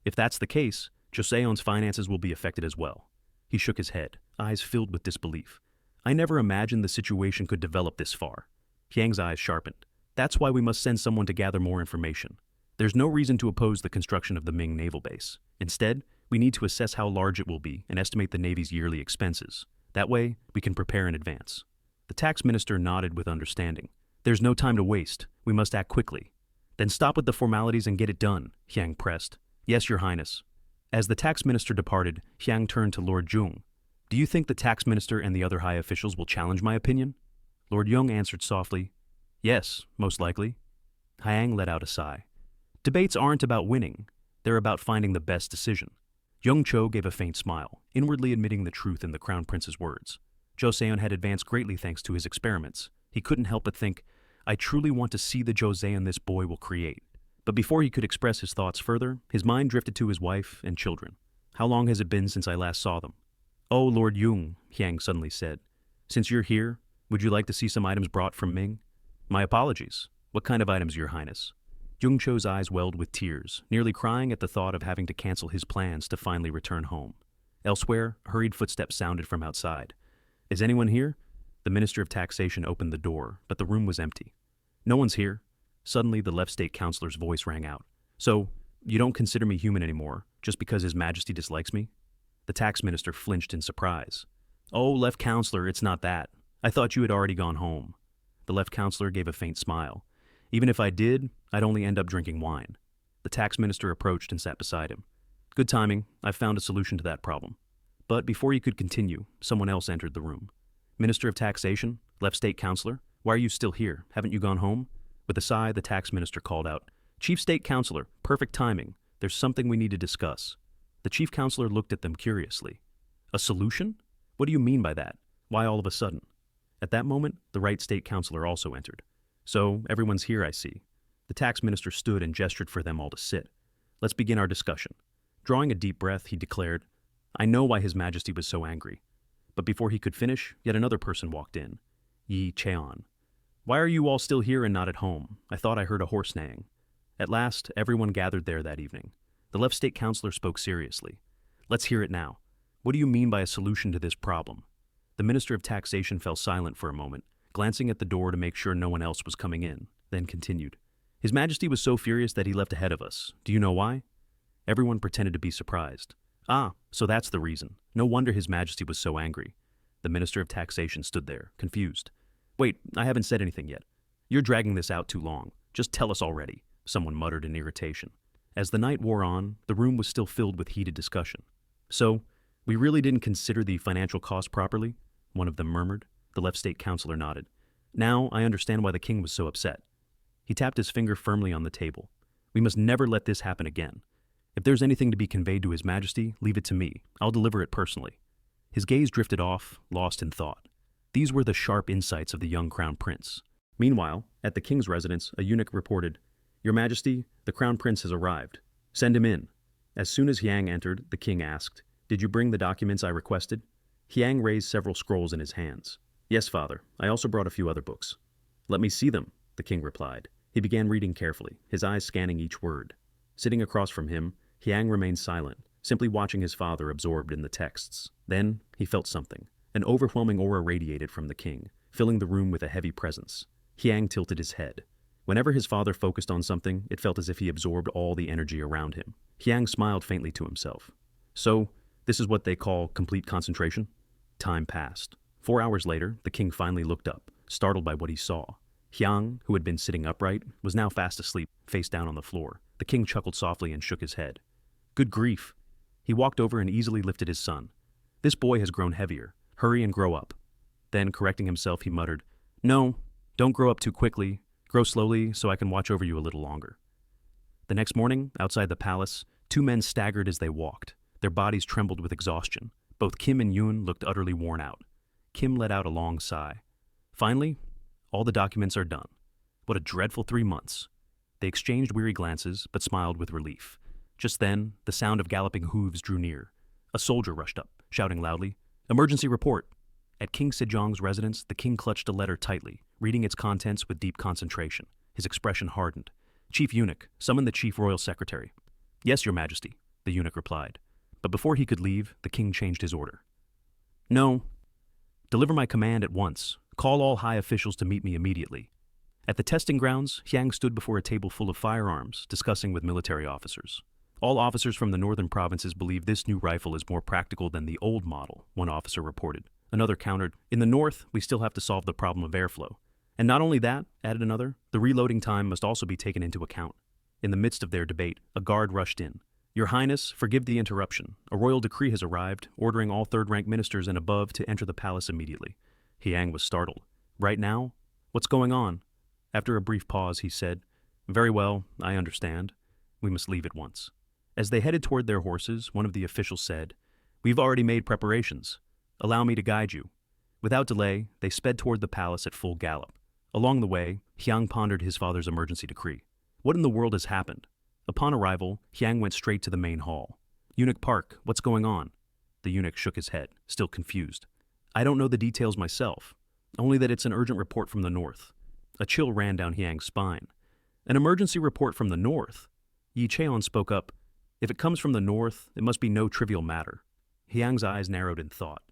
If that's the case, Joseon's finances will be affected as well. He shook his head, eyes filled with disbelief. I never imagined the situation could develop this far. Hyang's eyes sharpened. That's why we must send someone to gather more information. There's no reason to oppose the construction of the Ming naval base. Instead, we need to assess how large it will be and estimate the Navy's yearly expenses. That way, we can prepare in advance. The tax minister nodded with understanding. There's no time to waste. We must act quickly. Then stop with the formalities and get it done, Hyang pressed. Yes, your highness. As the tax minister departed, Hyang turned to Lord Jung. Do you think the tax minister and the other high officials will challenge my opinion? Lord Jung answered softly. Yes, most likely. Hyang let out a sigh. Debates aren't about winning. They're about finding the best decision. Young Cho gave a faint smile, inwardly admitting the truth in the Crown Prince's words. Joseon had advanced greatly thanks to his experiments. He couldn't help but think, I truly want to see the Joseon this boy will create. But before he could express his thoughts further, his mind drifted to his wife and children. How long has it been since I last saw them? Oh, Lord Jung, Hyang suddenly said. Since you're here, would you like to see some items brought from Ming? My apologies. What kind of items, your highness? Jung Cho's eyes welled with tears, nearly crying at the thought of having to cancel his plans to finally return home. Elsewhere, hurried footsteps sounded from outside. Is anyone here? The Minister of Taxation opened the door, but the room was empty. No one's here. Suddenly, the left state councillor's voice rang out. So, you don't consider me human anymore, just because His Majesty dislikes me? The tax minister flinched in surprise. Oh, left councillor, it's not that. I thought you had already gone home. The left councillor gave a faint smile. Even if I did, I'd only end up drinking wine. The tax minister approached and sat beside him. Good timing. I've found a solution to that problem. But before he could continue, someone else entered the room. Minister of Taxation, left state councillor, why are you still here? Haven't you gone home? With a sigh, the tax minister called out, Chief State Councillor, perfect timing. There's something we need to discuss. The chief councillor looked at them curiously. A solution? What do you mean by that? Why all of a sudden? At that moment, the right state councillor also entered. So, everyone's here, I see. The tax minister stood and gestured for them all to sit. Let's begin our discussion. Drawing a deep breath, he declared, I know why His Majesty was so angry. But before he could finish, yet another person walked in. Yi Cheon. Why are you all still here and not at home? I thought I heard a horse neighing. At last, everyone gathered there that evening. The left state councillor spoke seriously. Let's hear it now. What do you mean by a solution to this problem? The Minister of Taxation fell silent for a moment, glancing at the door to make sure no one else was coming in, then continued. His Majesty was so furious that he left ahead of us. Do you know why? Everyone pretended to be surprised. Ah, so that's the reason. No wonder His Majesty was so angry. The Minister of Taxation stood there, confused. Wait, I haven't said anything yet. You're dragging this out too long. Just tell us already, someone muttered in irritation. As the night wore on, the room was still filled with heated discussion. So, we really didn't consider the financial cost properly? One of them murmured. The left state councillor nodded. Now I understand why the king was so upset. He tapped his finger firmly on the table. We must never let this happen again. If there's anything to be conveyed to His Majesty, leave it to me. I'll deliver it personally. His gaze drifted off, lost in thought. These were the sharp insights of the young crown prince. Meanwhile, at the king's residence, a eunuch reported, Your Majesty, the crown prince has arrived. Send him in. As soon as Hyang entered, the king asked, "Did you bring the documents I requested?" Hyang raised several scrolls in his hands. "Yes, father. I also brought a few other books." "Let me see them," the king replied. He began reading carefully, his eyes scanning each word. Sitting across from him, Hyang remained silent, simply watching his father absorbed in the texts. Then, he felt something. An overwhelming aura radiated from the king, filling the room with a heavy presence. Hyang tilted his head. Whenever his father focused on something, it felt as if he absorbed all the energy around him. Hyang smiled faintly to himself. "So, this is what they call complete concentration?" Time passed. 4 hours later, the king finally looked up, startled by what he saw. Hyang, who had been sitting upright, was now fast asleep, face down on the floor. The king chuckled softly and shook his head. "Good grief." He walked over and easily lifted his son. "This boy has grown heavier. Hurry and grow up." Then, correcting himself, he muttered, "No, don't grow up too quickly. Grow slowly so I can watch over you a little longer." The next morning, outside the palace, 2 men staggered as they walked. Their bodies trembled with exhaustion. Both Kim and Yoon looked utterly worn out. Kim let out a long sigh. "Finally, all the documents are done. What a dreadful 3 months." They exchanged weary glances, but smiled with relief. Just then, the sound of galloping hooves drew near. A soldier rushed up, shouting loudly, "Emergency report!" At King Sejong's residence, the king clutched a letter tightly, reading its contents with deep concentration. His expression hardened. "Chief Eunuch, summon the Chief Royal Secretary." "Yes, Your Majesty," the eunuch replied. But before he could leave, the king changed his order. "No. Deliver my command at once. Call all high officials to meet me immediately." At the testing grounds, Hyang stood before a table full of firearms, discussing with military officers. "All officers from the northern provinces believe this new rifle is more practical than the old model," one officer reported. Another countered, "In the north, we still have to solve the problem of airflow. And not only that," added another, "the reloading time must also be taken into account." In the midst of their debate, a guard rushed in. "Your Highness, forgive the interruption. A royal decree has arrived, ordering all third-rank ministers and above to enter the palace immediately." Hyang was startled. "Right now? What's going on?" After a brief pause, he said, "Very well, I understand. We must leave at once." As they headed toward their horses, one of the officials said, "We've already made preparations. Allow me to guide you." Without delay, they sped toward the palace at full gallop. Along the way, Hyang pondered his father's emergency decree. What in the world has happened? Upon arrival, Hyang went straight to the main hall. "Eunuch Park, what's going on?" The eunuch shook his head, still confused. "I don't know the details myself, only that it's an urgent report from the north." A chill ran down Hyang's spine. "An emergency report from the north?" Yi Cheon spoke up. "If it comes from the north, it must be no trivial matter." Hyang's eyes narrowed in thought.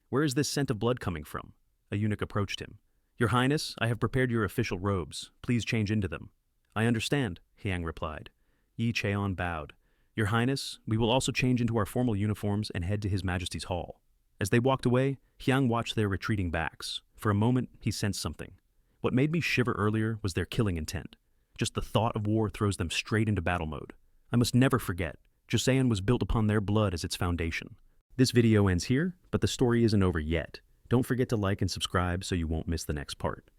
"Where is this scent of blood coming from?" A eunuch approached him. "Your Highness, I have prepared your official robes. Please change into them." "I understand," Hyang replied. Yi Cheon bowed. "Your Highness, we will also change into our formal uniforms and head to His Majesty's hall." As they walked away, Hyang watched their retreating backs. For a moment, he sensed something. What made me shiver earlier was their killing intent. Just the thought of war throws them straight into battle mode. I must never forget, Joseon was built upon their blood as its foundation. This video ends here, but the story isn't over yet. Don't forget to like and subscribe so you won't miss the next part.